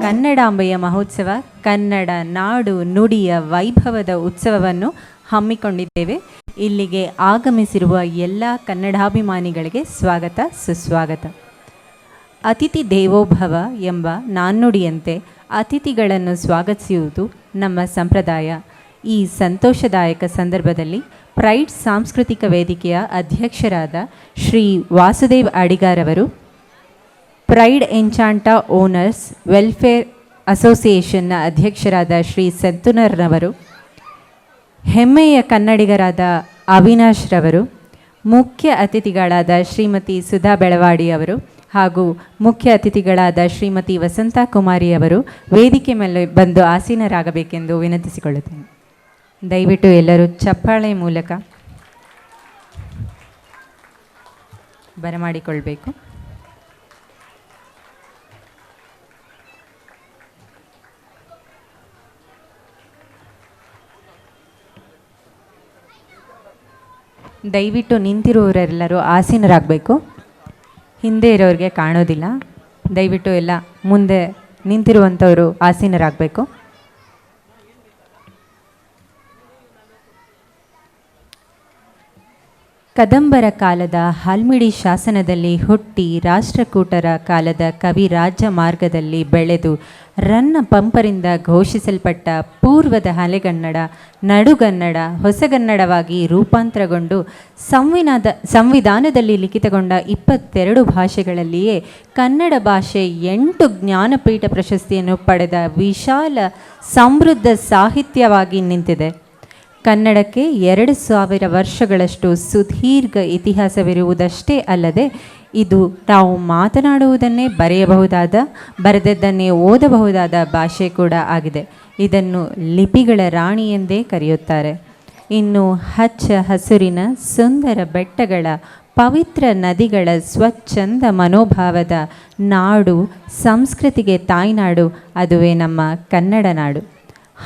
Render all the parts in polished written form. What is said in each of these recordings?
ಕನ್ನಡಾಂಬೆಯ ಮಹೋತ್ಸವ ಕನ್ನಡ ನಾಡು ನುಡಿಯ ವೈಭವದ ಉತ್ಸವವನ್ನು ಹಮ್ಮಿಕೊಂಡಿದ್ದೇವೆ. ಇಲ್ಲಿಗೆ ಆಗಮಿಸಿರುವ ಎಲ್ಲ ಕನ್ನಡಾಭಿಮಾನಿಗಳಿಗೆ ಸ್ವಾಗತ ಸುಸ್ವಾಗತ. ಅತಿಥಿ ದೇವೋಭವ ಎಂಬ ನಾಣ್ಣುಡಿಯಂತೆ ಅತಿಥಿಗಳನ್ನು ಸ್ವಾಗತಿಸುವುದು ನಮ್ಮ ಸಂಪ್ರದಾಯ. ಈ ಸಂತೋಷದಾಯಕ ಸಂದರ್ಭದಲ್ಲಿ ಪ್ರೈಡ್ ಸಾಂಸ್ಕೃತಿಕ ವೇದಿಕೆಯ ಅಧ್ಯಕ್ಷರಾದ ಶ್ರೀ ವಾಸುದೇವ್ ಅಡಿಗಾರವರು, ಪ್ರೈಡ್ ಎನ್ಚಾಂಟಾ ಓನರ್ಸ್ ವೆಲ್ಫೇರ್ ಅಸೋಸಿಯೇಷನ್ನ ಅಧ್ಯಕ್ಷರಾದ ಶ್ರೀ ಸೆಂತುನರ್ರವರು, ಹೆಮ್ಮೆಯ ಕನ್ನಡಿಗರಾದ ಅವಿನಾಶ್ ರವರು, ಮುಖ್ಯ ಅತಿಥಿಗಳಾದ ಶ್ರೀಮತಿ ಸುಧಾ ಬೆಳವಾಡಿ ಅವರು ಹಾಗೂ ಮುಖ್ಯ ಅತಿಥಿಗಳಾದ ಶ್ರೀಮತಿ ವಸಂತಾ ಕುಮಾರಿ ಅವರು ವೇದಿಕೆ ಮೇಲೆ ಬಂದು ಆಸೀನರಾಗಬೇಕೆಂದು ವಿನಂತಿಸಿಕೊಳ್ಳುತ್ತೇನೆ. ದಯವಿಟ್ಟು ಎಲ್ಲರೂ ಚಪ್ಪಾಳೆ ಮೂಲಕ ಬರಮಾಡಿಕೊಳ್ಬೇಕು. ದಯವಿಟ್ಟು ನಿಂತಿರುವವರೆಲ್ಲರೂ ಆಸೀನರಾಗಬೇಕು. ಹಿಂದೆ ಇರೋರಿಗೆ ಕಾಣೋದಿಲ್ಲ. ದಯವಿಟ್ಟು ಎಲ್ಲ ಮುಂದೆ ನಿಂತಿರುವಂಥವರು ಆಸೀನರಾಗಬೇಕು. ಕದಂಬರ ಕಾಲದ ಹಲ್ಮಿಡಿ ಶಾಸನದಲ್ಲಿ ಹುಟ್ಟಿ ರಾಷ್ಟ್ರಕೂಟರ ಕಾಲದ ಕವಿ ರಾಜ ಮಾರ್ಗದಲ್ಲಿ ಬೆಳೆದು ರನ್ನ ಪಂಪರಿಂದ ಘೋಷಿಸಲ್ಪಟ್ಟ ಪೂರ್ವದ ಹಳೆಗನ್ನಡ ನಡುಗನ್ನಡ ಹೊಸಗನ್ನಡವಾಗಿ ರೂಪಾಂತರಗೊಂಡು ಸಂವಿಧಾನದಲ್ಲಿ ಲಿಖಿತಗೊಂಡ 22 ಭಾಷೆಗಳಲ್ಲಿಯೇ ಕನ್ನಡ ಭಾಷೆ 8 ಜ್ಞಾನಪೀಠ ಪ್ರಶಸ್ತಿಯನ್ನು ಪಡೆದ ವಿಶಾಲ ಸಮೃದ್ಧ ಸಾಹಿತ್ಯವಾಗಿ ನಿಂತಿದೆ. ಕನ್ನಡಕ್ಕೆ 2000 ವರ್ಷಗಳಷ್ಟು ಸುದೀರ್ಘ ಇತಿಹಾಸವಿರುವುದಷ್ಟೇ ಅಲ್ಲದೆ ಇದು ನಾವು ಮಾತನಾಡುವುದನ್ನೇ ಬರೆಯಬಹುದಾದ, ಬರೆದದ್ದನ್ನೇ ಓದಬಹುದಾದ ಭಾಷೆ ಕೂಡ ಆಗಿದೆ. ಇದನ್ನು ಲಿಪಿಗಳ ರಾಣಿ ಎಂದೇ ಕರೆಯುತ್ತಾರೆ. ಇನ್ನು ಹಚ್ಚ ಹಸುರಿನ ಸುಂದರ ಬೆಟ್ಟಗಳ, ಪವಿತ್ರ ನದಿಗಳ, ಸ್ವಚ್ಛಂದ ಮನೋಭಾವದ ನಾಡು, ಸಂಸ್ಕೃತಿಗೆ ತಾಯ್ನಾಡು, ಅದುವೇ ನಮ್ಮ ಕನ್ನಡ ನಾಡು.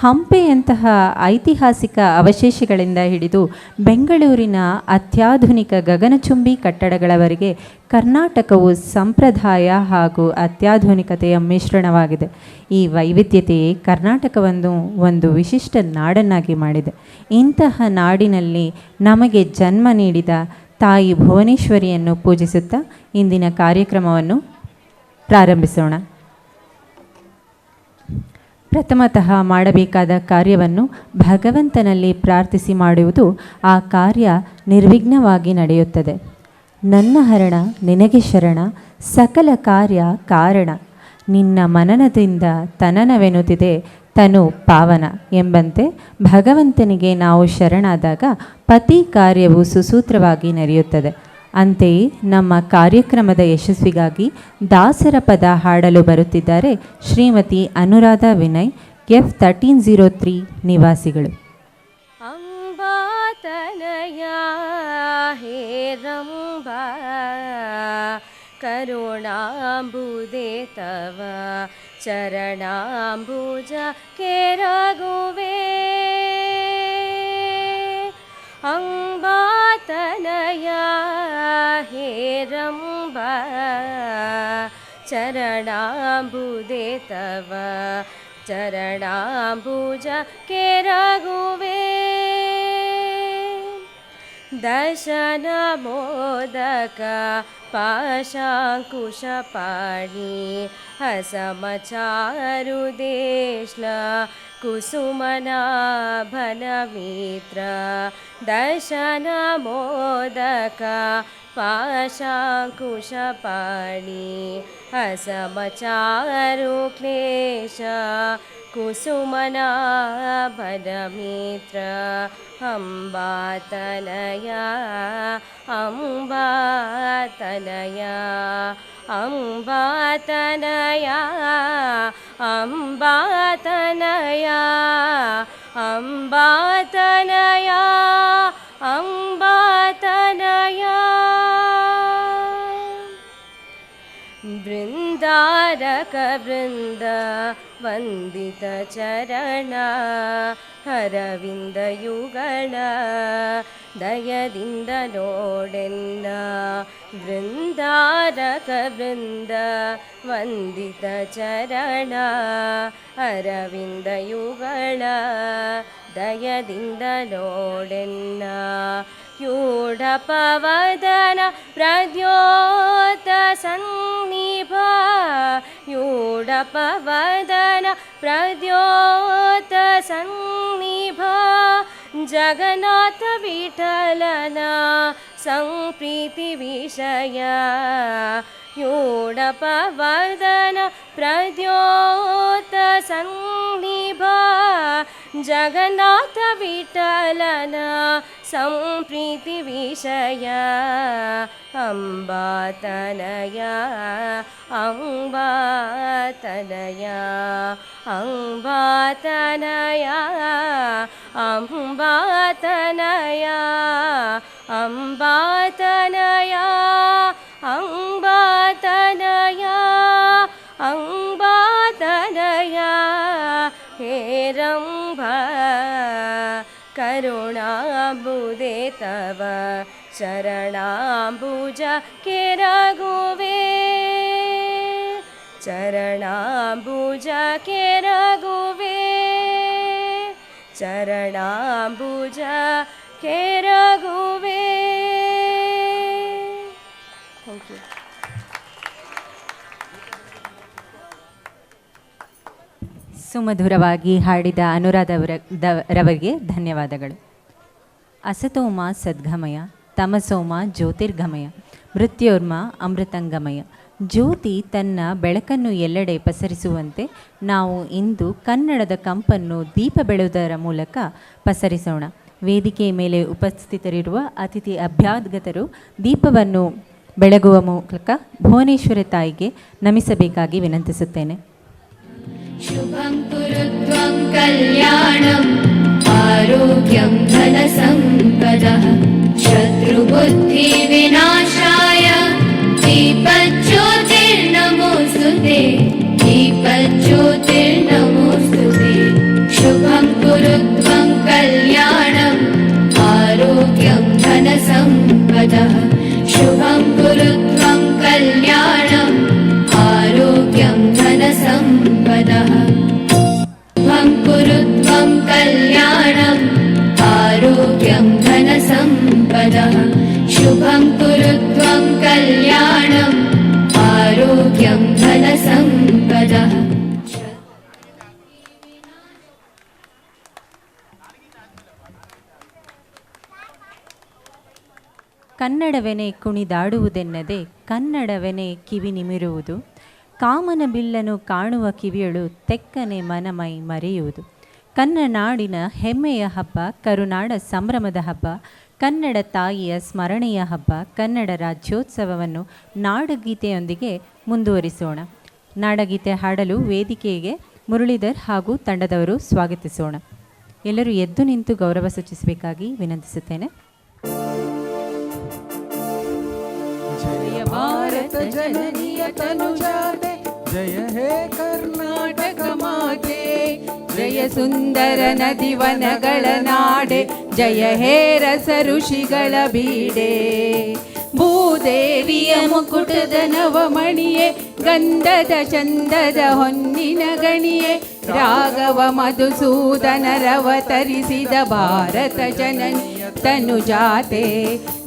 ಹಂಪೆಯಂತಹ ಐತಿಹಾಸಿಕ ಅವಶೇಷಗಳಿಂದ ಹಿಡಿದು ಬೆಂಗಳೂರಿನ ಅತ್ಯಾಧುನಿಕ ಗಗನಚುಂಬಿ ಕಟ್ಟಡಗಳವರೆಗೆ ಕರ್ನಾಟಕವು ಸಂಪ್ರದಾಯ ಹಾಗೂ ಅತ್ಯಾಧುನಿಕತೆಯ ಮಿಶ್ರಣವಾಗಿದೆ. ಈ ವೈವಿಧ್ಯತೆಯೇ ಕರ್ನಾಟಕವನ್ನು ಒಂದು ವಿಶಿಷ್ಟ ನಾಡನ್ನಾಗಿ ಮಾಡಿದೆ. ಇಂತಹ ನಾಡಿನಲ್ಲಿ ನಮಗೆ ಜನ್ಮ ನೀಡಿದ ತಾಯಿ ಭುವನೇಶ್ವರಿಯನ್ನು ಪೂಜಿಸುತ್ತಾ ಇಂದಿನ ಕಾರ್ಯಕ್ರಮವನ್ನು ಪ್ರಾರಂಭಿಸೋಣ. ಪ್ರಥಮತಃ ಮಾಡಬೇಕಾದ ಕಾರ್ಯವನ್ನು ಭಗವಂತನಲ್ಲಿ ಪ್ರಾರ್ಥಿಸಿ ಮಾಡುವುದು ಆ ಕಾರ್ಯ ನಿರ್ವಿಘ್ನವಾಗಿ ನಡೆಯುತ್ತದೆ. ನನ್ನ ಹರಣ ನಿನಗೆ ಶರಣ, ಸಕಲ ಕಾರ್ಯ ಕಾರಣ, ನಿನ್ನ ಮನನದಿಂದ ತನನವೆನುತ್ತಿದೆ ತನು ಪಾವನ ಎಂಬಂತೆ ಭಗವಂತನಿಗೆ ನಾವು ಶರಣಾದಾಗ ಪ್ರತಿ ಕಾರ್ಯವು ಸುಸೂತ್ರವಾಗಿ ನಡೆಯುತ್ತದೆ. ಅಂತೆಯೇ ನಮ್ಮ ಕಾರ್ಯಕ್ರಮದ ಯಶಸ್ವಿಗಾಗಿ ದಾಸರ ಪದ ಹಾಡಲು ಬರುತ್ತಿದ್ದಾರೆ ಶ್ರೀಮತಿ ಅನುರಾಧ ವಿನಯ್, F1303 ನಿವಾಸಿಗಳು. ಅಂಬಾತನಯ ಹೇರಂಬ ಕರುಣಾಂಬುದೇ ತವ ಚರಣಾಂಬುಜ ಕೆರಗುವೆ. ಅಂಬಾತನಯ ಹೇರಂಬ ಚರಣಾಂಬುದೇ ತವ ಚರಣಾಂಬುಜ ಕೆರಗುವೆ. ದಶನ ಮೋದಕ ಪಾಶಾಂಕುಶ ಪಾಣಿ ಹಸಮಚಾರು ದೇಶ್ಲ ಕುಸುಮನಾಭನ ಮಿತ್ರ. ದಶನ ಮೋದಕ पाशाङ्कुशपाणि असमचारु क्लेश कुसुमनाभरमित्र अम्बातनया अम्बातनया अम्बातनया अम्बातनया अम्बातनया अम्बातनया बृन्दारक वृन्द वन्दित चरण हरविन्दयुगळ दयदिन्द नोडेन्न बृन्दारक वृन्द वन्दिತ ಚರಣ ಅರವಿಂದಯುಗಳ ದಯದಿಂದ ನೋಡೆನ್ನ ಯೂಢಪವದನ ಪ್ರದ್ಯೋತ ಸನ್ನಿಭ ಯೂಢಪವದನ ಪ್ರದ್ಯೋತ ಸನ್ನಿಭ ಜಗನ್ನಾಥ ವಿಠಲನ ಸಂಪ್ರೀತಿ ವಿಷಯ ಯೂಢಪವದನ ಪ್ರದ್ಯೋತ ಸನ್ನಿಭ ಜಗನ್ನಾಥ ವಿಠಲನ ಸಂಪ್ರೀತಿ ವಿಷಯ ಅಂಬಾತನಯ ಅಂಬಾತನಯ ಅಂಬಾತನಯ ಅಂಬಾತನಯ ಅಂಬಾತನಯ ಅಂಬಾತನಯ ಅಂಬಾತನಯ ಹೇರಂಬ ಕರುಣಾಂಬುದೆ ತವ ಚರಣಾಂಬುಜ ಕೆರಗುವೆ ಚರಣಾಂಬುಜ ಕೆರಗುವೆ ಚರಣಾಂಬುಜ ಕೆರಗುವೆ. Thank you. ಸುಮಧುರವಾಗಿ ಹಾಡಿದ ಅನುರಾಧರವರಿಗೆ ಧನ್ಯವಾದಗಳು. ಅಸತೋಮ ಸದ್ಗಮಯ ತಮಸೋಮ ಜ್ಯೋತಿರ್ಗಮಯ ಮೃತ್ಯೋರ್ಮ ಅಮೃತಂಗಮಯ. ಜ್ಯೋತಿ ತನ್ನ ಬೆಳಕನ್ನು ಎಲ್ಲೆಡೆ ಪಸರಿಸುವಂತೆ ನಾವು ಇಂದು ಕನ್ನಡದ ಕಂಪನ್ನು ದೀಪ ಬೆಳೆಯುವುದರ ಮೂಲಕ ಪಸರಿಸೋಣ. ವೇದಿಕೆಯ ಮೇಲೆ ಉಪಸ್ಥಿತರಿರುವ ಅತಿಥಿ ಅಭ್ಯಾಗತರು ದೀಪವನ್ನು ಬೆಳಗುವ ಮೂಲಕ ಭುವನೇಶ್ವರಿ ತಾಯಿಗೆ ನಮಿಸಬೇಕಾಗಿ ವಿನಂತಿಸುತ್ತೇನೆ. ಶುಭಂ ಕುರುತ್ವಂ ಕಲ್ಯಾಣಂ ಆರೋಗ್ಯಂ ಧನ ಸಂಪದಃ ಶತ್ರುಬುದ್ಧಿ ವಿನಾಶಾಯ ದೀಪಜ್ಯೋತಿರ್ನಮೋಸ್ತುತೆ ದೀಪಜ್ಯೋತಿರ್ನಮೋಸ್ತುತೆ. ಶುಭಂ ಕುರುತ್ವಂ ಕಲ್ಯಾಣಂ ಆರೋಗ್ಯಂ ಧನ ಸಂಪದಃ ಶುಭಂ ಕುರುತ್ವಂ ಕಲ್ಯಾಣಂ ಆರೋಗ್ಯಂ ಧನ ಸಂಪದಃ ಶುಭಂ ಕುರುತ್ವಂ ಕಲ್ಯಾಣಂ ಆರೋಗ್ಯಂ ಧನ ಸಂಪದಃ ಶುಭಂ ಕುರುತ್ವಂ ಕಲ್ಯಾಣಂ ಆರೋಗ್ಯಂ ಧನ ಸಂಪದಃ. ಕನ್ನಡವೆನೆ ಕುಣಿದಾಡುವುದೆನ್ನದೆ ಕನ್ನಡವೆನೆ ಕಿವಿ ನಿಮಿರುವುದು. ಕಾಮನ ಬಿಲ್ಲನು ಕಾಣುವ ಕಿವಿಯಳು ತೆಕ್ಕನೆ ಮನಮೈ ಮರೆಯುವುದು. ಕನ್ನನಾಡಿನ ಹೆಮ್ಮೆಯ ಹಬ್ಬ, ಕರುನಾಡ ಸಂಭ್ರಮದ ಹಬ್ಬ, ಕನ್ನಡ ತಾಯಿಯ ಸ್ಮರಣೆಯ ಹಬ್ಬ, ಕನ್ನಡ ರಾಜ್ಯೋತ್ಸವವನ್ನು ನಾಡಗೀತೆಯೊಂದಿಗೆ ಮುಂದುವರಿಸೋಣ. ನಾಡಗೀತೆ ಹಾಡಲು ವೇದಿಕೆಗೆ ಮುರಳೀಧರ್ ಹಾಗೂ ತಂಡದವರು ಸ್ವಾಗತಿಸೋಣ. ಎಲ್ಲರೂ ಎದ್ದು ನಿಂತು ಗೌರವ ಸೂಚಿಸಬೇಕಾಗಿ ವಿನಂತಿಸುತ್ತೇನೆ. ಜಯ ಭಾರತ ಜನನಿಯ ತನುಜಾತೆ ಜಯ ಹೇ ಕರ್ನಾಟಕ ಮಾತೆ. ಜಯ ಸುಂದರ ನದಿವನಗಳ ನಾಡೆ ಜಯ ಹೇ ರಸ ಋಷಿಗಳ ಬೀಡೆ. ಭೂದೇವಿಯ ಮುಕುಟದ ನವಮಣಿಯೇ ಗಂಧದ ಚಂದದ ಹೊನ್ನಿನ ಗಣಿಯೇ. ರಾಘವ ಮಧುಸೂದನರವತರಿಸಿದ ಭಾರತ ಜನನಿಯ ತನುಜಾತೆ.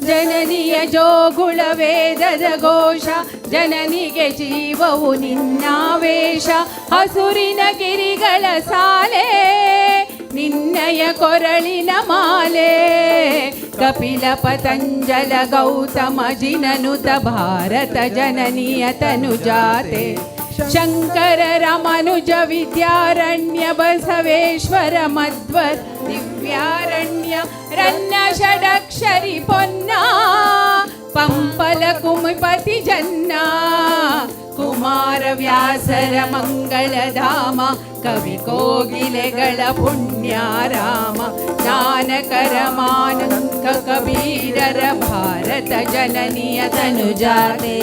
ಜನನಿಯ ಜೋಗುಳ ವೇದದ ಘೋಷ ಜನನಿಗೆ ಜೀವವು ನಿನ್ನಾವೇಶ. ಹಸುರಿನ ಗಿರಿಗಳ ಸಾಲೆ ನಿನ್ನಯ ಕೊರಳಿನ ಮಾಲೆ ಕಪಿಲ ಪತಂಜಲ ಗೌತಮ ಜಿನನುತ ಭಾರತ ಜನನಿಯ ತನುಜಾತೆ ಶಂಕರ ರಮನುಜ ವಿದ್ಯಾರಣ್ಯ ಬಸವೇಶ್ವರ ಮಧ್ವರ್ ದಿವ್ಯಾರಣ್ಯ ರನ್ನ ಷಡಕ್ಷರಿ ಪೊನ್ನ ಪಂಪಲ ಕುಮಪತಿ ಜನ್ನ ಕುಮಾರ ವ್ಯಾಸರ ಮಂಗಳಧಾಮ ಕವಿ ಕೋಗಿಲೆಗಳ ಪುಣ್ಯಾರಾಮ ಜ್ಞಾನಕರ ಮಾನಂಕ ಕಬೀರರ ಭಾರತ ಜನನಿಯ ತನುಜಾತೆ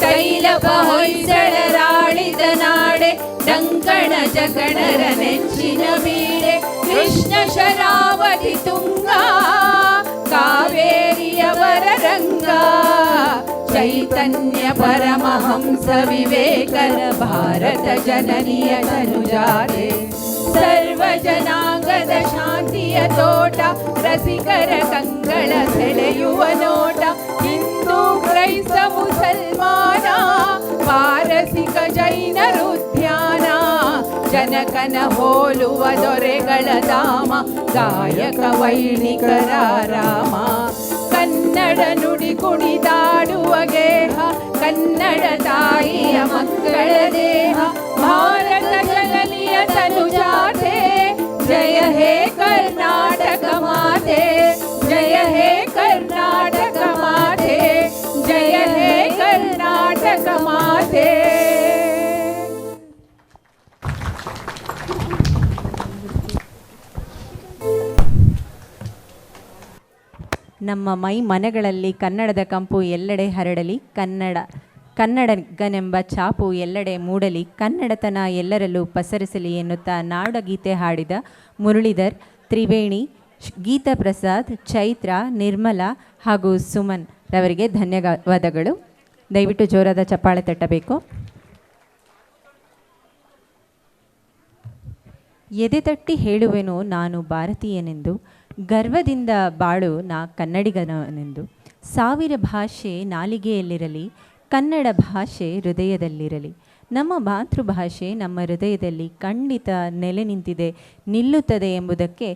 ತೈಲಪ ಹೊಯ್ಸಳರಾಳಿದ ನಾಡೆ ಡಂಕಣ ಜಗಣರ ನೆಚ್ಚಿನ ಬೀಡೆ ಕೃಷ್ಣ ಶರಾವತಿ ತುಂಗ ಕಾವೇರಿಯವರ ರಂಗ ಚೈತನ್ಯ ಪರಮಹಂಸ ವಿವೇಕರ ಭಾರತ ಜನನಿಯ ತನುಜಾತೆ ಸರ್ವ ಜನಾಂಗದ ಶಾಂತಿಯ ತೋಟ ರಸಿಕರ ಕಂಗಳ ಸೆಳೆಯುವ ನೋಟ ಹಿಂದೂ ಕ್ರೈಸ್ತ ಮುಸಲ್ಮಾನ ಪಾರಸಿಕ ಜೈನರು ಧ್ಯಾನ ಜನಕನ ಹೋಲುವ ದೊರೆಗಳ ಧಾಮ ಗಾಯಕ ವೈಣಿಕರ ರಾಮ ಕನ್ನಡ ನುಡಿ ಕುಣಿದಾಡುವ ಗೇಹ ಕನ್ನಡ ತಾಯಿಯ ಮಕ್ಕಳ ದೇಹ ಭಾರತ ಜನನಿಯ ತನುಜಾತೆ ಜಯ ಹೇ ಕರ್ನಾಟಕ ಮಾತೆ ಜಯ ಹೇ ಕರ್ನಾಟಕ ಮಾತೆ ಜಯ ಹೇ ಕರ್ನಾಟಕ ಮಾತೆ. ನಮ್ಮ ಮೈ ಮನಗಳಲ್ಲಿ ಕನ್ನಡದ ಕಂಪು ಎಲ್ಲೆಡೆ ಹರಡಲಿ, ಕನ್ನಡಗನೆಂಬ ಛಾಪು ಎಲ್ಲೆಡೆ ಮೂಡಲಿ, ಕನ್ನಡತನ ಎಲ್ಲರಲ್ಲೂ ಪಸರಿಸಲಿ ಎನ್ನುತ್ತಾ ನಾಡಗೀತೆ ಹಾಡಿದ ಮುರಳೀಧರ್, ತ್ರಿವೇಣಿ, ಗೀತಾ ಪ್ರಸಾದ್, ಚೈತ್ರ, ನಿರ್ಮಲಾ ಹಾಗೂ ಸುಮನ್ ರವರಿಗೆ ಧನ್ಯವಾದಗಳು. ದಯವಿಟ್ಟು ಜೋರಾದ ಚಪ್ಪಾಳೆ ತಟ್ಟಬೇಕು. ಎದೆ ತಟ್ಟಿ ಹೇಳುವೆನು ನಾನು ಭಾರತೀಯನೆಂದು, ಗರ್ವದಿಂದ ಬಾಳು ನಾ ಕನ್ನಡಿಗನೆಂದು. ಸಾವಿರ ಭಾಷೆ ನಾಲಿಗೆಯಲ್ಲಿರಲಿ, ಕನ್ನಡ ಭಾಷೆ ಹೃದಯದಲ್ಲಿರಲಿ. ನಮ್ಮ ಮಾತೃಭಾಷೆ ನಮ್ಮ ಹೃದಯದಲ್ಲಿ ಖಂಡಿತ ನೆಲೆ ನಿಂತಿದೆ, ನಿಲ್ಲುತ್ತದೆ ಎಂಬುದಕ್ಕೆ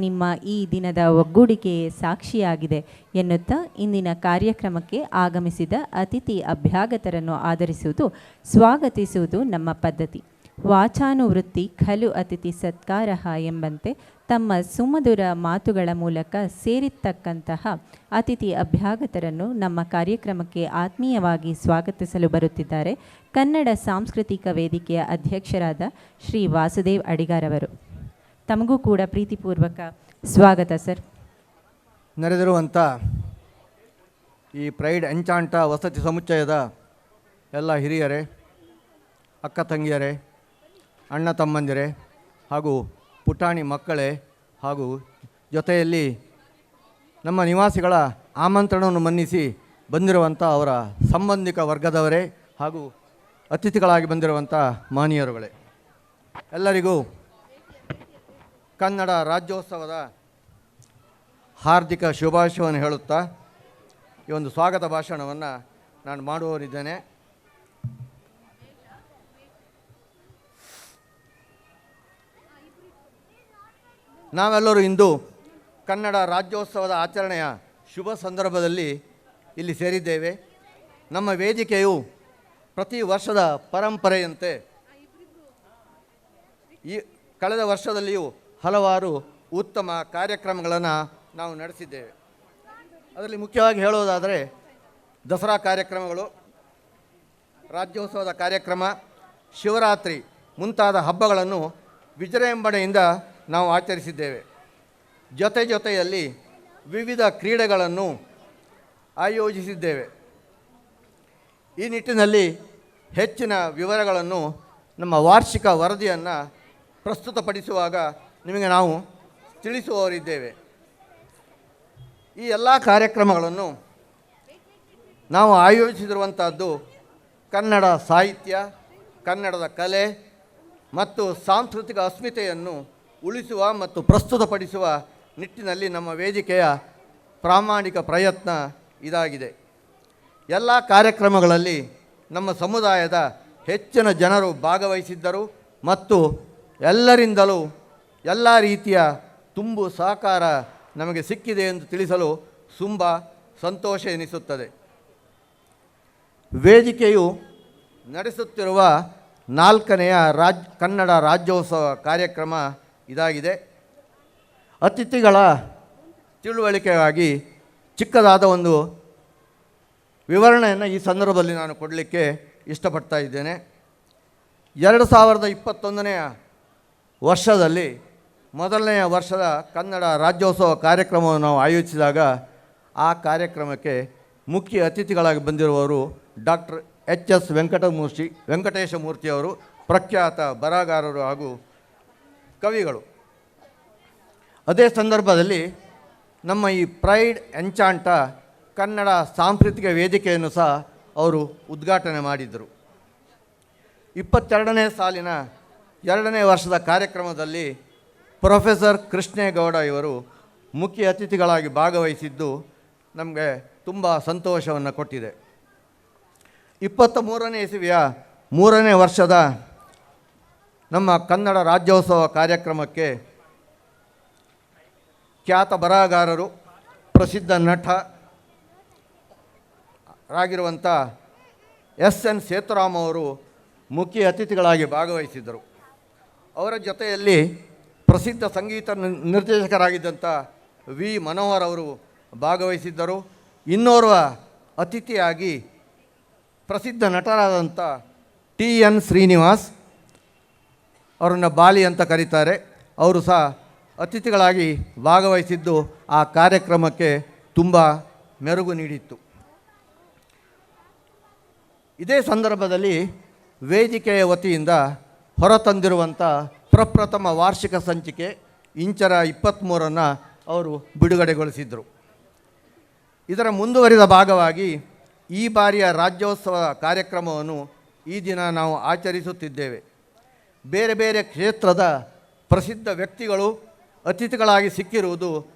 ನಿಮ್ಮ ಈ ದಿನದ ಒಗ್ಗೂಡಿಕೆಯೇ ಸಾಕ್ಷಿಯಾಗಿದೆ ಎನ್ನುತ್ತಾ ಇಂದಿನ ಕಾರ್ಯಕ್ರಮಕ್ಕೆ ಆಗಮಿಸಿದ ಅತಿಥಿ ಅಭ್ಯಾಗತರನ್ನು ಆದರಿಸುವುದು, ಸ್ವಾಗತಿಸುವುದು ನಮ್ಮ ಪದ್ಧತಿ. ವಾಚಾನುವೃತ್ತಿ ಖಲು ಅತಿಥಿ ಸತ್ಕಾರ ಎಂಬಂತೆ ತಮ್ಮ ಸುಮಧುರ ಮಾತುಗಳ ಮೂಲಕ ಸೇರಿರ್ತಕ್ಕಂತಹ ಅತಿಥಿ ಅಭ್ಯಾಗತರನ್ನು ನಮ್ಮ ಕಾರ್ಯಕ್ರಮಕ್ಕೆ ಆತ್ಮೀಯವಾಗಿ ಸ್ವಾಗತಿಸಲು ಬರುತ್ತಿದ್ದಾರೆ ಕನ್ನಡ ಸಾಂಸ್ಕೃತಿಕ ವೇದಿಕೆಯ ಅಧ್ಯಕ್ಷರಾದ ಶ್ರೀ ವಾಸುದೇವ್ ಅಡಿಗಾರವರು. ತಮಗೂ ಕೂಡ ಪ್ರೀತಿಪೂರ್ವಕ ಸ್ವಾಗತ ಸರ್. ನೆರೆದಿರುವಂಥ ಈ ಪ್ರೈಡ್ ಎಂಚಾಂಟ ವಸತಿ ಸಮುಚ್ಚಯದ ಎಲ್ಲ ಹಿರಿಯರೇ, ಅಕ್ಕ ತಂಗಿಯರೇ, ಅಣ್ಣ ತಮ್ಮಂದಿರೇ ಹಾಗೂ ಪುಟಾಣಿ ಮಕ್ಕಳೇ ಹಾಗೂ ಜೊತೆಯಲ್ಲಿ ನಮ್ಮ ನಿವಾಸಿಗಳ ಆಮಂತ್ರಣವನ್ನು ಮನ್ನಿಸಿ ಬಂದಿರುವಂಥ ಅವರ ಸಂಬಂಧಿಕ ವರ್ಗದವರೇ ಹಾಗೂ ಅತಿಥಿಗಳಾಗಿ ಬಂದಿರುವಂಥ ಮಾನ್ಯರುಗಳೇ, ಎಲ್ಲರಿಗೂ ಕನ್ನಡ ರಾಜ್ಯೋತ್ಸವದ ಹಾರ್ದಿಕ ಶುಭಾಶಯವನ್ನು ಹೇಳುತ್ತಾ ಈ ಒಂದು ಸ್ವಾಗತ ಭಾಷಣವನ್ನು ನಾನು ಮಾಡುವವರಿದ್ದೇನೆ. ನಾವೆಲ್ಲರೂ ಇಂದು ಕನ್ನಡ ರಾಜ್ಯೋತ್ಸವದ ಆಚರಣೆಯ ಶುಭ ಸಂದರ್ಭದಲ್ಲಿ ಇಲ್ಲಿ ಸೇರಿದ್ದೇವೆ. ನಮ್ಮ ವೇದಿಕೆಯು ಪ್ರತಿ ವರ್ಷದ ಪರಂಪರೆಯಂತೆ ಈ ಕಳೆದ ವರ್ಷದಲ್ಲಿಯೂ ಹಲವಾರು ಉತ್ತಮ ಕಾರ್ಯಕ್ರಮಗಳನ್ನು ನಾವು ನಡೆಸಿದ್ದೇವೆ. ಅದರಲ್ಲಿ ಮುಖ್ಯವಾಗಿ ಹೇಳೋದಾದರೆ ದಸರಾ ಕಾರ್ಯಕ್ರಮಗಳು, ರಾಜ್ಯೋತ್ಸವದ ಕಾರ್ಯಕ್ರಮ, ಶಿವರಾತ್ರಿ ಮುಂತಾದ ಹಬ್ಬಗಳನ್ನು ವಿಜೃಂಭಣೆಯಿಂದ ನಾವು ಆಚರಿಸಿದ್ದೇವೆ. ಜೊತೆಯಲ್ಲಿ ವಿವಿಧ ಕ್ರೀಡೆಗಳನ್ನು ಆಯೋಜಿಸಿದ್ದೇವೆ. ಈ ನಿಟ್ಟಿನಲ್ಲಿ ಹೆಚ್ಚಿನ ವಿವರಗಳನ್ನು ನಮ್ಮ ವಾರ್ಷಿಕ ವರದಿಯನ್ನು ಪ್ರಸ್ತುತಪಡಿಸುವಾಗ ನಿಮಗೆ ನಾವು ತಿಳಿಸುವವರಿದ್ದೇವೆ. ಈ ಎಲ್ಲ ಕಾರ್ಯಕ್ರಮಗಳನ್ನು ನಾವು ಆಯೋಜಿಸಿರುವಂಥದ್ದು ಕನ್ನಡ ಸಾಹಿತ್ಯ, ಕನ್ನಡದ ಕಲೆ ಮತ್ತು ಸಾಂಸ್ಕೃತಿಕ ಅಸ್ಮಿತೆಯನ್ನು ಉಳಿಸುವ ಮತ್ತು ಪ್ರಸ್ತುತಪಡಿಸುವ ನಿಟ್ಟಿನಲ್ಲಿ ನಮ್ಮ ವೇದಿಕೆಯ ಪ್ರಾಮಾಣಿಕ ಪ್ರಯತ್ನ ಇದಾಗಿದೆ. ಎಲ್ಲ ಕಾರ್ಯಕ್ರಮಗಳಲ್ಲಿ ನಮ್ಮ ಸಮುದಾಯದ ಹೆಚ್ಚಿನ ಜನರು ಭಾಗವಹಿಸಿದ್ದರು ಮತ್ತು ಎಲ್ಲರಿಂದಲೂ ಎಲ್ಲ ರೀತಿಯ ತುಂಬು ಸಹಕಾರ ನಮಗೆ ಸಿಕ್ಕಿದೆ ಎಂದು ತಿಳಿಸಲು ತುಂಬ ಸಂತೋಷ ಎನಿಸುತ್ತದೆ. ವೇದಿಕೆಯು ನಡೆಸುತ್ತಿರುವ 4ನೆಯ ಕನ್ನಡ ರಾಜ್ಯೋತ್ಸವ ಕಾರ್ಯಕ್ರಮ ಇದಾಗಿದೆ. ಅತಿಥಿಗಳ ತಿಳುವಳಿಕೆಗಾಗಿ ಚಿಕ್ಕದಾದ ಒಂದು ವಿವರಣೆಯನ್ನು ಈ ಸಂದರ್ಭದಲ್ಲಿ ನಾನು ಕೊಡಲಿಕ್ಕೆ ಇಷ್ಟಪಡ್ತಾ ಇದ್ದೇನೆ. 2021ನೇ ವರ್ಷದಲ್ಲಿ ಮೊದಲನೆಯ ವರ್ಷದ ಕನ್ನಡ ರಾಜ್ಯೋತ್ಸವ ಕಾರ್ಯಕ್ರಮವನ್ನು ನಾವು ಆಯೋಜಿಸಿದಾಗ ಆ ಕಾರ್ಯಕ್ರಮಕ್ಕೆ ಮುಖ್ಯ ಅತಿಥಿಗಳಾಗಿ ಬಂದಿರುವವರು ಡಾಕ್ಟರ್ ಎಚ್.ಎಸ್. ವೆಂಕಟೇಶಮೂರ್ತಿಯವರು, ಪ್ರಖ್ಯಾತ ಬರಹಗಾರರು ಹಾಗೂ ಕವಿಗಳು. ಅದೇ ಸಂದರ್ಭದಲ್ಲಿ ನಮ್ಮ ಈ ಪ್ರೈಡ್ ಎಂಚಾಂಟ ಕನ್ನಡ ಸಾಂಸ್ಕೃತಿಕ ವೇದಿಕೆಯನ್ನು ಸಹ ಅವರು ಉದ್ಘಾಟನೆ ಮಾಡಿದ್ದರು. 22ನೇ ಸಾಲಿನ 2ನೇ ವರ್ಷದ ಕಾರ್ಯಕ್ರಮದಲ್ಲಿ ಪ್ರೊಫೆಸರ್ ಕೃಷ್ಣೇಗೌಡ ಇವರು ಮುಖ್ಯ ಅತಿಥಿಗಳಾಗಿ ಭಾಗವಹಿಸಿದ್ದು ನಮಗೆ ತುಂಬ ಸಂತೋಷವನ್ನು ಕೊಟ್ಟಿದೆ. 23ನೇ ಇಸವಿಯ 3ನೇ ವರ್ಷದ ನಮ್ಮ ಕನ್ನಡ ರಾಜ್ಯೋತ್ಸವ ಕಾರ್ಯಕ್ರಮಕ್ಕೆ ಖ್ಯಾತ ಬರಹಗಾರರು, ಪ್ರಸಿದ್ಧ ನಟರಾಗಿರುವಂಥ ಎಸ್.ಎನ್. ಸೇತುರಾಮ್ ಅವರು ಮುಖ್ಯ ಅತಿಥಿಗಳಾಗಿ ಭಾಗವಹಿಸಿದ್ದರು. ಅವರ ಜೊತೆಯಲ್ಲಿ ಪ್ರಸಿದ್ಧ ಸಂಗೀತ ನಿರ್ದೇಶಕರಾಗಿದ್ದಂಥ ವಿ. ಮನೋಹರ್ ಅವರು ಭಾಗವಹಿಸಿದ್ದರು. ಇನ್ನೋರ್ವ ಅತಿಥಿಯಾಗಿ ಪ್ರಸಿದ್ಧ ನಟರಾದಂಥ ಟಿ.ಎನ್. ಶ್ರೀನಿವಾಸ್ ಅವರನ್ನು ಬಾಲಿ ಅಂತ ಕರೀತಾರೆ, ಅವರು ಸಹ ಅತಿಥಿಗಳಾಗಿ ಭಾಗವಹಿಸಿದ್ದು ಆ ಕಾರ್ಯಕ್ರಮಕ್ಕೆ ತುಂಬ ಮೆರುಗು ನೀಡಿತ್ತು. ಇದೇ ಸಂದರ್ಭದಲ್ಲಿ ವೇದಿಕೆಯ ವತಿಯಿಂದ ಹೊರತಂದಿರುವಂಥ ಪ್ರಪ್ರಥಮ ವಾರ್ಷಿಕ ಸಂಚಿಕೆ ಇಂಚರ 23 ಅವರು ಬಿಡುಗಡೆಗೊಳಿಸಿದರು. ಇದರ ಮುಂದುವರಿದ ಭಾಗವಾಗಿ ಈ ಬಾರಿಯ ರಾಜ್ಯೋತ್ಸವ ಕಾರ್ಯಕ್ರಮವನ್ನು ಈ ದಿನ ನಾವು ಆಚರಿಸುತ್ತಿದ್ದೇವೆ. ಬೇರೆ ಬೇರೆ ಕ್ಷೇತ್ರದ ಪ್ರಸಿದ್ಧ ವ್ಯಕ್ತಿಗಳು ಅತಿಥಿಗಳಾಗಿ ಸಿಕ್ಕಿರುವುದು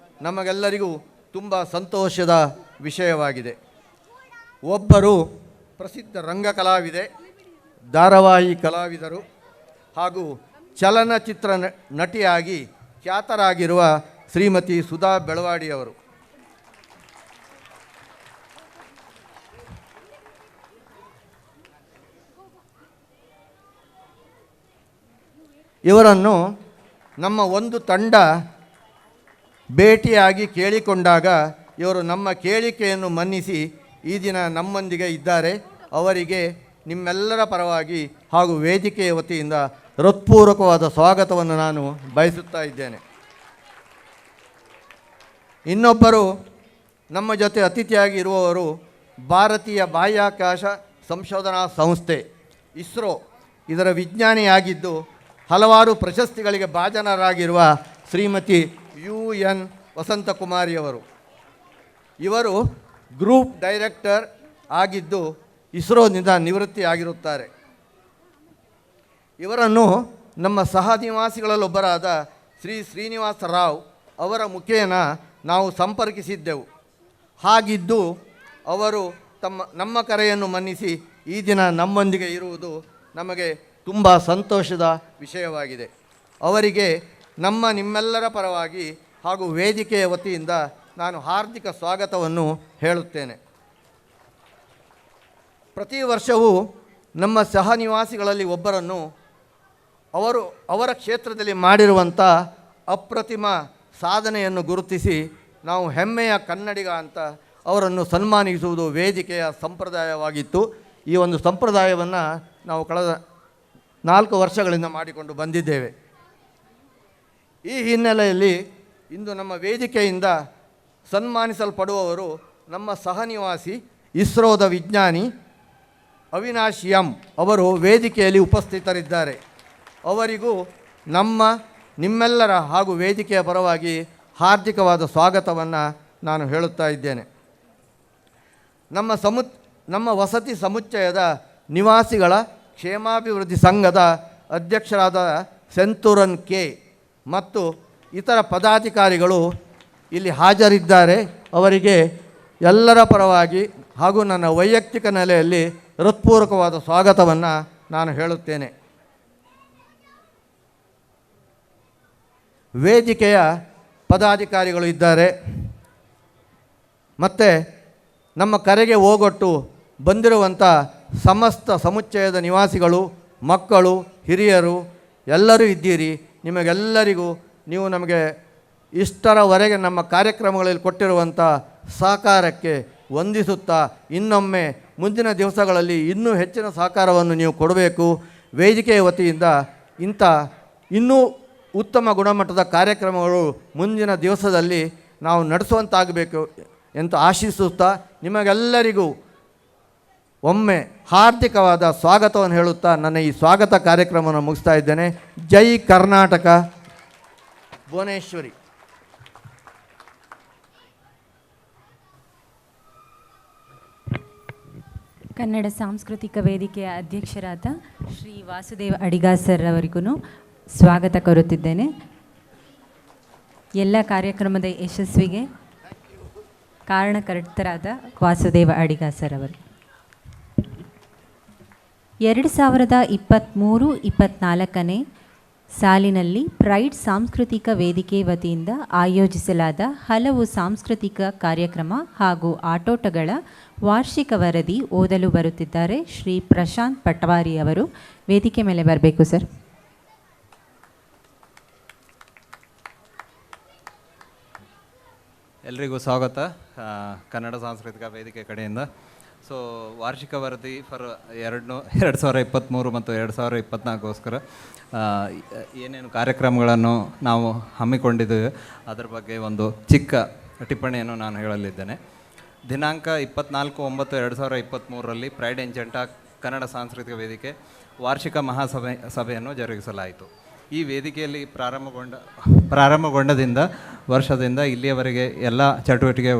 ನಮಗೆಲ್ಲರಿಗೂ ತುಂಬ ಸಂತೋಷದ ವಿಷಯವಾಗಿದೆ. ಒಬ್ಬರು ಪ್ರಸಿದ್ಧ ರಂಗ ಕಲಾವಿದೆ, ಧಾರಾವಾಹಿ ಕಲಾವಿದರು ಹಾಗೂ ಚಲನಚಿತ್ರ ನಟಿಯಾಗಿ ಖ್ಯಾತರಾಗಿರುವ ಶ್ರೀಮತಿ ಸುಧಾ ಬೆಳವಾಡಿಯವರು. ಇವರನ್ನು ನಮ್ಮ ಒಂದು ತಂಡ ಭೇಟಿಯಾಗಿ ಕೇಳಿಕೊಂಡಾಗ ಇವರು ನಮ್ಮ ಕೇಳಿಕೆಯನ್ನು ಮನ್ನಿಸಿ ಈ ದಿನ ನಮ್ಮೊಂದಿಗೆ ಇದ್ದಾರೆ. ಅವರಿಗೆ ನಿಮ್ಮೆಲ್ಲರ ಪರವಾಗಿ ಹಾಗೂ ವೇದಿಕೆಯ ವತಿಯಿಂದ ಹೃತ್ಪೂರ್ವಕವಾದ ಸ್ವಾಗತವನ್ನು ನಾನು ಬಯಸುತ್ತಾ ಇದ್ದೇನೆ. ಇನ್ನೊಬ್ಬರು ನಮ್ಮ ಜೊತೆ ಅತಿಥಿಯಾಗಿ ಇರುವವರು ಭಾರತೀಯ ಬಾಹ್ಯಾಕಾಶ ಸಂಶೋಧನಾ ಸಂಸ್ಥೆ ಇಸ್ರೋ ಇದರ ವಿಜ್ಞಾನಿಯಾಗಿದ್ದು ಹಲವಾರು ಪ್ರಶಸ್ತಿಗಳಿಗೆ ಭಾಜನರಾಗಿರುವ ಶ್ರೀಮತಿ UN ವಸಂತಕುಮಾರಿಯವರು. ಇವರು ಗ್ರೂಪ್ ಡೈರೆಕ್ಟರ್ ಆಗಿದ್ದು ಇಸ್ರೋನಿಂದ ನಿವೃತ್ತಿಯಾಗಿರುತ್ತಾರೆ. ಇವರನ್ನು ನಮ್ಮ ಸಹ ನಿವಾಸಿಗಳಲ್ಲೊಬ್ಬರಾದ ಶ್ರೀನಿವಾಸ ರಾವ್ ಅವರ ಮುಖೇನ ನಾವು ಸಂಪರ್ಕಿಸಿದ್ದೆವು. ಹಾಗಿದ್ದು ಅವರು ನಮ್ಮ ಕರೆಯನ್ನು ಮನ್ನಿಸಿ ಈ ದಿನ ನಮ್ಮೊಂದಿಗೆ ಇರುವುದು ನಮಗೆ ತುಂಬ ಸಂತೋಷದ ವಿಷಯವಾಗಿದೆ. ಅವರಿಗೆ ನಿಮ್ಮೆಲ್ಲರ ಪರವಾಗಿ ಹಾಗೂ ವೇದಿಕೆಯ ವತಿಯಿಂದ ನಾನು ಹಾರ್ದಿಕ ಸ್ವಾಗತವನ್ನು ಹೇಳುತ್ತೇನೆ. ಪ್ರತಿ ವರ್ಷವೂ ನಮ್ಮ ಸಹ ನಿವಾಸಿಗಳಲ್ಲಿ ಒಬ್ಬರನ್ನು ಅವರ ಕ್ಷೇತ್ರದಲ್ಲಿ ಮಾಡಿರುವಂಥ ಅಪ್ರತಿಮ ಸಾಧನೆಯನ್ನು ಗುರುತಿಸಿ ನಾವು ಹೆಮ್ಮೆಯ ಕನ್ನಡಿಗ ಅಂತ ಅವರನ್ನು ಸನ್ಮಾನಿಸುವುದು ವೇದಿಕೆಯ ಸಂಪ್ರದಾಯವಾಗಿತ್ತು. ಈ ಒಂದು ಸಂಪ್ರದಾಯವನ್ನು ನಾವು ಕಳೆದ 4 ವರ್ಷಗಳಿಂದ ಮಾಡಿಕೊಂಡು ಬಂದಿದ್ದೇವೆ. ಈ ಹಿನ್ನೆಲೆಯಲ್ಲಿ ಇಂದು ನಮ್ಮ ವೇದಿಕೆಯಿಂದ ಸನ್ಮಾನಿಸಲ್ಪಡುವವರು ನಮ್ಮ ಸಹನಿವಾಸಿ ಇಸ್ರೋದ ವಿಜ್ಞಾನಿ ಅವಿನಾಶ್ ಎಂ ಅವರು ವೇದಿಕೆಯಲ್ಲಿ ಉಪಸ್ಥಿತರಿದ್ದಾರೆ. ಅವರಿಗೂ ನಿಮ್ಮೆಲ್ಲರ ಹಾಗೂ ವೇದಿಕೆಯ ಪರವಾಗಿ ಹಾರ್ದಿಕವಾದ ಸ್ವಾಗತವನ್ನು ನಾನು ಹೇಳುತ್ತಾ ಇದ್ದೇನೆ. ನಮ್ಮ ವಸತಿ ಸಮುಚ್ಚಯದ ನಿವಾಸಿಗಳ ಕ್ಷೇಮಾಭಿವೃದ್ಧಿ ಸಂಘದ ಅಧ್ಯಕ್ಷರಾದ ಸೆಂತೂರನ್ ಕೆ ಮತ್ತು ಇತರ ಪದಾಧಿಕಾರಿಗಳು ಇಲ್ಲಿ ಹಾಜರಿದ್ದಾರೆ. ಅವರಿಗೆ ಎಲ್ಲರ ಪರವಾಗಿ ಹಾಗೂ ನನ್ನ ವೈಯಕ್ತಿಕ ನೆಲೆಯಲ್ಲಿ ಹೃತ್ಪೂರ್ವಕವಾದ ಸ್ವಾಗತವನ್ನು ನಾನು ಹೇಳುತ್ತೇನೆ. ವೇದಿಕೆಯ ಪದಾಧಿಕಾರಿಗಳು ಇದ್ದಾರೆ. ಮತ್ತು ನಮ್ಮ ಕರೆಗೆ ಓಗೊಟ್ಟು ಬಂದಿರುವಂಥ ಸಮಸ್ತ ಸಮುಚ್ಚಯದ ನಿವಾಸಿಗಳು, ಮಕ್ಕಳು, ಹಿರಿಯರು ಎಲ್ಲರೂ ಇದ್ದೀರಿ. ನಿಮಗೆಲ್ಲರಿಗೂ ನೀವು ನಮಗೆ ಇಷ್ಟರವರೆಗೆ ನಮ್ಮ ಕಾರ್ಯಕ್ರಮಗಳಲ್ಲಿ ಕೊಟ್ಟಿರುವಂಥ ಸಹಕಾರಕ್ಕೆ ವಂದಿಸುತ್ತಾ, ಇನ್ನೊಮ್ಮೆ ಮುಂದಿನ ದಿವಸಗಳಲ್ಲಿ ಇನ್ನೂ ಹೆಚ್ಚಿನ ಸಹಕಾರವನ್ನು ನೀವು ಕೊಡಬೇಕು. ವೇದಿಕೆಯ ವತಿಯಿಂದ ಇಂಥ ಇನ್ನೂ ಉತ್ತಮ ಗುಣಮಟ್ಟದ ಕಾರ್ಯಕ್ರಮಗಳು ಮುಂದಿನ ದಿವಸದಲ್ಲಿ ನಾವು ನಡೆಸುವಂತಾಗಬೇಕು ಎಂದು ಆಶಿಸುತ್ತಾ, ನಿಮಗೆಲ್ಲರಿಗೂ ಒಮ್ಮೆ ಹಾರ್ದಿಕವಾದ ಸ್ವಾಗತವನ್ನು ಹೇಳುತ್ತಾ ನನ್ನ ಈ ಸ್ವಾಗತ ಕಾರ್ಯಕ್ರಮವನ್ನು ಮುಗಿಸ್ತಾ ಇದ್ದೇನೆ. ಜೈ ಕರ್ನಾಟಕ. ಭುವನೇಶ್ವರಿ. ಕನ್ನಡ ಸಾಂಸ್ಕೃತಿಕ ವೇದಿಕೆಯ ಅಧ್ಯಕ್ಷರಾದ ಶ್ರೀ ವಾಸುದೇವ ಅಡಿಗ ಸರ್ ಅವರಿಗೂ ಸ್ವಾಗತ ಕೋರುತ್ತಿದ್ದೇನೆ. ಎಲ್ಲ ಕಾರ್ಯಕ್ರಮದ ಯಶಸ್ವಿಗೆ ಕಾರಣಕರ್ತರಾದ ವಾಸುದೇವ ಅಡಿಗ ಸರ್ ಅವರು 2023-24ನೇ ಸಾಲಿನಲ್ಲಿ ಪ್ರೈಡ್ ಸಾಂಸ್ಕೃತಿಕ ವೇದಿಕೆ ವತಿಯಿಂದ ಆಯೋಜಿಸಲಾದ ಹಲವು ಸಾಂಸ್ಕೃತಿಕ ಕಾರ್ಯಕ್ರಮ ಹಾಗೂ ಆಟೋಟಗಳ ವಾರ್ಷಿಕ ವರದಿ ಓದಲು ಬರುತ್ತಿದ್ದಾರೆ ಶ್ರೀ ಪ್ರಶಾಂತ್ ಪಟ್ವಾರಿ ಅವರು. ವೇದಿಕೆ ಮೇಲೆ ಬರಬೇಕು ಸರ್. ಎಲ್ರಿಗೂ ಸ್ವಾಗತ ಕನ್ನಡ ಸಾಂಸ್ಕೃತಿಕ ವೇದಿಕೆ ಕಡೆಯಿಂದ. ಸೊ ವಾರ್ಷಿಕ ವರದಿ ಫಾರ್ 2023 ಮತ್ತು 2024ಗೋಸ್ಕರ ಏನೇನು ಕಾರ್ಯಕ್ರಮಗಳನ್ನು ನಾವು ಹಮ್ಮಿಕೊಂಡಿದ್ದೇವೆ ಅದರ ಬಗ್ಗೆ ಒಂದು ಚಿಕ್ಕ ಟಿಪ್ಪಣಿಯನ್ನು ನಾನು ಹೇಳಲಿದ್ದೇನೆ. ದಿನಾಂಕ 24/9/2023ರಲ್ಲಿ ಪ್ರೈಡ್ ಎಂಜೆಂಟಾ ಕನ್ನಡ ಸಾಂಸ್ಕೃತಿಕ ವೇದಿಕೆ ವಾರ್ಷಿಕ ಸಭೆಯನ್ನು ಜರುಗಿಸಲಾಯಿತು. ಈ ವೇದಿಕೆಯಲ್ಲಿ ಪ್ರಾರಂಭಗೊಂಡದಿಂದ ವರ್ಷದಿಂದ ಇಲ್ಲಿಯವರೆಗೆ ಎಲ್ಲ ಚಟುವಟಿಕೆ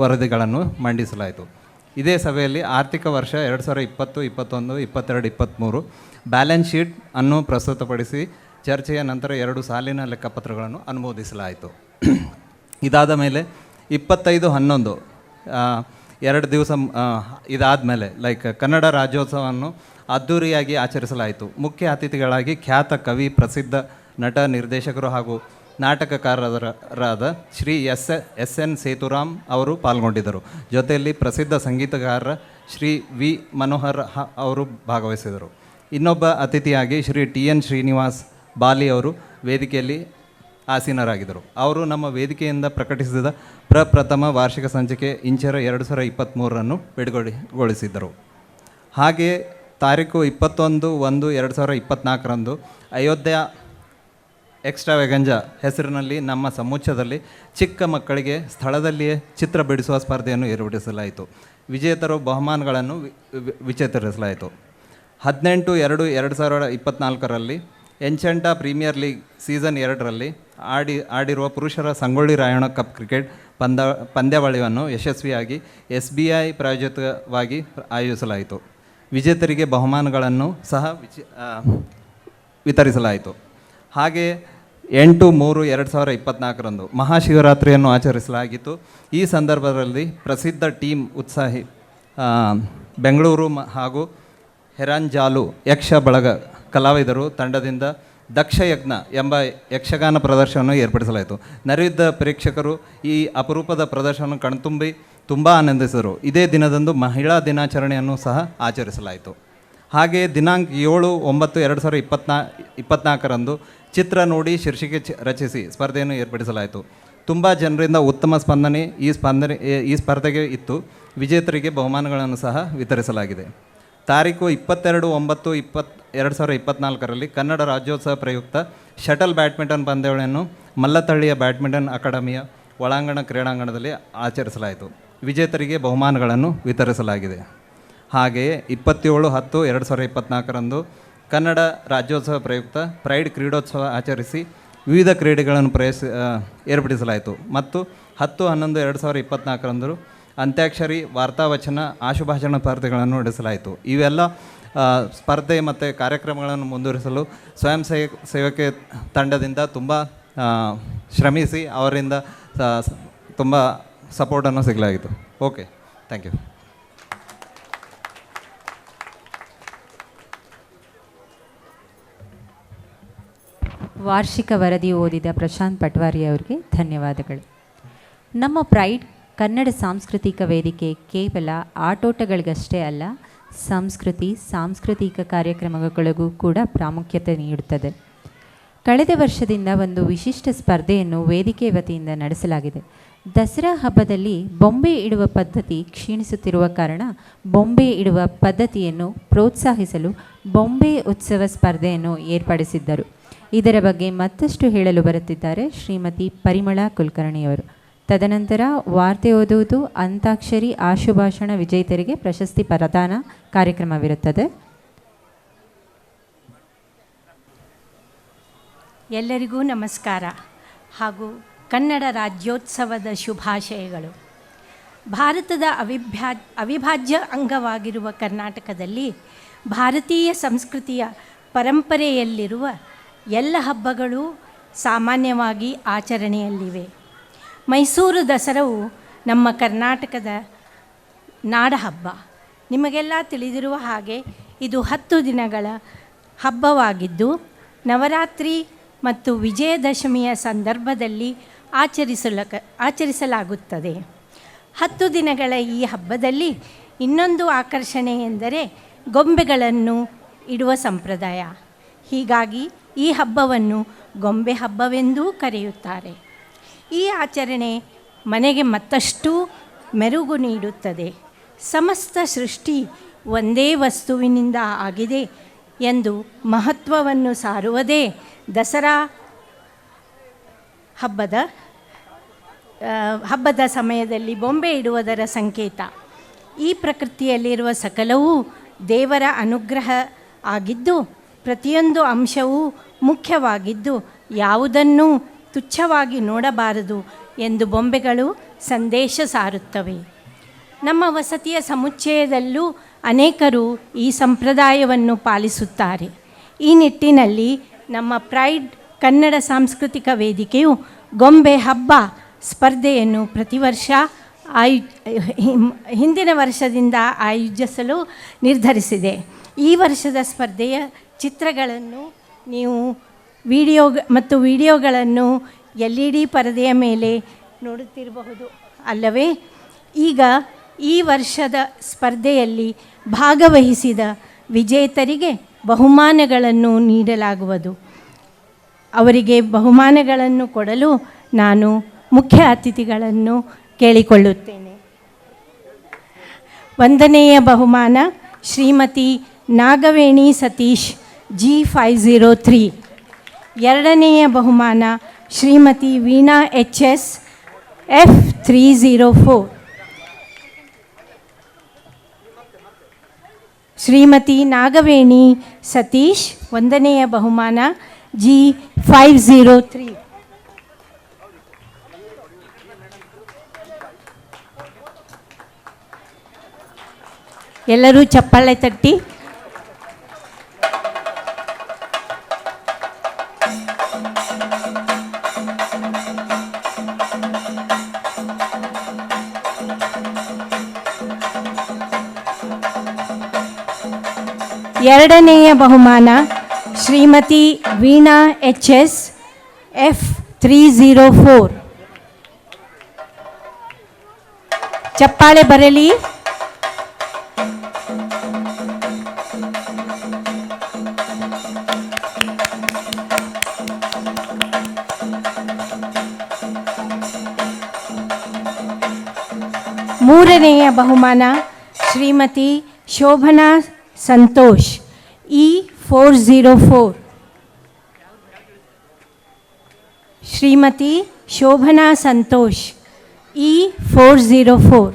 ವರದಿಗಳನ್ನು ಮಂಡಿಸಲಾಯಿತು. ಇದೇ ಸಭೆಯಲ್ಲಿ ಆರ್ಥಿಕ ವರ್ಷ 2020, 21, 22, 23 ಬ್ಯಾಲೆನ್ಸ್ ಶೀಟ್ ಅನ್ನು ಪ್ರಸ್ತುತಪಡಿಸಿ ಚರ್ಚೆಯ ನಂತರ 2 ಸಾಲಿನ ಲೆಕ್ಕಪತ್ರಗಳನ್ನು ಅನುಮೋದಿಸಲಾಯಿತು. ಇದಾದ ಮೇಲೆ 25/11 2 ದಿವಸ ಇದಾದ ಮೇಲೆ ಕನ್ನಡ ರಾಜ್ಯೋತ್ಸವವನ್ನು ಅದ್ಧೂರಿಯಾಗಿ ಆಚರಿಸಲಾಯಿತು. ಮುಖ್ಯ ಅತಿಥಿಗಳಾಗಿ ಖ್ಯಾತ ಕವಿ, ಪ್ರಸಿದ್ಧ ನಟ, ನಿರ್ದೇಶಕರು ಹಾಗೂ ನಾಟಕಕಾರರಾದ ಶ್ರೀ ಎಸ್.ಎನ್. ಸೇತುರಾಮ್ ಅವರು ಪಾಲ್ಗೊಂಡಿದ್ದರು. ಜೊತೆಯಲ್ಲಿ ಪ್ರಸಿದ್ಧ ಸಂಗೀತಗಾರ ಶ್ರೀ ವಿ. ಮನೋಹರ್ ಅವರು ಭಾಗವಹಿಸಿದರು. ಇನ್ನೊಬ್ಬ ಅತಿಥಿಯಾಗಿ ಶ್ರೀ ಟಿ.ಎನ್. ಶ್ರೀನಿವಾಸ್ ಬಾಲಿ ಅವರು ವೇದಿಕೆಯಲ್ಲಿ ಆಸೀನರಾಗಿದ್ದರು. ಅವರು ನಮ್ಮ ವೇದಿಕೆಯಿಂದ ಪ್ರಕಟಿಸಿದ ಪ್ರಪ್ರಥಮ ವಾರ್ಷಿಕ ಸಂಚಿಕೆ ಇಂಚರ 2023 ಬಿಡುಗಡೆಗೊಳಿಸಿದ್ದರು. ಹಾಗೆಯೇ ತಾರೀಕು 21/1/2024 ಅಯೋಧ್ಯ ಎಕ್ಸ್ಟ್ರಾವೆಗಂಜಾ ಹೆಸರಿನಲ್ಲಿ ನಮ್ಮ ಸಮುಚ್ಚಯದಲ್ಲಿ ಚಿಕ್ಕ ಮಕ್ಕಳಿಗೆ ಸ್ಥಳದಲ್ಲಿಯೇ ಚಿತ್ರ ಬಿಡಿಸುವ ಸ್ಪರ್ಧೆಯನ್ನು ಏರ್ಪಡಿಸಲಾಯಿತು. ವಿಜೇತರು ಬಹುಮಾನಗಳನ್ನು ವಿಚೇತರಿಸಲಾಯಿತು. 18/2/2024ರಲ್ಲಿ ಎಂಚೆಂಟಾ ಪ್ರೀಮಿಯರ್ ಲೀಗ್ ಸೀಸನ್ 2ರಲ್ಲಿ ಆಡಿರುವ ಪುರುಷರ ಸಂಗೊಳ್ಳಿ ರಾಯಣ್ಣ ಕಪ್ ಕ್ರಿಕೆಟ್ ಪಂದ್ಯಾವಳಿಯನ್ನು ಯಶಸ್ವಿಯಾಗಿ SBI ಪ್ರಾಯೋಜಿತವಾಗಿ ಆಯೋಜಿಸಲಾಯಿತು. ವಿಜೇತರಿಗೆ ಬಹುಮಾನಗಳನ್ನು ಸಹ ವಿತರಿಸಲಾಯಿತು. ಹಾಗೆಯೇ 8/3/2024 ಮಹಾಶಿವರಾತ್ರಿಯನ್ನು ಆಚರಿಸಲಾಗಿತ್ತು. ಈ ಸಂದರ್ಭದಲ್ಲಿ ಪ್ರಸಿದ್ಧ ಟೀಮ್ ಉತ್ಸಾಹಿ ಬೆಂಗಳೂರು ಹಾಗೂ ಹೆರಾಂಜಾಲು ಯಕ್ಷ ಬಳಗ ಕಲಾವಿದರು ತಂಡದಿಂದ ದಕ್ಷಯಜ್ಞ ಎಂಬ ಯಕ್ಷಗಾನ ಪ್ರದರ್ಶನವನ್ನು ಏರ್ಪಡಿಸಲಾಯಿತು. ನೆರೆದಿದ್ದ ಪ್ರೇಕ್ಷಕರು ಈ ಅಪರೂಪದ ಪ್ರದರ್ಶನ ಕಣ್ತುಂಬಿ ತುಂಬ ಆನಂದಿಸಿದರು. ಇದೇ ದಿನದಂದು ಮಹಿಳಾ ದಿನಾಚರಣೆಯನ್ನು ಸಹ ಆಚರಿಸಲಾಯಿತು. ಹಾಗೆಯೇ ದಿನಾಂಕ 7/9/2024 ಚಿತ್ರ ನೋಡಿ ಶೀರ್ಷಿಕೆ ರಚಿಸಿ ಸ್ಪರ್ಧೆಯನ್ನು ಏರ್ಪಡಿಸಲಾಯಿತು. ತುಂಬ ಜನರಿಂದ ಉತ್ತಮ ಸ್ಪಂದನೆ ಈ ಸ್ಪರ್ಧೆಗೆ ಇತ್ತು. ವಿಜೇತರಿಗೆ ಬಹುಮಾನಗಳನ್ನು ಸಹ ವಿತರಿಸಲಾಗಿದೆ. ತಾರೀಕು 22/9/2024ರಲ್ಲಿ ಕನ್ನಡ ರಾಜ್ಯೋತ್ಸವ ಪ್ರಯುಕ್ತ ಶಟಲ್ ಬ್ಯಾಡ್ಮಿಂಟನ್ ಪಂದ್ಯಾವಳಿಯನ್ನು ಮಲ್ಲತಳ್ಳಿಯ ಬ್ಯಾಡ್ಮಿಂಟನ್ ಅಕಾಡೆಮಿಯ ಒಳಾಂಗಣ ಕ್ರೀಡಾಂಗಣದಲ್ಲಿ ಆಚರಿಸಲಾಯಿತು. ವಿಜೇತರಿಗೆ ಬಹುಮಾನಗಳನ್ನು ವಿತರಿಸಲಾಗಿದೆ. ಹಾಗೆಯೇ 27/10/2024 ಕನ್ನಡ ರಾಜ್ಯೋತ್ಸವ ಪ್ರಯುಕ್ತ ಪ್ರೈಡ್ ಕ್ರೀಡೋತ್ಸವ ಆಚರಿಸಿ ವಿವಿಧ ಕ್ರೀಡೆಗಳನ್ನು ಏರ್ಪಡಿಸಲಾಯಿತು. ಮತ್ತು 10/11/2024 ಅಂತ್ಯಾಕ್ಷರಿ, ವಾರ್ತಾವಚನ, ಆಶುಭಾಷಣ ಸ್ಪರ್ಧೆಗಳನ್ನು ನಡೆಸಲಾಯಿತು. ಇವೆಲ್ಲ ಸ್ಪರ್ಧೆ ಮತ್ತು ಕಾರ್ಯಕ್ರಮಗಳನ್ನು ಮುಂದುವರಿಸಲು ಸ್ವಯಂ ಸೇವಕ ತಂಡದಿಂದ ತುಂಬ ಶ್ರಮಿಸಿ ಅವರಿಂದ ತುಂಬ ಸಪೋರ್ಟನ್ನು ಸಿಗಲಾಗಿತ್ತು. Okay, thank you. ವಾರ್ಷಿಕ ವರದಿ ಓದಿದ ಪ್ರಶಾಂತ್ ಪಟ್ವಾರಿ ಅವರಿಗೆ ಧನ್ಯವಾದಗಳು. ನಮ್ಮ ಪ್ರೈಡ್ ಕನ್ನಡ ಸಾಂಸ್ಕೃತಿಕ ವೇದಿಕೆ ಕೇವಲ ಆಟೋಟಗಳಿಗಷ್ಟೇ ಅಲ್ಲ, ಸಂಸ್ಕೃತಿ ಸಾಂಸ್ಕೃತಿಕ ಕಾರ್ಯಕ್ರಮಗಳಿಗೂ ಕೂಡ ಪ್ರಾಮುಖ್ಯತೆ ನೀಡುತ್ತದೆ. ಕಳೆದ ವರ್ಷದಿಂದ ಒಂದು ವಿಶಿಷ್ಟ ಸ್ಪರ್ಧೆಯನ್ನು ವೇದಿಕೆ ವತಿಯಿಂದ ನಡೆಸಲಾಗಿದೆ. ದಸರಾ ಹಬ್ಬದಲ್ಲಿ ಬೊಂಬೆ ಇಡುವ ಪದ್ಧತಿ ಕ್ಷೀಣಿಸುತ್ತಿರುವ ಕಾರಣ ಬೊಂಬೆ ಇಡುವ ಪದ್ಧತಿಯನ್ನು ಪ್ರೋತ್ಸಾಹಿಸಲು ಬೊಂಬೆ ಉತ್ಸವ ಸ್ಪರ್ಧೆಯನ್ನು ಏರ್ಪಡಿಸಿದ್ದರು. ಇದರ ಬಗ್ಗೆ ಮತ್ತಷ್ಟು ಹೇಳಲು ಬರುತ್ತಿದ್ದಾರೆ ಶ್ರೀಮತಿ ಪರಿಮಳಾ ಕುಲಕರ್ಣಿಯವರು. ತದನಂತರ ವಾರ್ತೆ ಓದುವುದು, ಅಂತಾಕ್ಷರಿ, ಆಶುಭಾಷಣ ವಿಜೇತರಿಗೆ ಪ್ರಶಸ್ತಿ ಪ್ರದಾನ ಕಾರ್ಯಕ್ರಮವಿರುತ್ತದೆ. ಎಲ್ಲರಿಗೂ ನಮಸ್ಕಾರ ಹಾಗೂ ಕನ್ನಡ ರಾಜ್ಯೋತ್ಸವದ ಶುಭಾಶಯಗಳು. ಭಾರತದ ಅವಿಭಾಜ್ಯ ಅಂಗವಾಗಿರುವ ಕರ್ನಾಟಕದಲ್ಲಿ ಭಾರತೀಯ ಸಂಸ್ಕೃತಿಯ ಪರಂಪರೆಯಲ್ಲಿರುವ ಎಲ್ಲ ಹಬ್ಬಗಳು ಸಾಮಾನ್ಯವಾಗಿ ಆಚರಣೆಯಲ್ಲಿವೆ. ಮೈಸೂರು ದಸರಾವು ನಮ್ಮ ಕರ್ನಾಟಕದ ನಾಡಹಬ್ಬ. ನಿಮಗೆಲ್ಲ ತಿಳಿದಿರುವ ಹಾಗೆ ಇದು 10 ದಿನಗಳ ಹಬ್ಬವಾಗಿದ್ದು ನವರಾತ್ರಿ ಮತ್ತು ವಿಜಯದಶಮಿಯ ಸಂದರ್ಭದಲ್ಲಿ ಆಚರಿಸಲಾಗುತ್ತದೆ. 10 ದಿನಗಳ ಈ ಹಬ್ಬದಲ್ಲಿ ಇನ್ನೊಂದು ಆಕರ್ಷಣೆ ಎಂದರೆ ಗೊಂಬೆಗಳನ್ನು ಇಡುವ ಸಂಪ್ರದಾಯ. ಹೀಗಾಗಿ ಈ ಹಬ್ಬವನ್ನು ಗೊಂಬೆ ಹಬ್ಬವೆಂದೂ ಕರೆಯುತ್ತಾರೆ. ಈ ಆಚರಣೆ ಮನೆಗೆ ಮತ್ತಷ್ಟು ಮೆರುಗು ನೀಡುತ್ತದೆ. ಸಮಸ್ತ ಸೃಷ್ಟಿ ಒಂದೇ ವಸ್ತುವಿನಿಂದ ಆಗಿದೆ ಎಂದು ಮಹತ್ವವನ್ನು ಸಾರುವುದೇ ದಸರಾ ಹಬ್ಬದ ಸಮಯದಲ್ಲಿ ಬೊಂಬೆ ಇಡುವುದರ ಸಂಕೇತ. ಈ ಪ್ರಕೃತಿಯಲ್ಲಿರುವ ಸಕಲವೂ ದೇವರ ಅನುಗ್ರಹ ಆಗಿದ್ದು, ಪ್ರತಿಯೊಂದು ಅಂಶವೂ ಮುಖ್ಯವಾಗಿದ್ದು, ಯಾವುದನ್ನೂ ತುಚ್ಛವಾಗಿ ನೋಡಬಾರದು ಎಂದು ಬೊಂಬೆಗಳು ಸಂದೇಶ ಸಾರುತ್ತವೆ. ನಮ್ಮ ವಸತಿಯ ಸಮುಚ್ಚಯದಲ್ಲೂ ಅನೇಕರು ಈ ಸಂಪ್ರದಾಯವನ್ನು ಪಾಲಿಸುತ್ತಾರೆ. ಈ ನಿಟ್ಟಿನಲ್ಲಿ ನಮ್ಮ ಪ್ರೈಡ್ ಕನ್ನಡ ಸಾಂಸ್ಕೃತಿಕ ವೇದಿಕೆಯು ಗೊಂಬೆ ಹಬ್ಬ ಸ್ಪರ್ಧೆಯನ್ನು ಪ್ರತಿ ವರ್ಷ ಹಿಂದಿನ ವರ್ಷದಿಂದ ಆಯೋಜಿಸಲು ನಿರ್ಧರಿಸಿದೆ. ಈ ವರ್ಷದ ಸ್ಪರ್ಧೆಯ ಚಿತ್ರಗಳನ್ನು ನೀವು ವಿಡಿಯೋಗಳನ್ನು LED ಪರದೆಯ ಮೇಲೆ ನೋಡುತ್ತಿರಬಹುದು ಅಲ್ಲವೇ? ಈಗ ಈ ವರ್ಷದ ಸ್ಪರ್ಧೆಯಲ್ಲಿ ಭಾಗವಹಿಸಿದ ವಿಜೇತರಿಗೆ ಬಹುಮಾನಗಳನ್ನು ನೀಡಲಾಗುವುದು. ಅವರಿಗೆ ಬಹುಮಾನಗಳನ್ನು ಕೊಡಲು ನಾನು ಮುಖ್ಯ ಅತಿಥಿಗಳನ್ನು ಕೇಳಿಕೊಳ್ಳುತ್ತೇನೆ. 1ನೆಯ ಬಹುಮಾನ ಶ್ರೀಮತಿ ನಾಗವೇಣಿ ಸತೀಶ್ G503. 2ನೆಯ ಬಹುಮಾನ ಶ್ರೀಮತಿ ವೀಣಾ HS F304. ಶ್ರೀಮತಿ ನಾಗವೇಣಿ ಸತೀಶ್ 1ನೆಯ ಬಹುಮಾನ G503. ಎಲ್ಲರೂ ಚಪ್ಪಾಳೆ ತಟ್ಟಿ. ಎರಡನೆಯ ಬಹುಮಾನ ಶ್ರೀಮತಿ ವೀಣಾ HS F304. ಚಪ್ಪಾಳೆ ಬರಲಿ. ಮೂರನೆಯ ಬಹುಮಾನ ಶ್ರೀಮತಿ ಶೋಭನಾ ಸಂತೋಷ್ E404. ಶ್ರೀಮತಿ ಶೋಭನಾ ಸಂತೋಷ್ E404.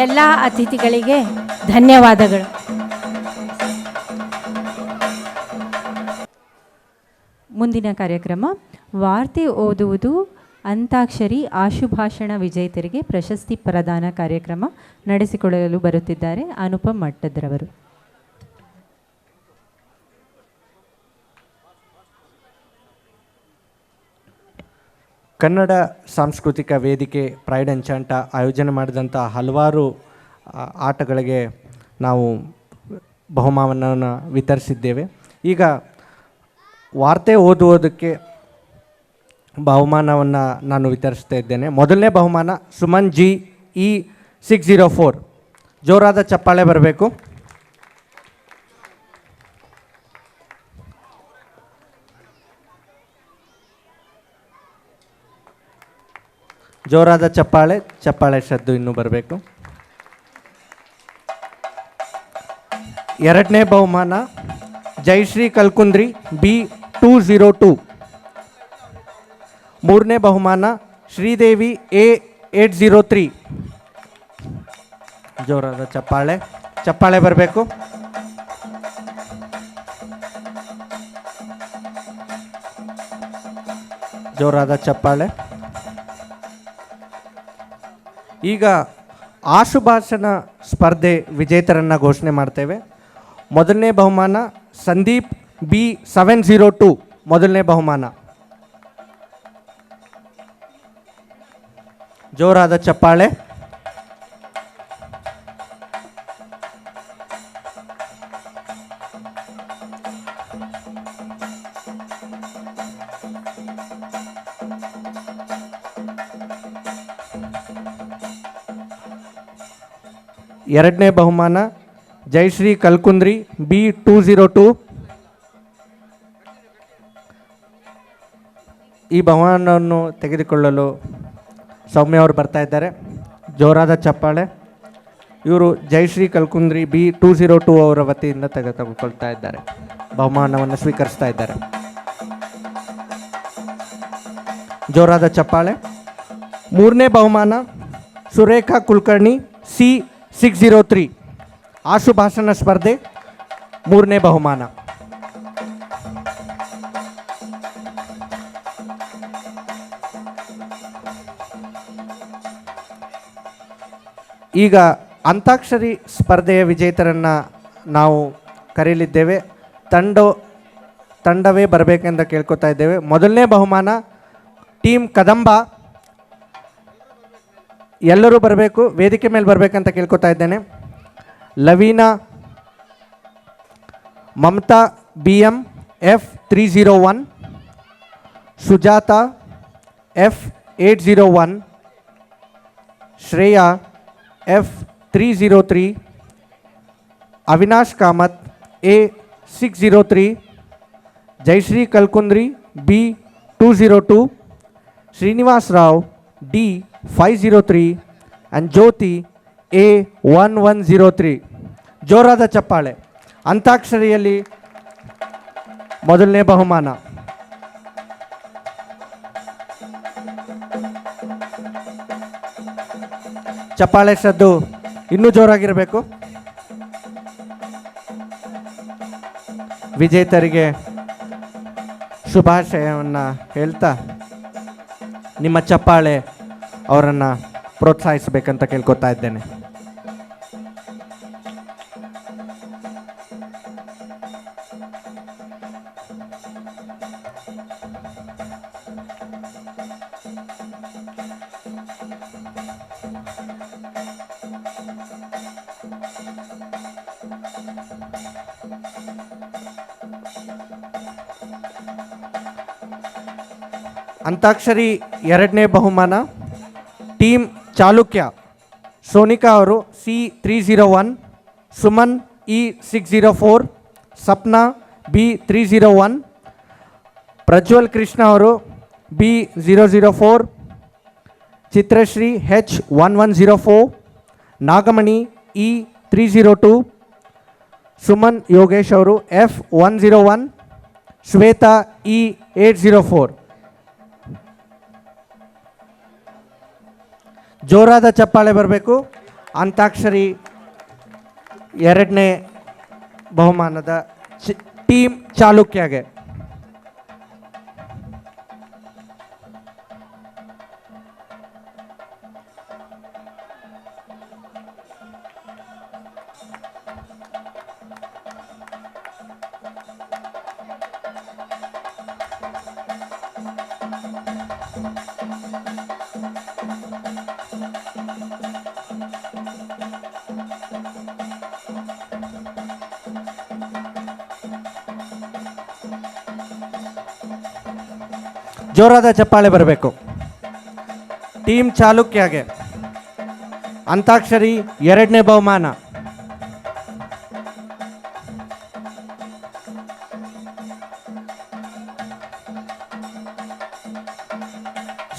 ಎಲ್ಲ ಅತಿಥಿಗಳಿಗೆ ಧನ್ಯವಾದಗಳು. ಮುಂದಿನ ಕಾರ್ಯಕ್ರಮ ವಾರ್ತೆ ಓದುವುದು ಅಂತಾಕ್ಷರಿ ಆಶುಭಾಷಣ ವಿಜೇತರಿಗೆ ಪ್ರಶಸ್ತಿ ಪ್ರದಾನ ಕಾರ್ಯಕ್ರಮ ನಡೆಸಿಕೊಳ್ಳಲು ಬರುತ್ತಿದ್ದಾರೆ ಅನುಪಮ್ ಮಟ್ಟದ್ರವರು. ಕನ್ನಡ ಸಾಂಸ್ಕೃತಿಕ ವೇದಿಕೆ ಪ್ರೈಡ್ ಆ್ಯಂಡ್ ಚಾಂಟ ಆಯೋಜನೆ ಮಾಡಿದಂಥ ಹಲವಾರು ಆಟಗಳಿಗೆ ನಾವು ಬಹುಮಾನವನ್ನು ವಿತರಿಸಿದ್ದೇವೆ. ಈಗ ವಾರ್ತೆ ಓದುವುದಕ್ಕೆ ಬಹುಮಾನವನ್ನು ನಾನು ವಿತರಿಸ್ತಾ ಇದ್ದೇನೆ. ಮೊದಲನೇ ಬಹುಮಾನ ಸುಮನ್ ಜಿ E604. ಜೋರಾದ ಚಪ್ಪಾಳೆ ಬರಬೇಕು. ಜೋರಾದ ಚಪ್ಪಾಳೆ ಶಬ್ದ ಇನ್ನೂ ಬರಬೇಕು. ಎರಡನೇ ಬಹುಮಾನ ಜಯಶ್ರೀ ಕಲ್ಕುಂದ್ರಿ B202. ಮೂರನೇ ಬಹುಮಾನ ಶ್ರೀದೇವಿ A803. ಜೋರಾದ ಚಪ್ಪಾಳೆ ಬರಬೇಕು. ಜೋರಾದ ಚಪ್ಪಾಳೆ. ಈಗ ಆಶುಭಾಷಣ ಸ್ಪರ್ಧೆ ವಿಜೇತರನ್ನು ಘೋಷಣೆ ಮಾಡ್ತೇವೆ. ಮೊದಲನೇ ಬಹುಮಾನ ಸಂದೀಪ್ B702. ಮೊದಲನೇ ಬಹುಮಾನ. ಜೋರಾದ ಚಪ್ಪಾಳೆ. ಎರಡನೇ ಬಹುಮಾನ ಜಯಶ್ರೀ ಕಲ್ಕುಂದ್ರಿ B202. ಈ ಬಹುಮಾನವನ್ನು ತೆಗೆದುಕೊಳ್ಳಲು ಸೌಮ್ಯ ಅವರು ಬರ್ತಾ ಇದ್ದಾರೆ. ಜೋರಾದ ಚಪ್ಪಾಳೆ. ಇವರು ಜಯಶ್ರೀ ಕಲ್ಕುಂದ್ರಿ B202 ಅವರ ವತಿಯಿಂದ ತೆಗೆದುಕೊಳ್ತಾ ಇದ್ದಾರೆ, ಬಹುಮಾನವನ್ನು ಸ್ವೀಕರಿಸ್ತಾ ಇದ್ದಾರೆ. ಜೋರಾದ ಚಪ್ಪಾಳೆ. ಮೂರನೇ ಬಹುಮಾನ ಸುರೇಖಾ ಕುಲಕರ್ಣಿ C603. ಆಶುಭಾಷಣ ಸ್ಪರ್ಧೆ ಮೂರನೇ ಬಹುಮಾನ. ಈಗ ಅಂತಾಕ್ಷರಿ ಸ್ಪರ್ಧೆಯ ವಿಜೇತರನ್ನು ನಾವು ಕರೆಯಲಿದ್ದೇವೆ. ತಂಡವೇ ಬರಬೇಕೆಂದು ಕೇಳ್ಕೊತಾ ಇದ್ದೇವೆ. ಮೊದಲನೇ ಬಹುಮಾನ ಟೀಮ್ ಕದಂಬ. ಎಲ್ಲರೂ ಬರಬೇಕು, ವೇದಿಕೆ ಮೇಲೆ ಬರಬೇಕಂತ ಕೇಳ್ಕೊತಾ ಇದ್ದೇನೆ. Laveena, Mamata BM F301, Sujata F801, Shreya F303, Avinash Kamath A603, Jayashree ಕಲ್ಕುಂದ್ರಿ B202, Srinivas Rao D503 and Jyothi A1103. ಜೋರಾದ ಚಪ್ಪಾಳೆ. ಅಂತಾಕ್ಷರಿಯಲ್ಲಿ ಮೊದಲನೇ ಬಹುಮಾನ. ಚಪ್ಪಾಳೆ ಸದ್ದು ಇನ್ನೂ ಜೋರಾಗಿರಬೇಕು. ವಿಜೇತರಿಗೆ ಶುಭಾಶಯವನ್ನು ಹೇಳ್ತಾ ನಿಮ್ಮ ಚಪ್ಪಾಳೆ ಅವರನ್ನು ಪ್ರೋತ್ಸಾಹಿಸಬೇಕಂತ ಕೇಳ್ಕೊತಾ ಇದ್ದೇನೆ. ಅಂತಾಕ್ಷರಿ ಎರಡನೇ ಬಹುಮಾನ ಟೀಮ್ ಚಾಲುಕ್ಯ. ಸೋನಿಕಾ ಅವರು C301, Suman E604, Sapna B301, Prajwal Krishna ಅವರು B004, ಚಿತ್ರಶ್ರೀ H1104, ನಾಗಮಣಿ E302, ಸುಮನ್ ಯೋಗೇಶ್ ಅವರು F101, ಶ್ವೇತಾ E804. ಜೋರಾದ ಚಪ್ಪಾಳೆ ಬರಬೇಕು. ಅಂತಾಕ್ಷರಿ ಎರಡನೇ ಬಹುಮಾನದ ಟೀಮ್ ಚಾಲುಕ್ಯಗೆ. ಜೋರಾದ ಚಪ್ಪಾಳೆ ಬರಬೇಕು. ಟೀಮ್ ಚಾಲುಕ್ಯಗೆ ಅಂತಾಕ್ಷರಿ ಎರಡನೇ ಬಹುಮಾನ.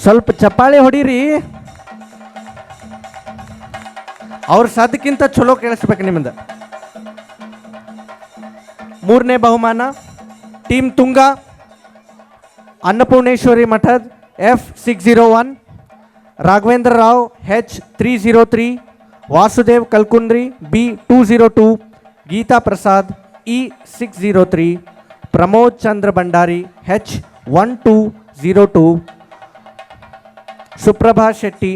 ಸ್ವಲ್ಪ ಚಪ್ಪಾಳೆ ಹೊಡೀರಿ. ಅವ್ರ ಸದ್ಯಕ್ಕಿಂತ ಚಲೋ ಕೇಳಿಸ್ಬೇಕು ನಿಮ್ದು. ಮೂರನೇ ಬಹುಮಾನ team Tunga Annapoorneshwari Mathad F601, Raghavendra Rao H303, Vasudev Kalkundri B202, Geetha Prasad E603, Pramod Chandra Bhandari H1202, Suprabha Shetty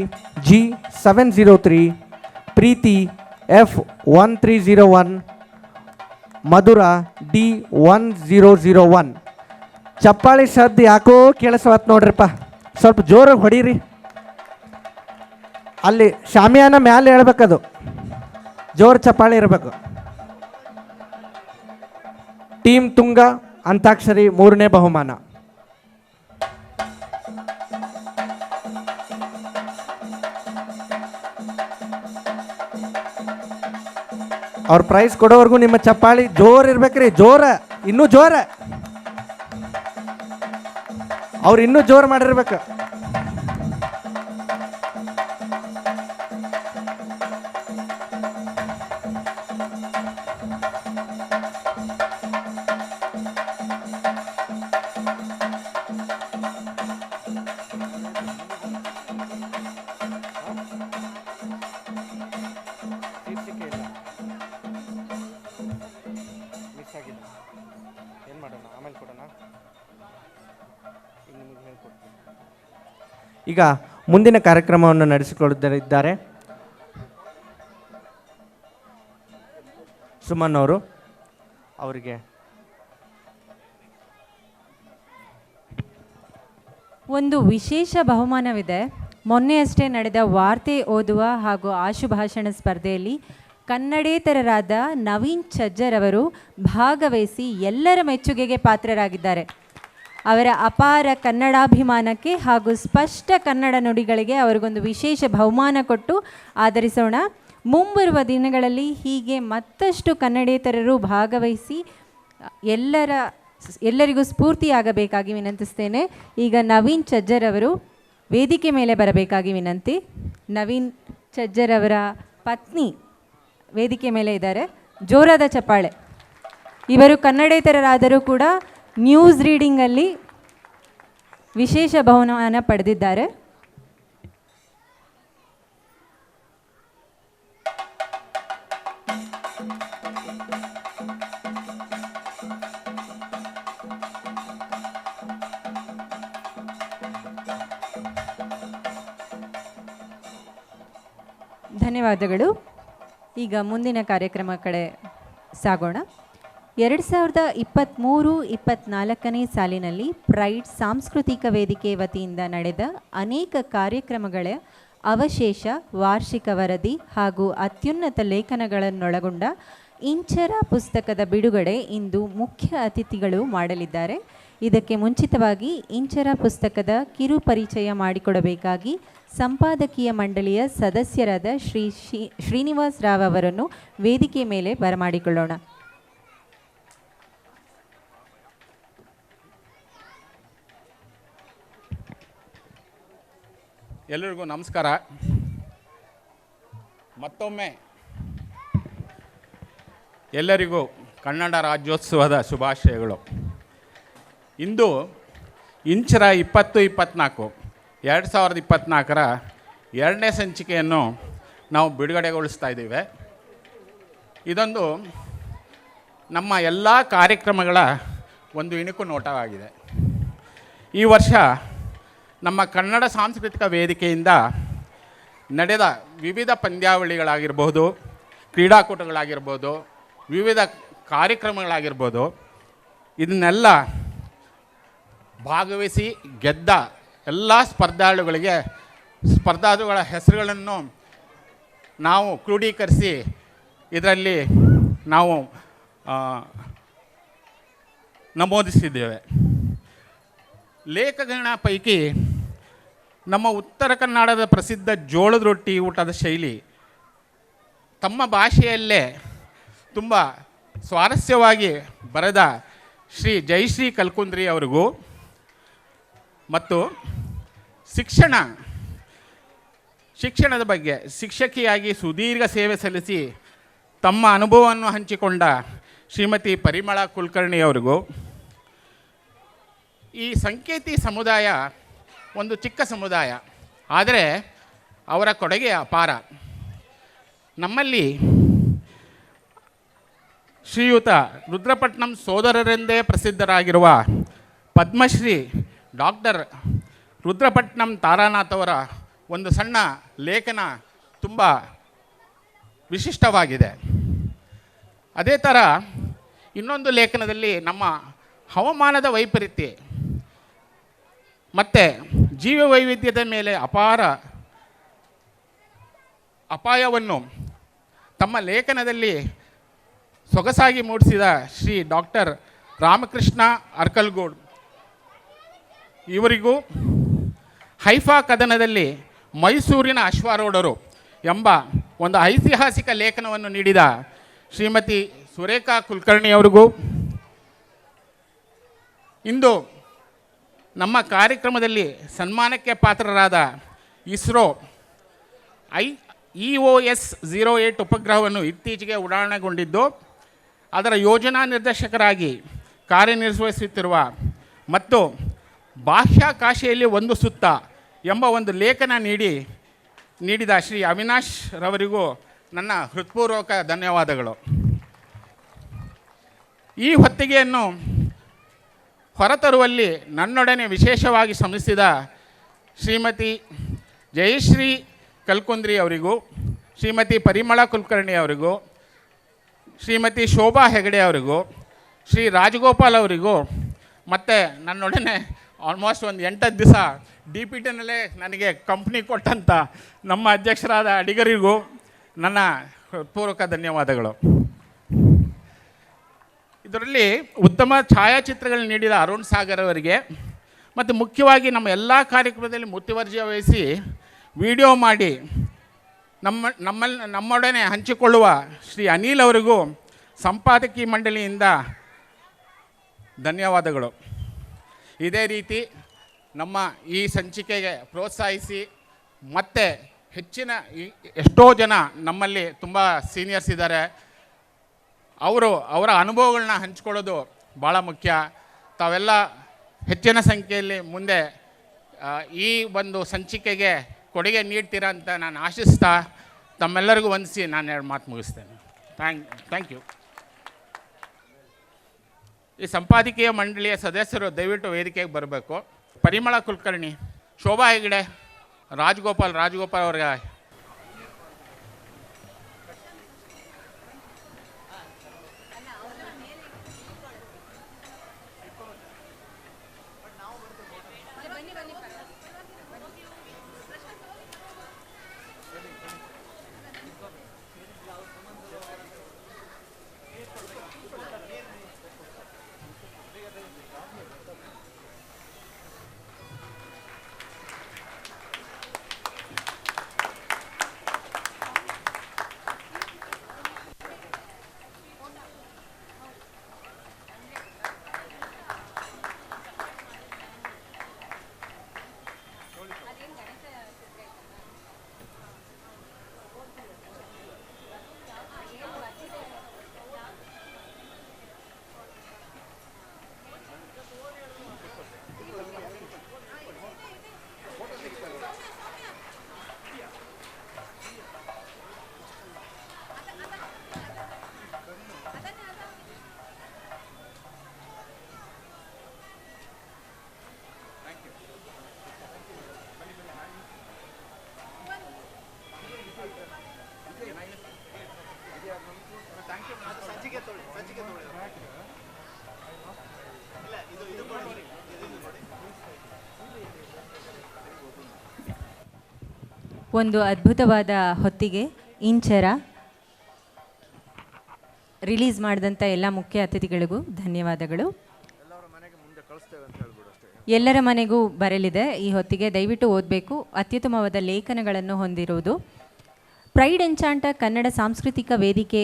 G703, Preethi F1301, Madhura D1001. ಚಪ್ಪಾಳಿ ಸದ್ದು ಯಾಕೋ ಕೇಳಿಸವತ್ತು ನೋಡ್ರಿಪ್ಪ, ಸ್ವಲ್ಪ ಜೋರಾಗಿ ಹೊಡೀರಿ. ಅಲ್ಲಿ ಶಾಮಿಯಾನ ಮ್ಯಾಲೆ ಹೇಳ್ಬೇಕದು, ಜೋರು ಚಪ್ಪಾಳಿ ಇರಬೇಕು. ಟೀಮ್ ತುಂಗ ಅಂತಾಕ್ಷರಿ ಮೂರನೇ ಬಹುಮಾನ. ಅವ್ರ ಪ್ರೈಸ್ ಕೊಡೋವರೆಗೂ ನಿಮ್ಮ ಚಪ್ಪಾಳಿ ಜೋರು ಇರ್ಬೇಕ್ರಿ, ಜೋರ, ಇನ್ನೂ ಜೋರ. ಅವ್ರು ಇನ್ನೂ ಜೋರು ಮಾಡಿರ್ಬೇಕು. ಈಗ ಮುಂದಿನ ಕಾರ್ಯಕ್ರಮವನ್ನು ನಡೆಸಿಕೊಳ್ಳುತ್ತಿದ್ದಾರೆ ಸುಮನ್ ಅವರು. ಅವರಿಗೆ ಒಂದು ವಿಶೇಷ ಬಹುಮಾನವಿದೆ. ಮೊನ್ನೆಯಷ್ಟೇ ನಡೆದ ವಾರ್ತೆ ಓದುವ ಹಾಗೂ ಆಶುಭಾಷಣ ಸ್ಪರ್ಧೆಯಲ್ಲಿ ಕನ್ನಡೇತರರಾದ ನವೀನ್ ಛಜ್ಜರ್ ಅವರು ಭಾಗವಹಿಸಿ ಎಲ್ಲರ ಮೆಚ್ಚುಗೆಗೆ ಪಾತ್ರರಾಗಿದ್ದಾರೆ. ಅವರ ಅಪಾರ ಕನ್ನಡಾಭಿಮಾನಕ್ಕೆ ಹಾಗೂ ಸ್ಪಷ್ಟ ಕನ್ನಡ ನುಡಿಗಳಿಗೆ ಅವರಿಗೊಂದು ವಿಶೇಷ ಬಹುಮಾನ ಕೊಟ್ಟು ಆದರಿಸೋಣ. ಮುಂಬರುವ ದಿನಗಳಲ್ಲಿ ಹೀಗೆ ಮತ್ತಷ್ಟು ಕನ್ನಡೇತರರು ಭಾಗವಹಿಸಿ ಎಲ್ಲರಿಗೂ ಸ್ಫೂರ್ತಿಯಾಗಬೇಕಾಗಿ ವಿನಂತಿಸ್ತೇನೆ. ಈಗ ನವೀನ್ ಛಜ್ಜರ್ ಅವರು ವೇದಿಕೆ ಮೇಲೆ ಬರಬೇಕಾಗಿ ವಿನಂತಿ. ನವೀನ್ ಛಜ್ಜರ್ ಅವರ ಪತ್ನಿ ವೇದಿಕೆ ಮೇಲೆ ಇದ್ದಾರೆ. ಜೋರಾದ ಚಪ್ಪಾಳೆ. ಇವರು ಕನ್ನಡೇತರರಾದರೂ ಕೂಡ ನ್ಯೂಸ್ ರೀಡಿಂಗಲ್ಲಿ ವಿಶೇಷ ಬಹುಮಾನ ಪಡೆದಿದ್ದಾರೆ. ಧನ್ಯವಾದಗಳು. ಈಗ ಮುಂದಿನ ಕಾರ್ಯಕ್ರಮ ಕಡೆ ಸಾಗೋಣ. 2023-24ನೇ ಸಾಲಿನಲ್ಲಿ ಪ್ರೈಡ್ ಸಾಂಸ್ಕೃತಿಕ ವೇದಿಕೆ ವತಿಯಿಂದ ನಡೆದ ಅನೇಕ ಕಾರ್ಯಕ್ರಮಗಳ ಅವಶೇಷ, ವಾರ್ಷಿಕ ವರದಿ ಹಾಗೂ ಅತ್ಯುನ್ನತ ಲೇಖನಗಳನ್ನೊಳಗೊಂಡ ಇಂಚರ ಪುಸ್ತಕದ ಬಿಡುಗಡೆ ಇಂದು ಮುಖ್ಯ ಅತಿಥಿಗಳು ಮಾಡಲಿದ್ದಾರೆ. ಇದಕ್ಕೆ ಮುಂಚಿತವಾಗಿ ಇಂಚರ ಪುಸ್ತಕದ ಕಿರು ಪರಿಚಯ ಮಾಡಿಕೊಡಬೇಕಾಗಿ ಸಂಪಾದಕೀಯ ಮಂಡಳಿಯ ಸದಸ್ಯರಾದ ಶ್ರೀನಿವಾಸ್ ರಾವ್ ಅವರನ್ನು ವೇದಿಕೆ ಮೇಲೆ ಬರಮಾಡಿಕೊಳ್ಳೋಣ. ಎಲ್ಲರಿಗೂ ನಮಸ್ಕಾರ. ಮತ್ತೊಮ್ಮೆ ಎಲ್ಲರಿಗೂ ಕನ್ನಡ ರಾಜ್ಯೋತ್ಸವದ ಶುಭಾಶಯಗಳು. ಇಂದು ಇಂಚರ 2024 2024ರ 2ನೇ ಸಂಚಿಕೆಯನ್ನು ನಾವು ಬಿಡುಗಡೆಗೊಳಿಸ್ತಾ ಇದ್ದೀವಿ. ಇದೊಂದು ನಮ್ಮ ಎಲ್ಲ ಕಾರ್ಯಕ್ರಮಗಳ ಒಂದು ಇಣುಕು ನೋಟವಾಗಿದೆ. ಈ ವರ್ಷ ನಮ್ಮ ಕನ್ನಡ ಸಾಂಸ್ಕೃತಿಕ ವೇದಿಕೆಯಿಂದ ನಡೆದ ವಿವಿಧ ಪಂದ್ಯಾವಳಿಗಳಾಗಿರ್ಬೋದು, ಕ್ರೀಡಾಕೂಟಗಳಾಗಿರ್ಬೋದು, ವಿವಿಧ ಕಾರ್ಯಕ್ರಮಗಳಾಗಿರ್ಬೋದು, ಇದನ್ನೆಲ್ಲ ಭಾಗವಹಿಸಿ ಗೆದ್ದ ಎಲ್ಲ ಸ್ಪರ್ಧಾಳುಗಳ ಹೆಸರುಗಳನ್ನು ನಾವು ಕ್ರೋಢೀಕರಿಸಿ ಇದರಲ್ಲಿ ನಾವು ನಮೂದಿಸಿದ್ದೇವೆ. ಲೇಖಕಗಳ ಪೈಕಿ ನಮ್ಮ ಉತ್ತರ ಕನ್ನಡದ ಪ್ರಸಿದ್ಧ ಜೋಳದ ರೊಟ್ಟಿ ಊಟದ ಶೈಲಿ ತಮ್ಮ ಭಾಷೆಯಲ್ಲೇ ತುಂಬ ಸ್ವಾರಸ್ಯವಾಗಿ ಬರೆದ ಶ್ರೀ ಜಯಶ್ರೀ ಕಲ್ಕುಂದ್ರಿ ಅವರಿಗೂ ಮತ್ತು ಶಿಕ್ಷಣದ ಬಗ್ಗೆ ಶಿಕ್ಷಕಿಯಾಗಿ ಸುದೀರ್ಘ ಸೇವೆ ಸಲ್ಲಿಸಿ ತಮ್ಮ ಅನುಭವವನ್ನು ಹಂಚಿಕೊಂಡ ಶ್ರೀಮತಿ ಪರಿಮಳ ಕುಲಕರ್ಣಿ ಅವರಿಗೂ, ಈ ಸಂಕೇತಿ ಸಮುದಾಯ ಒಂದು ಚಿಕ್ಕ ಸಮುದಾಯ, ಆದರೆ ಅವರ ಕೊಡುಗೆ ಅಪಾರ. ನಮ್ಮಲ್ಲಿ ಶ್ರೀಯುತ ರುದ್ರಪಟ್ನಂ ಸೋದರರೆಂದೇ ಪ್ರಸಿದ್ಧರಾಗಿರುವ ಪದ್ಮಶ್ರೀ ಡಾಕ್ಟರ್ ರುದ್ರಪಟ್ನಂ ತಾರಾನಾಥ್ ಅವರ ಒಂದು ಸಣ್ಣ ಲೇಖನ ತುಂಬ ವಿಶಿಷ್ಟವಾಗಿದೆ. ಅದೇ ಥರ ಇನ್ನೊಂದು ಲೇಖನದಲ್ಲಿ ನಮ್ಮ ಹವಾಮಾನದ ವೈಪರೀತ್ಯ ಮತ್ತು ಜೀವ ವೈವಿಧ್ಯದ ಮೇಲೆ ಅಪಾಯವನ್ನು ತಮ್ಮ ಲೇಖನದಲ್ಲಿ ಸೊಗಸಾಗಿ ಮೂಡಿಸಿದ ಶ್ರೀ ಡಾಕ್ಟರ್ ರಾಮಕೃಷ್ಣ ಅರ್ಕಲ್ಗೂಡ್ ಇವರಿಗೂ, ಹೈಫಾ ಕದನದಲ್ಲಿ ಮೈಸೂರಿನ ಅಶ್ವಾರೂಢರು ಎಂಬ ಒಂದು ಐತಿಹಾಸಿಕ ಲೇಖನವನ್ನು ನೀಡಿದ ಶ್ರೀಮತಿ ಸುರೇಖಾ ಕುಲಕರ್ಣಿ ಅವರಿಗೂ, ಇಂದು ನಮ್ಮ ಕಾರ್ಯಕ್ರಮದಲ್ಲಿ ಸನ್ಮಾನಕ್ಕೆ ಪಾತ್ರರಾದ ಇಸ್ರೋ EOS 08 ಉಪಗ್ರಹವನ್ನು ಇತ್ತೀಚೆಗೆ ಉಡಾವಣೆಗೊಂಡಿದ್ದು ಅದರ ಯೋಜನಾ ನಿರ್ದೇಶಕರಾಗಿ ಕಾರ್ಯನಿರ್ವಹಿಸುತ್ತಿರುವ ಮತ್ತು ಬಾಹ್ಯಾಕಾಶೆಯಲ್ಲಿ ಒಂದು ಸುತ್ತ ಎಂಬ ಒಂದು ಲೇಖನ ನೀಡಿದ ಶ್ರೀ ಅವಿನಾಶ್ ರವರಿಗೂ ನನ್ನ ಹೃತ್ಪೂರ್ವಕ ಧನ್ಯವಾದಗಳು. ಈ ಹೊತ್ತಿಗೆಯನ್ನು ಹೊರತರುವಲ್ಲಿ ನನ್ನೊಡನೆ ವಿಶೇಷವಾಗಿ ಶ್ರಮಿಸಿದ ಶ್ರೀಮತಿ ಜಯಶ್ರೀ ಕಲ್ಕುಂದ್ರಿ ಅವರಿಗೂ, ಶ್ರೀಮತಿ ಪರಿಮಳ ಕುಲಕರ್ಣಿ ಅವರಿಗೂ, ಶ್ರೀಮತಿ ಶೋಭಾ ಹೆಗಡೆ ಅವರಿಗೂ, ಶ್ರೀ ರಾಜಗೋಪಾಲ್ ಅವರಿಗೂ, ಮತ್ತು ನನ್ನೊಡನೆ ಆಲ್ಮೋಸ್ಟ್ ಒಂದು 8 ದಿವಸ DPTನಲ್ಲೇ ನನಗೆ ಕಂಪ್ನಿ ಕೊಟ್ಟಂಥ ನಮ್ಮ ಅಧ್ಯಕ್ಷರಾದ ಅಡಿಗರಿಗೂ ನನ್ನ ಪೂರ್ವಕ ಧನ್ಯವಾದಗಳು. ಇದರಲ್ಲಿ ಉತ್ತಮ ಛಾಯಾಚಿತ್ರಗಳು ನೀಡಿದ ಅರುಣ್ ಸಾಗರ್ ಅವರಿಗೆ ಮತ್ತು ಮುಖ್ಯವಾಗಿ ನಮ್ಮ ಎಲ್ಲ ಕಾರ್ಯಕ್ರಮದಲ್ಲಿ ಮುತುವರ್ಜಿ ವಹಿಸಿ ವಿಡಿಯೋ ಮಾಡಿ ನಮ್ಮೊಡನೆ ಹಂಚಿಕೊಳ್ಳುವ ಶ್ರೀ ಅನಿಲ್ ಅವರಿಗೂ ಸಂಪಾದಕಿ ಮಂಡಳಿಯಿಂದ ಧನ್ಯವಾದಗಳು. ಇದೇ ರೀತಿ ನಮ್ಮ ಈ ಸಂಚಿಕೆಗೆ ಪ್ರೋತ್ಸಾಹಿಸಿ ಮತ್ತು ಹೆಚ್ಚಿನ ಎಷ್ಟೋ ಜನ ನಮ್ಮಲ್ಲಿ ತುಂಬ ಸೀನಿಯರ್ಸ್ ಇದ್ದಾರೆ, ಅವರ ಅನುಭವಗಳನ್ನ ಹಂಚ್ಕೊಳ್ಳೋದು ಭಾಳ ಮುಖ್ಯ. ತಾವೆಲ್ಲ ಹೆಚ್ಚಿನ ಸಂಖ್ಯೆಯಲ್ಲಿ ಮುಂದೆ ಈ ಒಂದು ಸಂಚಿಕೆಗೆ ಕೊಡುಗೆ ನೀಡ್ತೀರಾ ಅಂತ ನಾನು ಆಶಿಸ್ತಾ ತಮ್ಮೆಲ್ಲರಿಗೂ ವಂದಿಸಿ ನಾನು 2 ಮಾತು ಮುಗಿಸ್ತೇನೆ. Thank you. ಈ ಸಂಪಾದಕೀಯ ಮಂಡಳಿಯ ಸದಸ್ಯರು ದಯವಿಟ್ಟು ವೇದಿಕೆಗೆ ಬರಬೇಕು. ಪರಿಮಳ ಕುಲಕರ್ಣಿ, ಶೋಭಾ ಹೆಗಡೆ, ರಾಜಗೋಪಾಲ್ ಅವ್ರಿಗೆ ಒಂದು ಅದ್ಭುತವಾದ ಹೊತ್ತಿಗೆ ಇಂಚರ ರಿಲೀಸ್ ಮಾಡಿದಂಥ ಎಲ್ಲ ಮುಖ್ಯ ಅತಿಥಿಗಳಿಗೂ ಧನ್ಯವಾದಗಳು. ಎಲ್ಲರ ಮನೆಗೂ ಬರಲಿದೆ ಈ ಹೊತ್ತಿಗೆ, ದಯವಿಟ್ಟು ಓದಬೇಕು. ಅತ್ಯುತ್ತಮವಾದ ಲೇಖನಗಳನ್ನು ಹೊಂದಿರುವುದು. ಪ್ರೈಡ್ ಎನ್ಚಾಂಟ ಕನ್ನಡ ಸಾಂಸ್ಕೃತಿಕ ವೇದಿಕೆ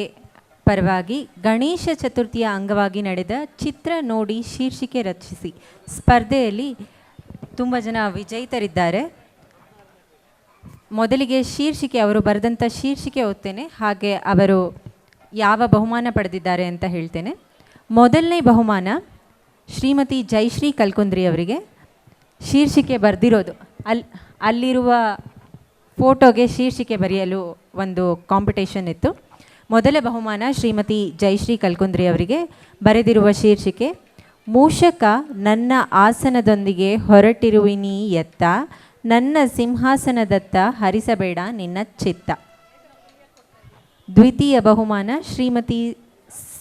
ಪರವಾಗಿ ಗಣೇಶ ಚತುರ್ಥಿಯ ಅಂಗವಾಗಿ ನಡೆದ ಚಿತ್ರ ನೋಡಿ ಶೀರ್ಷಿಕೆ ರಚಿಸಿ ಸ್ಪರ್ಧೆಯಲ್ಲಿ ತುಂಬ ಜನ ವಿಜೇತರಿದ್ದಾರೆ. ಮೊದಲಿಗೆ ಶೀರ್ಷಿಕೆ, ಅವರು ಬರೆದಂಥ ಶೀರ್ಷಿಕೆ ಓದ್ತೇನೆ, ಹಾಗೆ ಅವರು ಯಾವ ಬಹುಮಾನ ಪಡೆದಿದ್ದಾರೆ ಅಂತ ಹೇಳ್ತೇನೆ. ಮೊದಲನೇ ಬಹುಮಾನ ಶ್ರೀಮತಿ ಜಯಶ್ರೀ ಕಲ್ಕುಂದ್ರಿ ಅವರಿಗೆ. ಶೀರ್ಷಿಕೆ ಬರೆದಿರೋದು ಅಲ್ಲಿರುವ ಫೋಟೋಗೆ ಶೀರ್ಷಿಕೆ ಬರೆಯಲು ಒಂದು ಕಾಂಪಿಟೇಷನ್ ಇತ್ತು. ಮೊದಲ ಬಹುಮಾನ ಶ್ರೀಮತಿ ಜಯಶ್ರೀ ಕಲ್ಕುಂದ್ರಿ ಅವರಿಗೆ. ಬರೆದಿರುವ ಶೀರ್ಷಿಕೆ ಮೂಷಕ ನನ್ನ ಆಸನದೊಂದಿಗೆ ಹೊರಟಿರುವಿನಿ ಎತ್ತ, ನನ್ನ ಸಿಂಹಾಸನದತ್ತ ಹರಿಸಬೇಡ ನಿನ್ನ ಚಿತ್ತ. ದ್ವಿತೀಯ ಬಹುಮಾನ ಶ್ರೀಮತಿ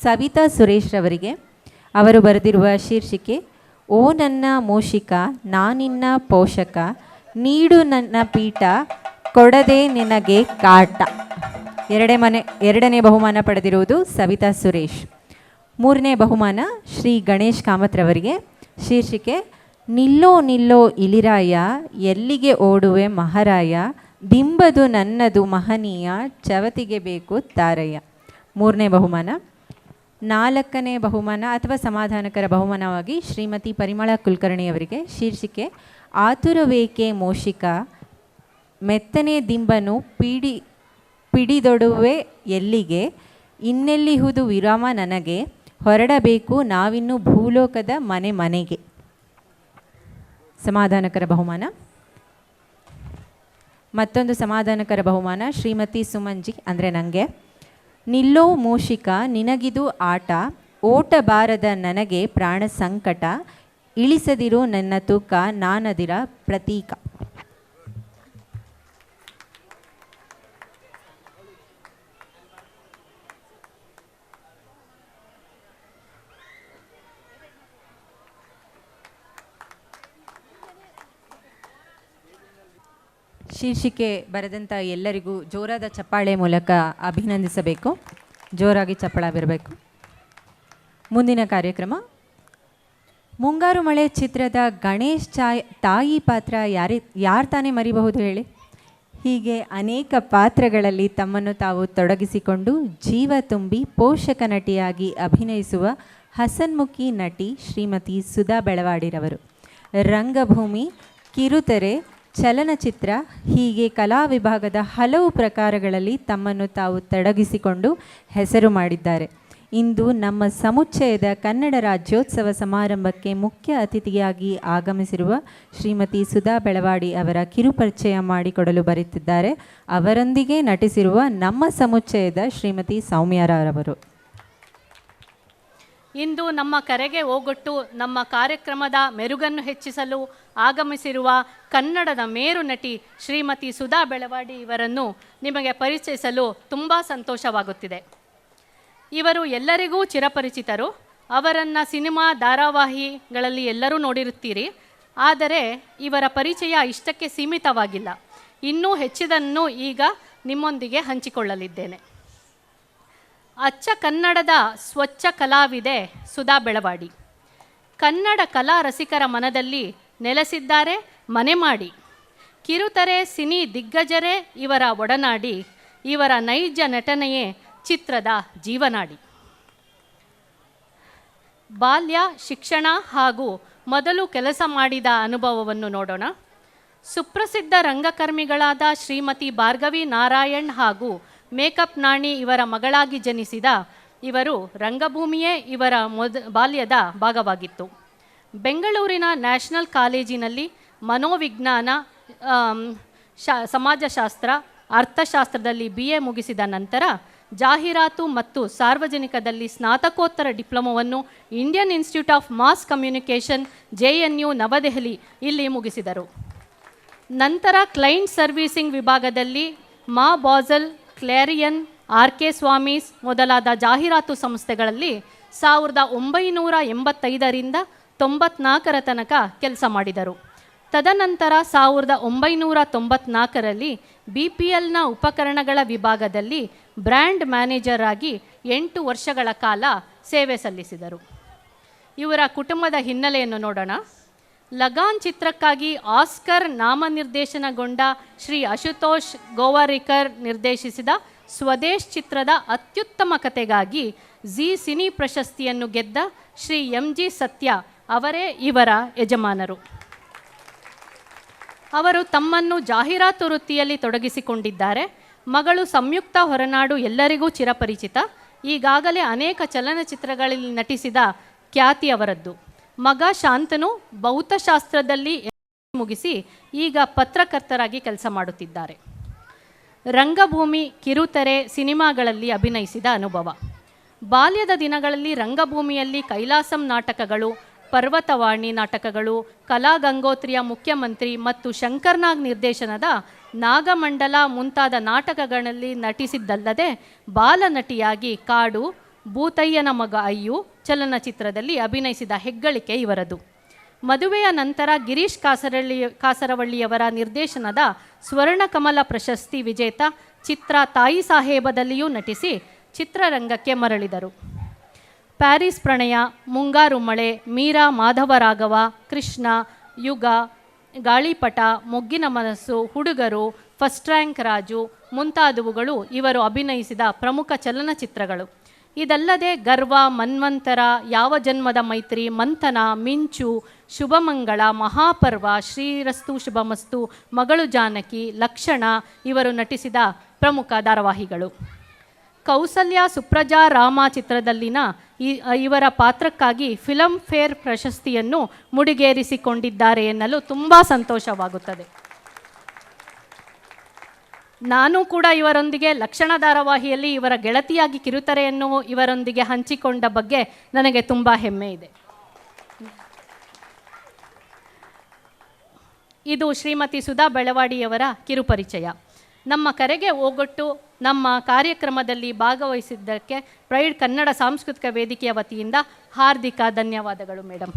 ಸವಿತಾ ಸುರೇಶ್ ರವರಿಗೆ. ಅವರು ಬರೆದಿರುವ ಶೀರ್ಷಿಕೆ ಓ ನನ್ನ ಮೂಷಿಕ ನಾನಿನ್ನ ಪೋಷಕ, ನೀಡು ನನ್ನ ಪೀಠ ಕೊಡದೆ ನಿನಗೆ ಕಾಟ. ಎರಡನೇ ಬಹುಮಾನ ಪಡೆದಿರುವುದು ಸವಿತಾ ಸುರೇಶ್. ಮೂರನೇ ಬಹುಮಾನ ಶ್ರೀ ಗಣೇಶ್ ಕಾಮತ್ರವರಿಗೆ. ಶೀರ್ಷಿಕೆ ನಿಲ್ಲೋ ನಿಲ್ಲೋ ಇಲಿರಾಯ, ಎಲ್ಲಿಗೆ ಓಡುವೆ ಮಹಾರಾಯ, ಬಿಂಬದು ನನ್ನದು ಮಹನೀಯ, ಚವತಿಗೆ ಬೇಕು ತಾರಯ್ಯ. ಮೂರನೇ ಬಹುಮಾನ. ನಾಲ್ಕನೇ ಬಹುಮಾನ ಅಥವಾ ಸಮಾಧಾನಕರ ಬಹುಮಾನವಾಗಿ ಶ್ರೀಮತಿ ಪರಿಮಳ ಕುಲಕರ್ಣಿಯವರಿಗೆ. ಶೀರ್ಷಿಕೆ ಆತುರವೇಕೆ ಮೋಷಿಕ, ಮೆತ್ತನೆ ದಿಂಬನು ಪಿಡಿದೊಡುವೆ ಎಲ್ಲಿಗೆ, ಇನ್ನೆಲ್ಲಿಹುದು ವಿರಾಮ ನನಗೆ, ಹೊರಡಬೇಕು ನಾವಿನ್ನು ಭೂಲೋಕದ ಮನೆಗೆ. ಸಮಾಧಾನಕರ ಬಹುಮಾನ. ಮತ್ತೊಂದು ಸಮಾಧಾನಕರ ಬಹುಮಾನ ಶ್ರೀಮತಿ ಸುಮಂಜಿ, ಅಂದರೆ ನನಗೆ. ನಿಲ್ಲೋ ಮೂಷಿಕ ನಿನಗಿದು ಆಟ, ಓಟ ಬಾರದ ನನಗೆ ಪ್ರಾಣ ಸಂಕಟ, ಇಳಿಸದಿರು ನನ್ನ ತೂಕ ನಾನದಿರ ಪ್ರತೀಕ. ಶೀರ್ಷಿಕೆ ಬರೆದಂಥ ಎಲ್ಲರಿಗೂ ಜೋರಾದ ಚಪ್ಪಾಳೆ ಮೂಲಕ ಅಭಿನಂದಿಸಬೇಕು. ಜೋರಾಗಿ ಚಪ್ಪಾಳೆ ಬರಬೇಕು. ಮುಂದಿನ ಕಾರ್ಯಕ್ರಮ ಮುಂಗಾರು ಮಳೆ ಚಿತ್ರದ ಗಣೇಶ್ ತಾಯಿ ಪಾತ್ರ ಯಾರು ತಾನೇ ಮರಿಬಹುದು ಹೇಳಿ. ಹೀಗೆ ಅನೇಕ ಪಾತ್ರಗಳಲ್ಲಿ ತಮ್ಮನ್ನು ತಾವು ತೊಡಗಿಸಿಕೊಂಡು ಜೀವ ತುಂಬಿ ಪೋಷಕ ನಟಿಯಾಗಿ ಅಭಿನಯಿಸುವ ಹಸನ್ಮುಖಿ ನಟಿ ಶ್ರೀಮತಿ ಸುಧಾ ಬೆಳವಾಡಿರವರು. ರಂಗಭೂಮಿ, ಕಿರುತೆರೆ, ಚಲನಚಿತ್ರ ಹೀಗೆ ಕಲಾ ವಿಭಾಗದ ಹಲವು ಪ್ರಕಾರಗಳಲ್ಲಿ ತಮ್ಮನ್ನು ತಾವು ತೊಡಗಿಸಿಕೊಂಡು ಹೆಸರು ಮಾಡಿದ್ದಾರೆ. ಇಂದು ನಮ್ಮ ಸಮುಚ್ಚಯದ ಕನ್ನಡ ರಾಜ್ಯೋತ್ಸವ ಸಮಾರಂಭಕ್ಕೆ ಮುಖ್ಯ ಅತಿಥಿಯಾಗಿ ಆಗಮಿಸಿರುವ ಶ್ರೀಮತಿ ಸುಧಾ ಬೆಳವಾಡಿ ಅವರ ಕಿರುಪರಿಚಯ ಮಾಡಿಕೊಡಲು ಬರುತ್ತಿದ್ದಾರೆ. ಅವರೊಂದಿಗೆ ನಟಿಸಿರುವ ನಮ್ಮ ಸಮುಚ್ಚಯದ ಶ್ರೀಮತಿ ಸೌಮ್ಯರವರು. ಇಂದು ನಮ್ಮ ಕರೆಗೆ ಓಗೊಟ್ಟು ನಮ್ಮ ಕಾರ್ಯಕ್ರಮದ ಮೆರುಗನ್ನು ಹೆಚ್ಚಿಸಲು ಆಗಮಿಸಿರುವ ಕನ್ನಡದ ಮೇರು ನಟಿ ಶ್ರೀಮತಿ ಸುಧಾ ಬೆಳವಾಡಿ ಇವರನ್ನು ನಿಮಗೆ ಪರಿಚಯಿಸಲು ತುಂಬ ಸಂತೋಷವಾಗುತ್ತಿದೆ. ಇವರು ಎಲ್ಲರಿಗೂ ಚಿರಪರಿಚಿತರು. ಅವರನ್ನು ಸಿನಿಮಾ ಧಾರಾವಾಹಿಗಳಲ್ಲಿ ಎಲ್ಲರೂ ನೋಡಿರುತ್ತೀರಿ. ಆದರೆ ಇವರ ಪರಿಚಯ ಇಷ್ಟಕ್ಕೆ ಸೀಮಿತವಾಗಿಲ್ಲ. ಇನ್ನೂ ಹೆಚ್ಚಿದನ್ನು ಈಗ ನಿಮ್ಮೊಂದಿಗೆ ಹಂಚಿಕೊಳ್ಳಲಿದ್ದೇನೆ. ಅಚ್ಚ ಕನ್ನಡದ ಸ್ವಚ್ಛ ಕಲಾವಿದೆ ಸುಧಾ ಬೆಳವಾಡಿ. ಕನ್ನಡ ಕಲಾ ರಸಿಕರ ಮನದಲ್ಲಿ ನೆಲೆಸಿದ್ದಾರೆ ಮನೆ ಮಾಡಿ. ಕಿರುತೆರೆ ಸಿನಿ ದಿಗ್ಗಜರೇ ಇವರ ಒಡನಾಡಿ. ಇವರ ನೈಜ ನಟನೆಯೇ ಚಿತ್ರದ ಜೀವನಾಡಿ. ಬಾಲ್ಯ, ಶಿಕ್ಷಣ ಹಾಗೂ ಮೊದಲು ಕೆಲಸ ಮಾಡಿದ ಅನುಭವವನ್ನು ನೋಡೋಣ. ಸುಪ್ರಸಿದ್ಧ ರಂಗಕರ್ಮಿಗಳಾದ ಶ್ರೀಮತಿ ಭಾರ್ಗವಿ ನಾರಾಯಣ್ ಹಾಗೂ ಮೇಕಪ್ ನಾಣಿ ಇವರ ಮಗಳಾಗಿ ಜನಿಸಿದ ಇವರು ರಂಗಭೂಮಿಯೇ ಇವರ ಬಾಲ್ಯದ ಭಾಗವಾಗಿತ್ತು. ಬೆಂಗಳೂರಿನ ನ್ಯಾಷನಲ್ ಕಾಲೇಜಿನಲ್ಲಿ ಮನೋವಿಜ್ಞಾನ, ಸಮಾಜಶಾಸ್ತ್ರ, ಅರ್ಥಶಾಸ್ತ್ರದಲ್ಲಿ BA ಮುಗಿಸಿದ ನಂತರ ಜಾಹೀರಾತು ಮತ್ತು ಸಾರ್ವಜನಿಕದಲ್ಲಿ ಸ್ನಾತಕೋತ್ತರ ಡಿಪ್ಲೊಮೊವನ್ನು Indian institute of mass communication JNU New Delhi ಇಲ್ಲಿ ಮುಗಿಸಿದರು. ನಂತರ ಕ್ಲೈಂಟ್ ಸರ್ವೀಸಿಂಗ್ ವಿಭಾಗದಲ್ಲಿ ಮಾ ಬಾಸಲ್, ಕ್ಲೇರಿಯನ್, RK ಸ್ವಾಮೀಸ್ ಮೊದಲಾದ ಜಾಹೀರಾತು ಸಂಸ್ಥೆಗಳಲ್ಲಿ 1985ರಿಂದ 94 ತನಕ ಕೆಲಸ ಮಾಡಿದರು. ತದನಂತರ 1994ರಲ್ಲಿ BPLನ ಉಪಕರಣಗಳ ವಿಭಾಗದಲ್ಲಿ ಬ್ರ್ಯಾಂಡ್ ಮ್ಯಾನೇಜರ್ ಆಗಿ 8 ವರ್ಷಗಳ ಕಾಲ ಸೇವೆ ಸಲ್ಲಿಸಿದರು. ಇವರ ಕುಟುಂಬದ ಹಿನ್ನೆಲೆಯನ್ನು ನೋಡೋಣ. ಲಗಾನ್ ಚಿತ್ರಕ್ಕಾಗಿ ಆಸ್ಕರ್ ನಾಮನಿರ್ದೇಶನಗೊಂಡ ಶ್ರೀ ಅಶುತೋಷ್ ಗೋವಾರಿಕರ್ ನಿರ್ದೇಶಿಸಿದ ಸ್ವದೇಶ್ ಚಿತ್ರದ ಅತ್ಯುತ್ತಮ ಕಥೆಗಾಗಿ ಝೀ ಸಿನಿ ಪ್ರಶಸ್ತಿಯನ್ನು ಗೆದ್ದ ಶ್ರೀ MG ಸತ್ಯ ಅವರೇ ಇವರ ಯಜಮಾನರು. ಅವರು ತಮ್ಮನ್ನು ಜಾಹೀರಾತು ವೃತ್ತಿಯಲ್ಲಿ ತೊಡಗಿಸಿಕೊಂಡಿದ್ದಾರೆ. ಮಗಳು ಸಂಯುಕ್ತ ಹೊರನಾಡು ಎಲ್ಲರಿಗೂ ಚಿರಪರಿಚಿತ. ಈಗಾಗಲೇ ಅನೇಕ ಚಲನಚಿತ್ರಗಳಲ್ಲಿ ನಟಿಸಿದ ಖ್ಯಾತಿ ಅವರದ್ದು. ಮಗ ಶಾಂತನು ಭೌತಶಾಸ್ತ್ರದಲ್ಲಿ ಮುಗಿಸಿ ಈಗ ಪತ್ರಕರ್ತರಾಗಿ ಕೆಲಸ ಮಾಡುತ್ತಿದ್ದಾರೆ. ರಂಗಭೂಮಿ, ಕಿರುತೆರೆ, ಸಿನಿಮಾಗಳಲ್ಲಿ ಅಭಿನಯಿಸಿದ ಅನುಭವ. ಬಾಲ್ಯದ ದಿನಗಳಲ್ಲಿ ರಂಗಭೂಮಿಯಲ್ಲಿ ಕೈಲಾಸಂ ನಾಟಕಗಳು, ಪರ್ವತವಾಣಿ ನಾಟಕಗಳು, ಕಲಾ ಗಂಗೋತ್ರಿಯ ಮುಖ್ಯಮಂತ್ರಿ ಮತ್ತು ಶಂಕರ್ನಾಗ್ ನಿರ್ದೇಶನದ ನಾಗಮಂಡಲ ಮುಂತಾದ ನಾಟಕಗಳಲ್ಲಿ ನಟಿಸಿದ್ದಲ್ಲದೆ ಬಾಲನಟಿಯಾಗಿ ಕಾಡು, ಭೂತಯ್ಯನ ಮಗ ಅಯ್ಯು ಚಲನಚಿತ್ರದಲ್ಲಿ ಅಭಿನಯಿಸಿದ ಹೆಗ್ಗಳಿಕೆ ಇವರದು. ಮದುವೆಯ ನಂತರ ಗಿರೀಶ್ ಕಾಸರವಳ್ಳಿಯವರ ನಿರ್ದೇಶನದ ಸ್ವರ್ಣಕಮಲ ಪ್ರಶಸ್ತಿ ವಿಜೇತ ಚಿತ್ರ ತಾಯಿ ಸಾಹೇಬದಲ್ಲಿಯೂ ನಟಿಸಿ ಚಿತ್ರರಂಗಕ್ಕೆ ಮರಳಿದರು. ಪ್ಯಾರಿಸ್ ಪ್ರಣಯ, ಮುಂಗಾರು ಮಳೆ, ಮೀರಾ ಮಾಧವರಾಘವ, ಕೃಷ್ಣ, ಯುಗ, ಗಾಳಿಪಟ, ಮೊಗ್ಗಿನ ಮನಸ್ಸು, ಹುಡುಗರು, ಫಸ್ಟ್ ರ್ಯಾಂಕ್ ರಾಜು ಮುಂತಾದವುಗಳು ಇವರು ಅಭಿನಯಿಸಿದ ಪ್ರಮುಖ ಚಲನಚಿತ್ರಗಳು. ಇದಲ್ಲದೆ ಗರ್ವ, ಮನ್ವಂತರ, ಯಾವ ಜನ್ಮದ ಮೈತ್ರಿ, ಮಂಥನ, ಮಿಂಚು, ಶುಭಮಂಗಳ, ಮಹಾಪರ್ವ, ಶ್ರೀರಸ್ತು ಶುಭಮಸ್ತು, ಮಗಳು ಜಾನಕಿ, ಲಕ್ಷಣ ಇವರು ನಟಿಸಿದ ಪ್ರಮುಖ ಧಾರಾವಾಹಿಗಳು. ಕೌಸಲ್ಯ ಸುಪ್ರಜಾ ರಾಮ ಚಿತ್ರದಲ್ಲಿನ ಇವರ ಪಾತ್ರಕ್ಕಾಗಿ ಫಿಲಮ್ ಫೇರ್ ಪ್ರಶಸ್ತಿಯನ್ನು ಮುಡಿಗೇರಿಸಿಕೊಂಡಿದ್ದಾರೆ ಎನ್ನಲು ತುಂಬ ಸಂತೋಷವಾಗುತ್ತದೆ. ನಾನು ಕೂಡ ಇವರೊಂದಿಗೆ ಲಕ್ಷಣ ಧಾರಾವಾಹಿಯಲ್ಲಿ ಇವರ ಗೆಳತಿಯಾಗಿ ಕಿರುತೆರೆಯನ್ನು ಇವರೊಂದಿಗೆ ಹಂಚಿಕೊಂಡ ಬಗ್ಗೆ ನನಗೆ ತುಂಬ ಹೆಮ್ಮೆ ಇದೆ. ಇದು ಶ್ರೀಮತಿ ಸುಧಾ ಬೆಳವಾಡಿಯವರ ಕಿರುಪರಿಚಯ. ನಮ್ಮ ಕರೆಗೆ ಓಗೊಟ್ಟು ನಮ್ಮ ಕಾರ್ಯಕ್ರಮದಲ್ಲಿ ಭಾಗವಹಿಸಿದ್ದಕ್ಕೆ ಪ್ರೈಡ್ ಕನ್ನಡ ಸಾಂಸ್ಕೃತಿಕ ವೇದಿಕೆಯ ವತಿಯಿಂದ ಹಾರ್ದಿಕ ಧನ್ಯವಾದಗಳು ಮೇಡಮ್.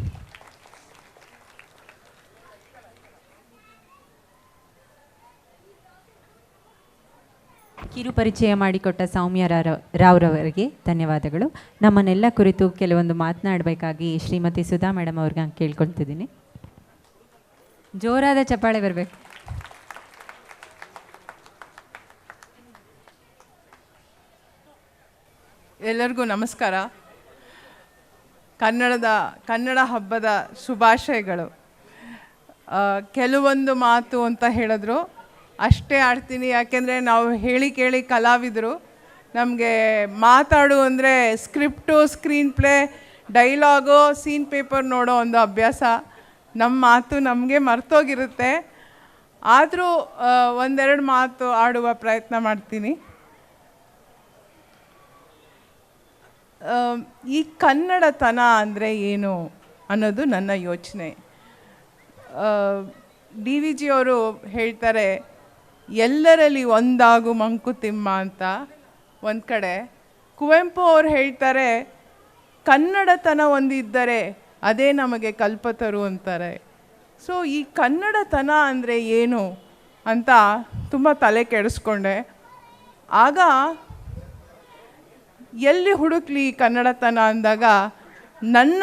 ಕಿರುಪರಿಚಯ ಮಾಡಿಕೊಟ್ಟ ಸೌಮ್ಯ ರಾವ್ರವರಿಗೆ ಧನ್ಯವಾದಗಳು. ನಮ್ಮನ್ನೆಲ್ಲ ಕುರಿತು ಕೆಲವೊಂದು ಮಾತನಾಡಬೇಕಾಗಿ ಶ್ರೀಮತಿ ಸುಧಾ ಮೇಡಮ್ ಅವ್ರಿಗೆ ಕೇಳ್ಕೊಳ್ತಿದ್ದೀನಿ. ಜೋರಾದ ಚಪ್ಪಾಳೆ ಬರಬೇಕು. ಎಲ್ಲರಿಗೂ ನಮಸ್ಕಾರ. ಕನ್ನಡ ಹಬ್ಬದ ಶುಭಾಶಯಗಳು. ಕೆಲವೊಂದು ಮಾತು ಅಂತ ಹೇಳಿದ್ರು ಅಷ್ಟೇ ಆಡ್ತೀನಿ, ಯಾಕೆಂದರೆ ನಾವು ಹೇಳಿ ಕೇಳಿ ಕಲಾವಿದರು. ನಮಗೆ ಮಾತಾಡು ಅಂದರೆ script, screenplay, dialogue, scene paper ನೋಡೋ ಒಂದು ಅಭ್ಯಾಸ. ನಮ್ಮ ಮಾತು ನಮಗೆ ಮರ್ತೋಗಿರುತ್ತೆ. ಆದರೂ ಒಂದೆರಡು ಮಾತು ಆಡುವ ಪ್ರಯತ್ನ ಮಾಡ್ತೀನಿ. ಈ ಕನ್ನಡತನ ಅಂದರೆ ಏನು ಅನ್ನೋದು ನನ್ನ ಯೋಚನೆ. DVG ಅವರು ಹೇಳ್ತಾರೆ, ಎಲ್ಲರಲ್ಲಿ ಒಂದಾಗು ಮಂಕುತಿಮ್ಮ ಅಂತ ಒಂದು ಕಡೆ. ಕುವೆಂಪು ಅವರು ಹೇಳ್ತಾರೆ, ಕನ್ನಡತನ ಒಂದಿದ್ದರೆ ಅದೇ ನಮಗೆ ಕಲ್ಪತರು ಅಂತಾರೆ. ಸೊ ಈ ಕನ್ನಡತನ ಅಂದರೆ ಏನು ಅಂತ ತುಂಬ ತಲೆ ಕೆಡಿಸ್ಕೊಂಡೆ. ಆಗ ಎಲ್ಲಿ ಹುಡುಕ್ಲಿ ಕನ್ನಡತನ ಅಂದಾಗ ನನ್ನ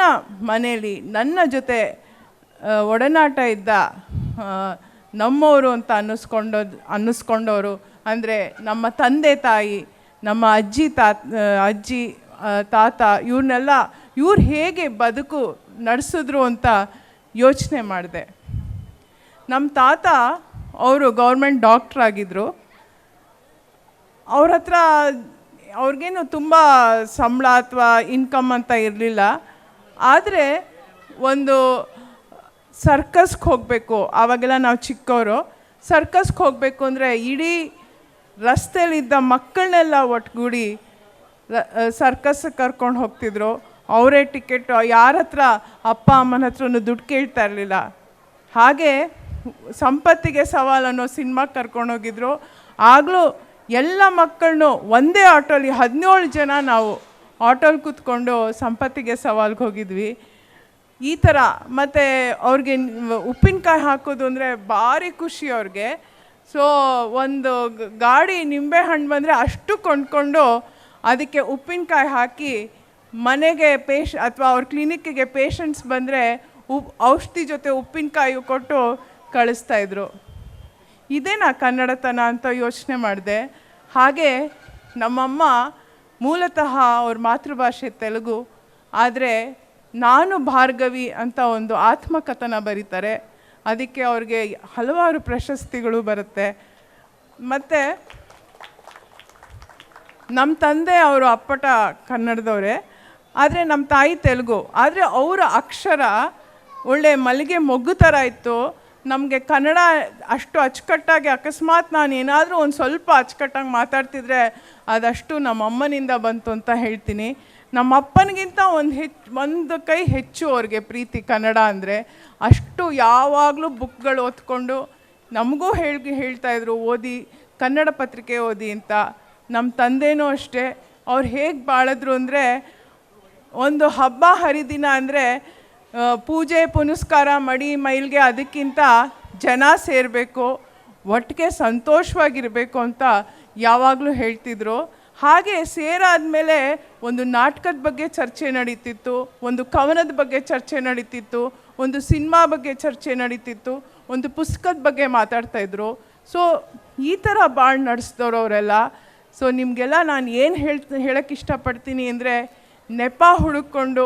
ಮನೆಯಲ್ಲಿ ನನ್ನ ಜೊತೆ ಒಡನಾಟ ಇದ್ದ ನಮ್ಮವರು ಅಂತ ಅನ್ನಿಸ್ಕೊಂಡವರು ಅಂದರೆ ನಮ್ಮ ತಂದೆ ತಾಯಿ, ನಮ್ಮ ಅಜ್ಜಿ ತಾತ ಇವ್ರು ಹೇಗೆ ಬದುಕು ನಡೆಸಿದ್ರು ಅಂತ ಯೋಚನೆ ಮಾಡಿದೆ. ನಮ್ಮ ತಾತ ಅವರು ಗೌರ್ಮೆಂಟ್ ಡಾಕ್ಟ್ರ್ ಆಗಿದ್ದರು. ಅವ್ರ ಹತ್ರ ಅವ್ರಿಗೇನು ತುಂಬ ಸಂಬಳ ಅಥವಾ ಇನ್ಕಮ್ ಅಂತ ಇರಲಿಲ್ಲ. ಆದರೆ ಒಂದು ಸರ್ಕಸ್ಗೆ ಹೋಗಬೇಕು, ಆವಾಗೆಲ್ಲ ನಾವು ಚಿಕ್ಕವರು, ಸರ್ಕಸ್ಗೆ ಹೋಗಬೇಕು ಅಂದರೆ ಇಡೀ ರಸ್ತೆಯಲ್ಲಿದ್ದ ಮಕ್ಕಳನ್ನೆಲ್ಲ ಒಟ್ಟುಗೂಡಿ ಸರ್ಕಸ್ಗೆ ಕರ್ಕೊಂಡು ಹೋಗ್ತಿದ್ರು. ಅವರೇ ಟಿಕೆಟ್, ಯಾರ ಹತ್ರ ಅಪ್ಪ ಅಮ್ಮನ ಹತ್ರನೂ ದುಡ್ಡು ಕೇಳ್ತಾ ಇರಲಿಲ್ಲ. ಹಾಗೆ ಸಂಪತ್ತಿಗೆ ಸವಾಲು ಅನ್ನೋ ಸಿನಿಮಾಗೆ ಕರ್ಕೊಂಡೋಗಿದ್ರು. ಆಗಲೂ ಎಲ್ಲ ಮಕ್ಕಳನ್ನೂ ಒಂದೇ ಆಟೋಲಿ 17 ಜನ ನಾವು ಆಟೋಲಿ ಕೂತ್ಕೊಂಡು ಸಂಪತ್ತಿಗೆ ಸವಾಲ್ಗೆ ಹೋಗಿದ್ವಿ. ಈ ಥರ. ಮತ್ತು ಅವ್ರಿಗೆ ಉಪ್ಪಿನಕಾಯಿ ಹಾಕೋದು ಅಂದರೆ ಭಾರಿ ಖುಷಿ ಅವ್ರಿಗೆ. ಸೊ ಒಂದು ಗಾಡಿ ನಿಂಬೆಹಣ್ಣು ಬಂದರೆ ಅಷ್ಟು ಕೊಂಡ್ಕೊಂಡು ಅದಕ್ಕೆ ಉಪ್ಪಿನಕಾಯಿ ಹಾಕಿ ಮನೆಗೆ ಅಥವಾ ಅವ್ರ ಕ್ಲಿನಿಕ್ಕಿಗೆ ಪೇಷಂಟ್ಸ್ ಬಂದರೆ ಔಷಧಿ ಜೊತೆ ಉಪ್ಪಿನಕಾಯಿ ಕೊಟ್ಟು ಕಳಿಸ್ತಾಯಿದ್ರು. ಇದೇನಾ ಕನ್ನಡತನ ಅಂತ ಯೋಚನೆ ಮಾಡಿದೆ. ಹಾಗೆ ನಮ್ಮಮ್ಮ ಮೂಲತಃ ಅವ್ರ ಮಾತೃಭಾಷೆ ತೆಲುಗು, ಆದರೆ ನಾನು ಭಾರ್ಗವಿ ಅಂತ ಒಂದು ಆತ್ಮಕಥನ ಬರೀತಾರೆ. ಅದಕ್ಕೆ ಅವ್ರಿಗೆ ಹಲವಾರು ಪ್ರಶಸ್ತಿಗಳು ಬರುತ್ತೆ. ಮತ್ತು ನಮ್ಮ ತಂದೆ ಅವರು ಅಪ್ಪಟ ಕನ್ನಡದವರೇ, ಆದರೆ ನಮ್ಮ ತಾಯಿ ತೆಲುಗು. ಆದರೆ ಅವರ ಅಕ್ಷರ ಒಳ್ಳೆ ಮಲ್ಲಿಗೆ ಮೊಗ್ಗು ಥರ ಇತ್ತು. ನಮಗೆ ಕನ್ನಡ ಅಷ್ಟು ಅಚ್ಚುಕಟ್ಟಾಗಿ, ಅಕಸ್ಮಾತ್ ನಾನು ಏನಾದರೂ ಒಂದು ಸ್ವಲ್ಪ ಅಚ್ಚುಕಟ್ಟಾಗಿ ಮಾತಾಡ್ತಿದ್ರೆ ಅದಷ್ಟು ನಮ್ಮ ಅಮ್ಮನಿಂದ ಬಂತು ಅಂತ ಹೇಳ್ತೀನಿ. ನಮ್ಮ ಅಪ್ಪನಿಗಿಂತ ಒಂದು ಕೈ ಹೆಚ್ಚು ಅವ್ರಿಗೆ ಪ್ರೀತಿ ಕನ್ನಡ ಅಂದರೆ. ಅಷ್ಟು ಯಾವಾಗಲೂ ಬುಕ್ಗಳು ಓದ್ಕೊಂಡು ನಮಗೂ ಹೇಳ್ತಾಯಿದ್ರು ಓದಿ, ಕನ್ನಡ ಪತ್ರಿಕೆ ಓದಿ ಅಂತ. ನಮ್ಮ ತಂದೆನೂ ಅಷ್ಟೇ. ಅವ್ರು ಹೇಗೆ ಬಾಳಿದ್ರು ಅಂದರೆ, ಒಂದು ಹಬ್ಬ ಹರಿದಿನ ಅಂದರೆ ಪೂಜೆ ಪುನಸ್ಕಾರ ಮಡಿ ಮೈಲ್ಗೆ ಅದಕ್ಕಿಂತ ಜನ ಸೇರಬೇಕು, ಒಟ್ಟಿಗೆ ಸಂತೋಷವಾಗಿರಬೇಕು ಅಂತ ಯಾವಾಗಲೂ ಹೇಳ್ತಿದ್ರು. ಹಾಗೆ ಸೇರಾದಮೇಲೆ ಒಂದು ನಾಟಕದ ಬಗ್ಗೆ ಚರ್ಚೆ ನಡೀತಿತ್ತು, ಒಂದು ಕವನದ ಬಗ್ಗೆ ಚರ್ಚೆ ನಡೀತಿತ್ತು, ಒಂದು ಸಿನಿಮಾ ಬಗ್ಗೆ ಚರ್ಚೆ ನಡೀತಿತ್ತು, ಒಂದು ಪುಸ್ತಕದ ಬಗ್ಗೆ ಮಾತಾಡ್ತಾಯಿದ್ರು. ಸೊ ಈ ಥರ ಬಾಳ್ ನಡೆಸಿದವರು ಅವರೆಲ್ಲ. ಸೊ ನಿಮಗೆಲ್ಲ ನಾನು ಏನು ಹೇಳೋಕ್ಕೆ ಇಷ್ಟಪಡ್ತೀನಿ ಅಂದರೆ, ನೆಪ ಹುಡುಕೊಂಡು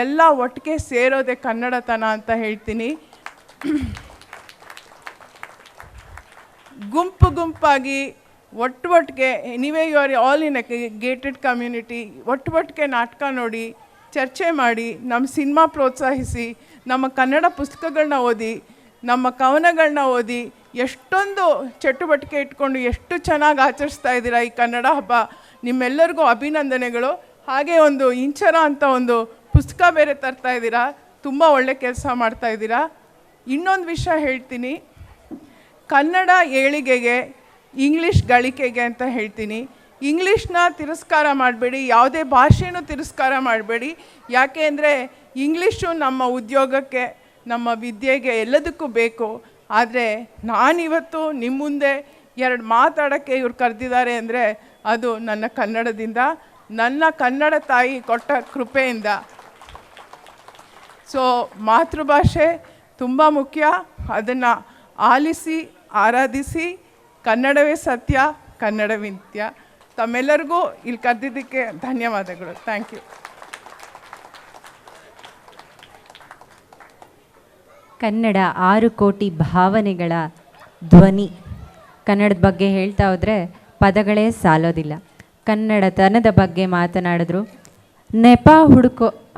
ಎಲ್ಲ ಒಟ್ಟಿಗೆ ಸೇರೋದೇ ಕನ್ನಡತನ ಅಂತ ಹೇಳ್ತೀನಿ. ಗುಂಪಾಗಿ ಒಟ್ಟಿಗೆ anyway you are all in a gated community, ಒಟ್ಟಿಗೆ ನಾಟಕ ನೋಡಿ, ಚರ್ಚೆ ಮಾಡಿ, ನಮ್ಮ ಸಿನಿಮಾ ಪ್ರೋತ್ಸಾಹಿಸಿ, ನಮ್ಮ ಕನ್ನಡ ಪುಸ್ತಕಗಳನ್ನ ಓದಿ, ನಮ್ಮ ಕವನಗಳನ್ನ ಓದಿ, ಎಷ್ಟೊಂದು ಚಟುವಟಿಕೆ ಇಟ್ಕೊಂಡು ಎಷ್ಟು ಚೆನ್ನಾಗಿ ಆಚರಿಸ್ತಾ ಇದ್ದೀರಾ ಈ ಕನ್ನಡ ಹಬ್ಬ. ನಿಮ್ಮೆಲ್ಲರಿಗೂ ಅಭಿನಂದನೆಗಳು. ಹಾಗೆ ಒಂದು ಇಂಚರ ಅಂತ ಒಂದು ಪುಸ್ತಕ ಬೇರೆ ತರ್ತಾ ಇದ್ದೀರಾ, ತುಂಬ ಒಳ್ಳೆ ಕೆಲಸ ಮಾಡ್ತಾ ಇದ್ದೀರಾ. ಇನ್ನೊಂದು ವಿಷಯ ಹೇಳ್ತೀನಿ, ಕನ್ನಡ ಏಳಿಗೆಗೆ ಇಂಗ್ಲೀಷ್ ಗಳಿಕೆಗೆ ಅಂತ ಹೇಳ್ತೀನಿ. ಇಂಗ್ಲೀಷ್ನ ತಿರಸ್ಕಾರ ಮಾಡಬೇಡಿ, ಯಾವುದೇ ಭಾಷೆನೂ ತಿರಸ್ಕಾರ ಮಾಡಬೇಡಿ. ಯಾಕೆ ಅಂದರೆ ಇಂಗ್ಲೀಷು ನಮ್ಮ ಉದ್ಯೋಗಕ್ಕೆ, ನಮ್ಮ ವಿದ್ಯೆಗೆ, ಎಲ್ಲದಕ್ಕೂ ಬೇಕು. ಆದರೆ ನಾನಿವತ್ತು ನಿಮ್ಮ ಮುಂದೆ ಎರಡು ಮಾತಾಡೋಕ್ಕೆ ಇವ್ರು ಕರೆದಿದ್ದಾರೆ ಅಂದರೆ ಅದು ನನ್ನ ಕನ್ನಡದಿಂದ, ನನ್ನ ಕನ್ನಡ ತಾಯಿ ಕೊಟ್ಟ ಕೃಪೆಯಿಂದ. ಸೊ ಮಾತೃಭಾಷೆ ತುಂಬ ಮುಖ್ಯ, ಅದನ್ನು ಆಲಿಸಿ ಆರಾಧಿಸಿ. ಕನ್ನಡವೇ ಸತ್ಯ, ಕನ್ನಡವೇ ನಿತ್ಯ. ತಮ್ಮೆಲ್ಲರಿಗೂ ಇಲ್ಲಿ ಕರೆದಿದ್ದಕ್ಕೆ ಧನ್ಯವಾದಗಳು. Thank you. ಕನ್ನಡ 6 ಕೋಟಿ ಭಾವನೆಗಳ ಧ್ವನಿ. ಕನ್ನಡದ ಬಗ್ಗೆ ಹೇಳ್ತಾ ಹೋದರೆ ಪದಗಳೇ ಸಾಲೋದಿಲ್ಲ. ಕನ್ನಡತನದ ಬಗ್ಗೆ ಮಾತನಾಡಿದ್ರು. ನೆಪ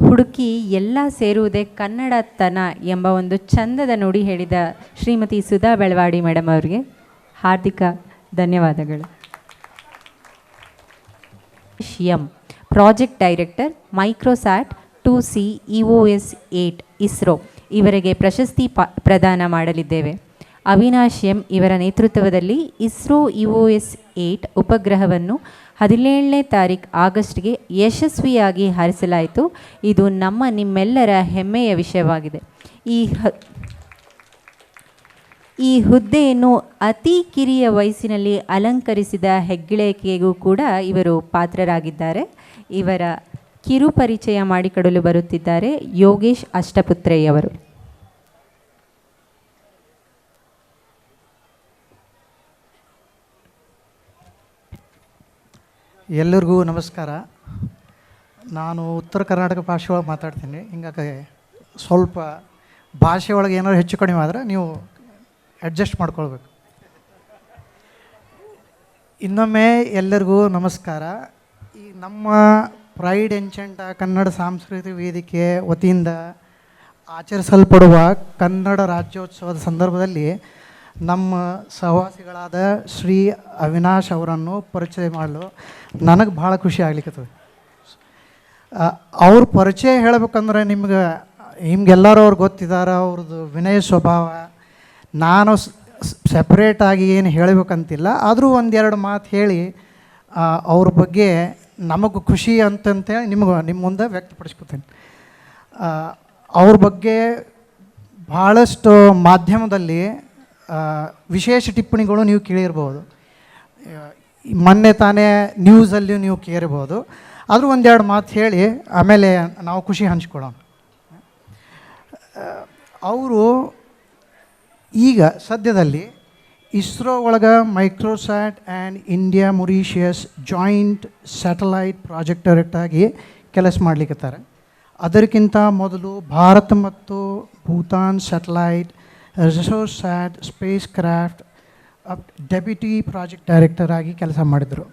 ಹುಡುಕಿ ಎಲ್ಲ ಸೇರುವುದೇ ಕನ್ನಡತನ ಎಂಬ ಒಂದು ಚಂದದ ನುಡಿ ಹೇಳಿದ ಶ್ರೀಮತಿ ಸುಧಾ ಬೆಳವಾಡಿ ಮೇಡಮ್ ಅವರಿಗೆ ಹಾರ್ದಿಕ ಧನ್ಯವಾದಗಳು. M project director, Microsat 2C EOS 8 ISRO ಇವರಿಗೆ ಪ್ರಶಸ್ತಿ ಪ್ರದಾನ ಮಾಡಲಿದ್ದೇವೆ. ಅವಿನಾಶ್ ಎಂ ಇವರ ನೇತೃತ್ವದಲ್ಲಿ ಇಸ್ರೋ EOS 8 ಉಪಗ್ರಹವನ್ನು 17ನೇ ತಾರೀಕು ಆಗಸ್ಟ್ಗೆ ಯಶಸ್ವಿಯಾಗಿ ಹಾರಿಸಲಾಯಿತು. ಇದು ನಿಮ್ಮೆಲ್ಲರ ಹೆಮ್ಮೆಯ ವಿಷಯವಾಗಿದೆ. ಈ ಹುದ್ದೆಯನ್ನು ಅತಿ ಕಿರಿಯ ವಯಸ್ಸಿನಲ್ಲಿ ಅಲಂಕರಿಸಿದ ಹೆಗ್ಗಳಿಕೆಗೂ ಕೂಡ ಇವರು ಪಾತ್ರರಾಗಿದ್ದಾರೆ. ಇವರ ಕಿರು ಪರಿಚಯ ಮಾಡಿಕೊಡಲು ಬರುತ್ತಿದ್ದಾರೆ ಯೋಗೇಶ್ ಅಷ್ಟಪುತ್ರಯ್ಯವರು. ಎಲ್ಲರಿಗೂ ನಮಸ್ಕಾರ. ನಾನು ಉತ್ತರ ಕರ್ನಾಟಕ ಭಾಷೆ ಒಳಗೆ ಮಾತಾಡ್ತೀನಿ. ಹಿಂಗಾಗಿ ಸ್ವಲ್ಪ ಭಾಷೆ ಒಳಗೆ ಏನಾದ್ರು ಹೆಚ್ಚು ಕಡಿಮೆ ಆದರೆ ನೀವು ಅಡ್ಜಸ್ಟ್ ಮಾಡ್ಕೊಳ್ಬೇಕು. ಇನ್ನೊಮ್ಮೆ ಎಲ್ಲರಿಗೂ ನಮಸ್ಕಾರ. ಈ ನಮ್ಮ ಪ್ರೈಡ್ ಎನ್ಚೆಂಟ ಕನ್ನಡ ಸಾಂಸ್ಕೃತಿಕ ವೇದಿಕೆ ವತಿಯಿಂದ ಆಚರಿಸಲ್ಪಡುವ ಕನ್ನಡ ರಾಜ್ಯೋತ್ಸವದ ಸಂದರ್ಭದಲ್ಲಿ ನಮ್ಮ ಸಹವಾಸಿಗಳಾದ ಶ್ರೀ ಅವಿನಾಶ್ ಅವರನ್ನು ಪರಿಚಯ ಮಾಡಲು ನನಗೆ ಭಾಳ ಖುಷಿ ಆಗ್ಲಿಕ್ಕತ್ತದ. ಅವ್ರ ಪರಿಚಯ ಹೇಳಬೇಕಂದ್ರೆ ನಿಮ್ಗೆಲ್ಲರೂ ಅವ್ರು ಗೊತ್ತಿದ್ದಾರೆ. ಅವ್ರದ್ದು ವಿನಯ ಸ್ವಭಾವ ನಾನು ಸಪ್ರೇಟಾಗಿ ಏನು ಹೇಳಬೇಕಂತಿಲ್ಲ. ಆದರೂ ಒಂದೆರಡು ಮಾತು ಹೇಳಿ ಅವ್ರ ಬಗ್ಗೆ ನಮಗೆ ಖುಷಿ ಅಂತಂತೇಳಿ ನಿಮ್ಮ ಮುಂದೆ ವ್ಯಕ್ತಪಡಿಸ್ಕೊತೀನಿ. ಅವ್ರ ಬಗ್ಗೆ ಭಾಳಷ್ಟು ಮಾಧ್ಯಮದಲ್ಲಿ ವಿಶೇಷ ಟಿಪ್ಪಣಿಗಳು ನೀವು ಕೇಳಿರ್ಬೋದು. ಮೊನ್ನೆ ತಾನೇ ನ್ಯೂಸಲ್ಲಿ ನೀವು ಕೇಳಿರ್ಬೋದು. ಆದರೂ ಒಂದೆರಡು ಮಾತು ಹೇಳಿ ಆಮೇಲೆ ನಾವು ಖುಷಿ ಹಂಚ್ಕೊಳ್ಳೋಣ. ಅವರು ಈಗ ಸದ್ಯದಲ್ಲಿ ಇಸ್ರೋ ಒಳಗೆ Microsat and India Mauritius joint satellite project ಡೈರೆಕ್ಟಾಗಿ ಕೆಲಸ ಮಾಡಲಿಕ್ಕತ್ತಾರೆ. ಅದಕ್ಕಿಂತ ಮೊದಲು ಭಾರತ ಮತ್ತು Bhutan satellite Resourcesat spacecraft deputy project director ಆಗಿ ಕೆಲಸ ಮಾಡಿದರು.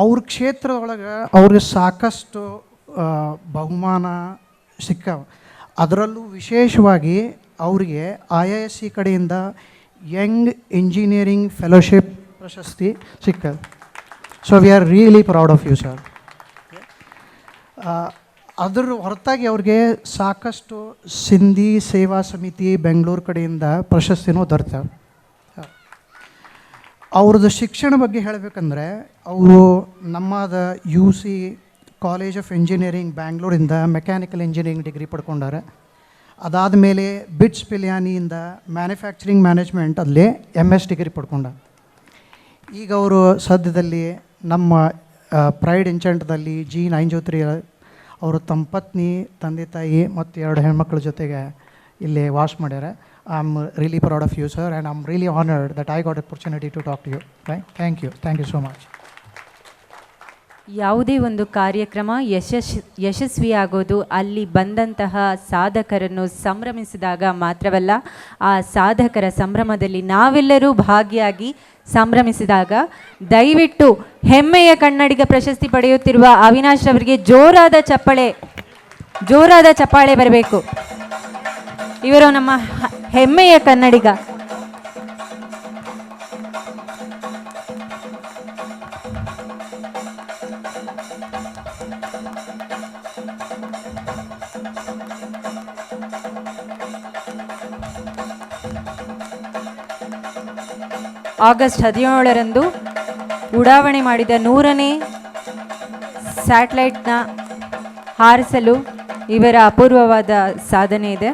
ಅವ್ರ ಕ್ಷೇತ್ರದೊಳಗೆ ಅವ್ರಿಗೆ ಸಾಕಷ್ಟು ಬಹುಮಾನ ಸಿಕ್ಕವು. ಅದರಲ್ಲೂ ವಿಶೇಷವಾಗಿ ಅವರಿಗೆ IISc ಕಡೆಯಿಂದ ಯಂಗ್ ಇಂಜಿನಿಯರಿಂಗ್ ಫೆಲೋಶಿಪ್ ಪ್ರಶಸ್ತಿ ಸಿಕ್ಕದು. So we are really proud of you sir. ಅದರ ಹೊರತಾಗಿ ಅವ್ರಿಗೆ ಸಾಕಷ್ಟು ಸಿಂಧಿ ಸೇವಾ ಸಮಿತಿ ಬೆಂಗಳೂರು ಕಡೆಯಿಂದ ಪ್ರಶಸ್ತಿನೂ ದೊರೆತವೆ. ಅವ್ರದ್ದು ಶಿಕ್ಷಣ ಬಗ್ಗೆ ಹೇಳಬೇಕಂದ್ರೆ ಅವರು ನಮ್ಮದ UC ಕಾಲೇಜ್ ಆಫ್ ಇಂಜಿನಿಯರಿಂಗ್ ಬ್ಯಾಂಗ್ಳೂರಿಂದ ಮೆಕ್ಯಾನಿಕಲ್ ಇಂಜಿನಿಯರಿಂಗ್ ಡಿಗ್ರಿ ಪಡ್ಕೊಂಡಾರೆ. ಅದಾದಮೇಲೆ ಬಿಟ್ಸ್ ಪಿಲಿಯಾನಿಯಿಂದ ಮ್ಯಾನುಫ್ಯಾಕ್ಚರಿಂಗ್ ಮ್ಯಾನೇಜ್ಮೆಂಟ್ ಅಲ್ಲೇ MS ಡಿಗ್ರಿ ಪಡ್ಕೊಂಡ. ಈಗ ಅವರು ಸದ್ಯದಲ್ಲಿ ನಮ್ಮ ಪ್ರೈಡ್ ಇನ್ಸೆಂಟ್ದಲ್ಲಿ G903 ಅವರು ತಮ್ಮ ಪತ್ನಿ, ತಂದೆ ತಾಯಿ ಮತ್ತು 2 ಹೆಣ್ಮಕ್ಳ ಜೊತೆಗೆ ಇಲ್ಲಿ ವಾಸ ಮಾಡ್ಯಾರ. I am really proud of you sir and I am really honoured that I got opportunity to talk to you. Thank you so much. ಯಾವುದೇ ಒಂದು ಕಾರ್ಯಕ್ರಮ ಯಶಸ್ವಿಯಾಗೋದು ಅಲ್ಲಿ ಬಂದಂತಹ ಸಾಧಕರನ್ನು ಸಂಭ್ರಮಿಸಿದಾಗ ಮಾತ್ರವಲ್ಲ, ಆ ಸಾಧಕರ ಸಂಭ್ರಮದಲ್ಲಿ ನಾವೆಲ್ಲರೂ ಭಾಗಿಯಾಗಿ ಸಂಭ್ರಮಿಸಿದಾಗ. ದಯವಿಟ್ಟು ಹೆಮ್ಮೆಯ ಕನ್ನಡಿಗ ಪ್ರಶಸ್ತಿ ಪಡೆಯುತ್ತಿರುವ ಅವಿನಾಶ್ ಅವರಿಗೆ ಜೋರಾದ ಚಪ್ಪಾಳೆ ಬರಬೇಕು. ಇವರು ನಮ್ಮ ಹೆಮ್ಮೆಯ ಕನ್ನಡಿಗ. ಆಗಸ್ಟ್ 17ರಂದು ಉಡಾವಣೆ ಮಾಡಿದ 100ನೇ ಸ್ಯಾಟಲೈಟ್ನ ಹಾರಿಸಲು ಇವರ ಅಪೂರ್ವವಾದ ಸಾಧನೆ ಇದೆ.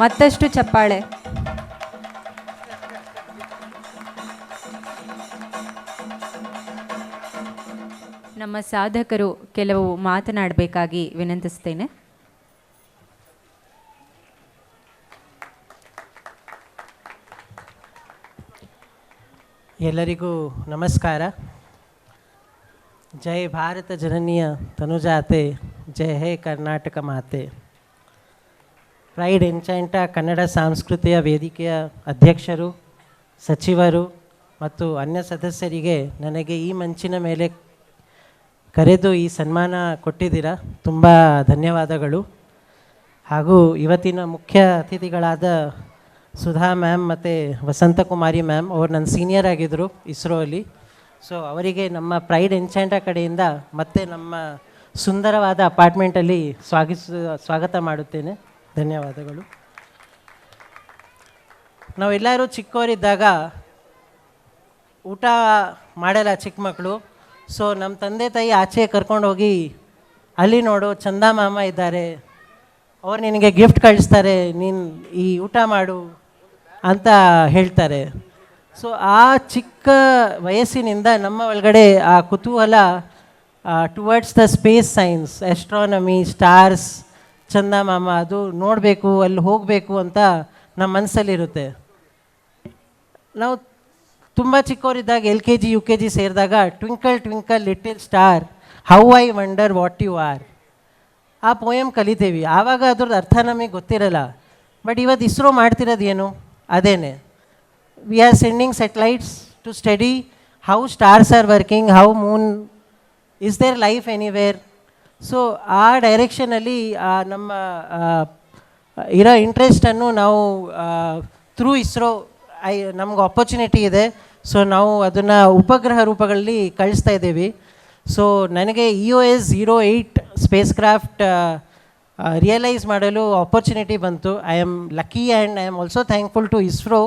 ಮತ್ತಷ್ಟು ಚಪ್ಪಾಳೆ. ನಮ್ಮ ಸಾಧಕರು ಕೆಲವು ಮಾತನಾಡಬೇಕಾಗಿ ವಿನಂತಿಸ್ತೇನೆ. ಎಲ್ಲರಿಗೂ ನಮಸ್ಕಾರ. ಜೈ ಭಾರತ ಜನನಿಯ ತನುಜಾತೆ, ಜೈ ಹೇ ಕರ್ನಾಟಕ ಮಾತೆ. ಪ್ರೈಡ್ ಎನ್ಚೆಂಟ ಕನ್ನಡ ಸಾಂಸ್ಕೃತಿಕ ವೇದಿಕೆಯ ಅಧ್ಯಕ್ಷರು, ಸಚಿವರು ಮತ್ತು ಅನ್ಯ ಸದಸ್ಯರಿಗೆ ನನಗೆ ಈ ಮಂಚಿನ ಮೇಲೆ ಕರೆದು ಈ ಸನ್ಮಾನ ಕೊಟ್ಟಿದ್ದೀರಾ, ತುಂಬ ಧನ್ಯವಾದಗಳು. ಹಾಗೂ ಇವತ್ತಿನ ಮುಖ್ಯ ಅತಿಥಿಗಳಾದ ಸುಧಾ ಮ್ಯಾಮ್ ಮತ್ತು ವಸಂತಕುಮಾರಿ ಮ್ಯಾಮ್, ಅವರು ನನ್ನ ಸೀನಿಯರ್ ಆಗಿದ್ದರು ಇಸ್ರೋ ಅಲ್ಲಿ. ಸೊ ಅವರಿಗೆ ನಮ್ಮ ಪ್ರೈಡ್ ಎನ್ಚೆಂಟ ಕಡೆಯಿಂದ ಮತ್ತೆ ನಮ್ಮ ಸುಂದರವಾದ ಅಪಾರ್ಟ್ಮೆಂಟಲ್ಲಿ ಸ್ವಾಗತ ಮಾಡುತ್ತೇನೆ. ಧನ್ಯವಾದಗಳು. ನಾವೆಲ್ಲರೂ ಚಿಕ್ಕವರಿದ್ದಾಗ ಊಟ ಮಾಡಲ್ಲ ಚಿಕ್ಕ ಮಕ್ಕಳು. ಸೊ ನಮ್ಮ ತಂದೆ ತಾಯಿ ಆಚೆ ಕರ್ಕೊಂಡೋಗಿ ಅಲ್ಲಿ ನೋಡು ಚಂದ ಮಾಮ ಇದ್ದಾರೆ, ಅವ್ರು ನಿನಗೆ ಗಿಫ್ಟ್ ಕಳಿಸ್ತಾರೆ, ನೀನು ಈ ಊಟ ಮಾಡು ಅಂತ ಹೇಳ್ತಾರೆ. ಸೊ ಆ ಚಿಕ್ಕ ವಯಸ್ಸಿನಿಂದ ನಮ್ಮ ಒಳಗಡೆ ಆ ಕುತೂಹಲ towards the space science, astronomy, stars, ಚಂದ ಮಾಮ ಅದು ನೋಡಬೇಕು, ಅಲ್ಲಿ ಹೋಗಬೇಕು ಅಂತ ನಮ್ಮ ಮನಸ್ಸಲ್ಲಿರುತ್ತೆ. ನಾವು ತುಂಬ ಚಿಕ್ಕವರಿದ್ದಾಗ LKG UKG ಸೇರಿದಾಗ twinkle twinkle little star how I wonder what you are ಆ ಪೋಯಮ್ ಕಲಿತೇವೆ. ಆವಾಗ ಅದ್ರದ್ದು ಅರ್ಥ ನಮಗೆ ಗೊತ್ತಿರಲ್ಲ. ಬಟ್ ಇವತ್ತು ಇಸ್ರೋ ಮಾಡ್ತಿರೋದು ಏನು ಅದೇನೆ. We are sending satellites to study how stars are working, how moon is there life anywhere. So ಆ ಡೈರೆಕ್ಷನಲ್ಲಿ ನಮ್ಮ ಇರೋ ಇಂಟ್ರೆಸ್ಟನ್ನು ನಾವು ಥ್ರೂ ಇಸ್ರೋ ನಮ್ಗೆ ಆಪರ್ಚುನಿಟಿ ಇದೆ. ಸೊ ನಾವು ಅದನ್ನು ಉಪಗ್ರಹ ರೂಪಗಳಲ್ಲಿ ಕಳಿಸ್ತಾ ಇದ್ದೀವಿ. ಸೊ ನನಗೆ EOS 08 ಸ್ಪೇಸ್ ಕ್ರಾಫ್ಟ್ ರಿಯಲೈಸ್ ಮಾಡಲು ಆಪರ್ಚುನಿಟಿ ಬಂತು. I am lucky and I am also thankful to ISRO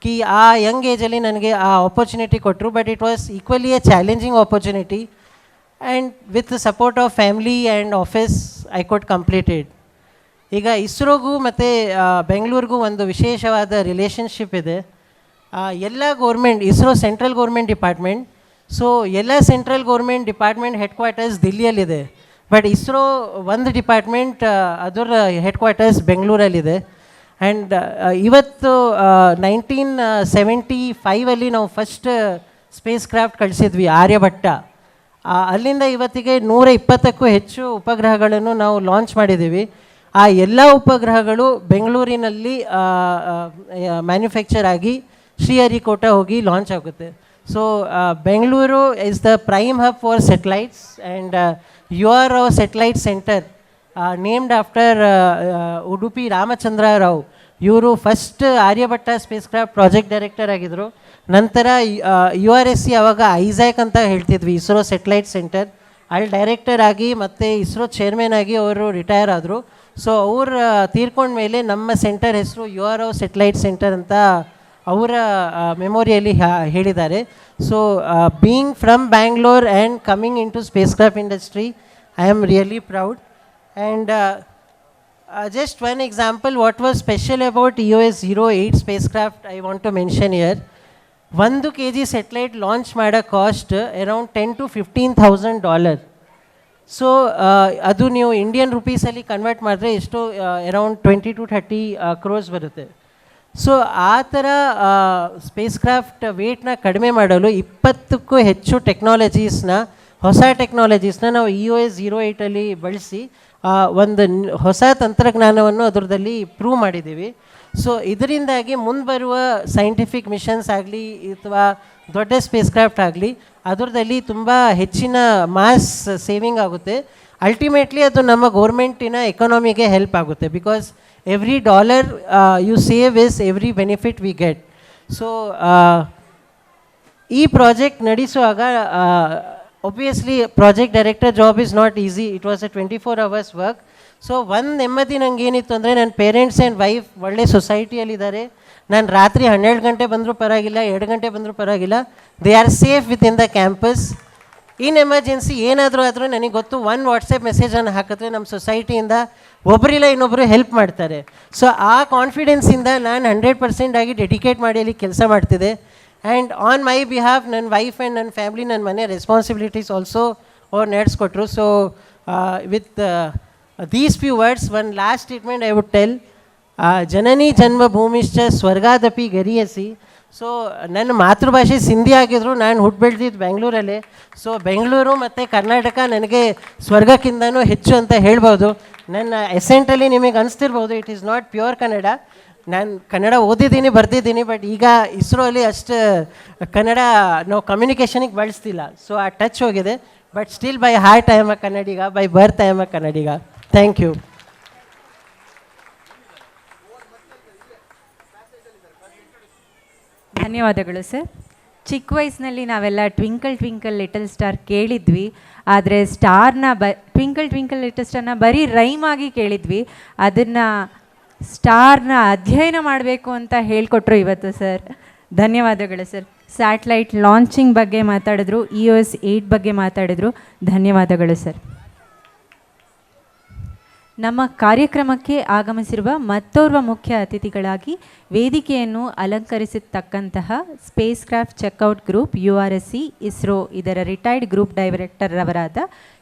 ಕಿ ಆ ಯಂಗ್ ಏಜಲ್ಲಿ ನನಗೆ ಆ ಆಪರ್ಚುನಿಟಿ ಕೊಟ್ಟರು. But it was equally a challenging opportunity and with support of family and office I could complete it. ಈಗ ಇಸ್ರೋಗೂ ಮತ್ತು ಬೆಂಗಳೂರಿಗೂ ಒಂದು ವಿಶೇಷವಾದ ರಿಲೇಷನ್ಶಿಪ್ ಇದೆ. ಎಲ್ಲ government, ISRO central government department, so ಎಲ್ಲ central government department headquarters ದಿಲ್ಲಿಯಲ್ಲಿದೆ. ಬಟ್ ಇಸ್ರೋ ಒಂದು ಡಿಪಾರ್ಟ್ಮೆಂಟ್ ಅದರ ಹೆಡ್ ಕ್ವಾರ್ಟರ್ಸ್ ಬೆಂಗಳೂರಲ್ಲಿದೆ. ಆ್ಯಂಡ್ ಇವತ್ತು 1975 ನಾವು ಫಸ್ಟ್ ಸ್ಪೇಸ್ ಕ್ರಾಫ್ಟ್ ಕಳಿಸಿದ್ವಿ, ಆರ್ಯಭಟ್ಟ. ಅಲ್ಲಿಂದ ಇವತ್ತಿಗೆ 120ಕ್ಕೂ ಹೆಚ್ಚು ಉಪಗ್ರಹಗಳನ್ನು ನಾವು ಲಾಂಚ್ ಮಾಡಿದ್ದೀವಿ. ಆ ಎಲ್ಲ ಉಪಗ್ರಹಗಳು ಬೆಂಗಳೂರಿನಲ್ಲಿ ಮ್ಯಾನುಫ್ಯಾಕ್ಚರ್ ಆಗಿ ಶ್ರೀಹರಿಕೋಟ ಹೋಗಿ ಲಾಂಚ್ ಆಗುತ್ತೆ. So Bengaluru is the prime hub for satellites and U R our satellite centre named after Udupi Ramachandra Rao. ಇವರು first Aryabhata spacecraft project director ಆಗಿದ್ದರು. ನಂತರ URSC ಆವಾಗ ಐಸಾಕ್ ಅಂತ ಹೇಳ್ತಿದ್ವಿ, ಇಸ್ರೋ ಸೆಟಲೈಟ್ ಸೆಂಟರ್, ಅಲ್ಲಿ ಡೈರೆಕ್ಟರ್ ಆಗಿ ಮತ್ತು ಇಸ್ರೋ ಚೇರ್ಮನ್ ಆಗಿ ಅವರು ರಿಟೈರ್ ಆದರು. ಸೊ ಅವ್ರು ತೀರ್ಕೊಂಡ್ಮೇಲೆ ನಮ್ಮ ಸೆಂಟರ್ ಹೆಸರು URO ಸೆಟಲೈಟ್ ಸೆಂಟರ್ ಅಂತ ಅವರ ಮೆಮೊರಿಯಲ್ಲಿ ಹೇಳಿದ್ದಾರೆ. So being from Bangalore and coming into spacecraft industry, I am really proud. And just one example, what was special about EOS-08 spacecraft I want to mention here. 1 kg satellite launch mada cost around $10,000 to $15,000. So ಅದು ನೀವು Indian ರುಪೀಸಲ್ಲಿ convert ಮಾಡಿದ್ರೆ ಎಷ್ಟು around 20 to 30 crores ಬರುತ್ತೆ. So ಆ ಥರ space craft ವೇಟ್ನ ಕಡಿಮೆ ಮಾಡಲು 20ಕ್ಕೂ ಹೆಚ್ಚು ಟೆಕ್ನಾಲಜೀಸ್ನ, ಹೊಸ ಟೆಕ್ನಾಲಜೀಸ್ನ ನಾವು EOS-08 ಬಳಸಿ ಒಂದು ಹೊಸ ತಂತ್ರಜ್ಞಾನವನ್ನು ಅದರದಲ್ಲಿ ಪ್ರೂವ್ ಮಾಡಿದ್ದೀವಿ. ಸೊ ಇದರಿಂದಾಗಿ ಮುಂಬರುವ ಸೈಂಟಿಫಿಕ್ ಮಿಷನ್ಸ್ ಆಗಲಿ ಅಥವಾ ದೊಡ್ಡ ಸ್ಪೇಸ್ ಕ್ರಾಫ್ಟ್ ಆಗಲಿ ಅದರದಲ್ಲಿ ತುಂಬ ಹೆಚ್ಚಿನ ಮಾಸ್ ಸೇವಿಂಗ್ ಆಗುತ್ತೆ. ಅಲ್ಟಿಮೇಟ್ಲಿ ಅದು ನಮ್ಮ ಗೌರ್ಮೆಂಟಿನ ಎಕಾನಮಿಗೆ ಹೆಲ್ಪ್ ಆಗುತ್ತೆ. Because every dollar you save is every benefit we get. So ಈ ಪ್ರಾಜೆಕ್ಟ್ ನಡೆಸುವಾಗ obviously project director job is not easy. It was a 24 hours work. So ಒಂದು ನೆಮ್ಮದಿ ನಂಗೆ ಏನಿತ್ತು ಅಂದರೆ ನನ್ನ ಪೇರೆಂಟ್ಸ್ ಆ್ಯಂಡ್ ವೈಫ್ ಒಳ್ಳೆ ಸೊಸೈಟಿಯಲ್ಲಿದ್ದಾರೆ. ನಾನು ರಾತ್ರಿ 12 ಗಂಟೆ ಬಂದರೂ ಪರವಾಗಿಲ್ಲ, 2 ಗಂಟೆ ಬಂದರೂ ಪರವಾಗಿಲ್ಲ, they are safe with in the campus. In emergency ಏನಾದರೂ ಆದರೂ ನನಗೆ ಗೊತ್ತು, ಒಂದು ವಾಟ್ಸಪ್ ಮೆಸೇಜನ್ನು ಹಾಕಿದ್ರೆ ನಮ್ಮ ಸೊಸೈಟಿಯಿಂದ ಒಬ್ಬರಿಲ್ಲ ಇನ್ನೊಬ್ಬರು ಹೆಲ್ಪ್ ಮಾಡ್ತಾರೆ. ಸೊ ಆ ಕಾನ್ಫಿಡೆನ್ಸಿಂದ ನಾನು 100% ಆಗಿ ಡೆಡಿಕೇಟ್ ಮಾಡಿ ಅಲ್ಲಿ ಕೆಲಸ ಮಾಡ್ತಿದ್ದೆ. ಆ್ಯಂಡ್ ಆನ್ ಮೈ ಬಿಹಾಫ್ ನನ್ನ ವೈಫ್ ಆ್ಯಂಡ್ ನನ್ನ ಫ್ಯಾಮಿಲಿ, ನನ್ನ ಮನೆ ರೆಸ್ಪಾನ್ಸಿಬಿಲಿಟೀಸ್ ಆಲ್ಸೋ ಅವ್ರು ನಡೆಸ್ಕೊಟ್ರು. So with these few words, one last statement I would tell, ಜನನಿ ಜನ್ಮ ಭೂಮಿಶ್ಚ ಸ್ವರ್ಗಾದಪಿ ಗರಿಯಸಿ. ಸೊ ನನ್ನ ಮಾತೃಭಾಷೆ ಸಿಂಧಿ ಆಗಿದ್ರು, ನಾನು ಹುಟ್ಟು ಬೆಳೆದಿದ್ದು ಬೆಂಗಳೂರಲ್ಲೇ. ಸೊ ಬೆಂಗಳೂರು ಮತ್ತು ಕರ್ನಾಟಕ ನನಗೆ ಸ್ವರ್ಗಕ್ಕಿಂತನೂ ಹೆಚ್ಚು ಅಂತ ಹೇಳ್ಬೋದು. ನನ್ನ ಎಸೆಂಟಲ್ಲಿ ನಿಮಗೆ ಅನಿಸ್ತಿರ್ಬೋದು it is not pure Kannada. ನಾನು ಕನ್ನಡ ಓದಿದ್ದೀನಿ, ಬರ್ತಿದ್ದೀನಿ, ಬಟ್ ಈಗ ಇಸ್ರೋ ಅಲ್ಲಿ ಅಷ್ಟು ಕನ್ನಡ ನಾವು ಕಮ್ಯುನಿಕೇಷನಿಗೆ ಬಳಸ್ತಿಲ್ಲ. ಸೊ ಆ ಟಚ್ ಹೋಗಿದೆ. But still by heart I am a Kannadiga, by birth I am a Kannadiga. Thank you. ಧನ್ಯವಾದಗಳು ಸರ್. ಚಿಕ್ಕ ವಯಸ್ಸಿನಲ್ಲಿ ನಾವೆಲ್ಲ ಟ್ವಿಂಕಲ್ ಟ್ವಿಂಕಲ್ ಲಿಟಲ್ ಸ್ಟಾರ್ ಕೇಳಿದ್ವಿ, ಆದರೆ ಸ್ಟಾರ್ನ ಟ್ವಿಂಕಲ್ ಟ್ವಿಂಕಲ್ ಲಿಟಲ್ ಸ್ಟಾರ್ನ ಬರೀ ರೈಮ್ ಆಗಿ ಕೇಳಿದ್ವಿ. ಅದನ್ನು ಸ್ಟಾರ್ನ ಅಧ್ಯಯನ ಮಾಡಬೇಕು ಅಂತ ಹೇಳಿಕೊಟ್ರು ಇವತ್ತು ಸರ್. ಧನ್ಯವಾದಗಳು ಸರ್. ಸ್ಯಾಟಲೈಟ್ ಲಾಂಚಿಂಗ್ ಬಗ್ಗೆ ಮಾತಾಡಿದ್ರು, EOS-8 ಬಗ್ಗೆ ಮಾತಾಡಿದ್ರು. ಧನ್ಯವಾದಗಳು ಸರ್. ನಮ್ಮ ಕಾರ್ಯಕ್ರಮಕ್ಕೆ ಆಗಮಿಸಿರುವ ಮತ್ತೋರ್ವ ಮುಖ್ಯ ಅತಿಥಿಗಳಾಗಿ ವೇದಿಕೆಯನ್ನು ಅಲಂಕರಿಸತಕ್ಕಂತಹ spacecraft checkout group URSC ISRO ಇದರ ರಿಟೈರ್ಡ್ ಗ್ರೂಪ್ ಡೈರೆಕ್ಟರ್ ಅವರಾದ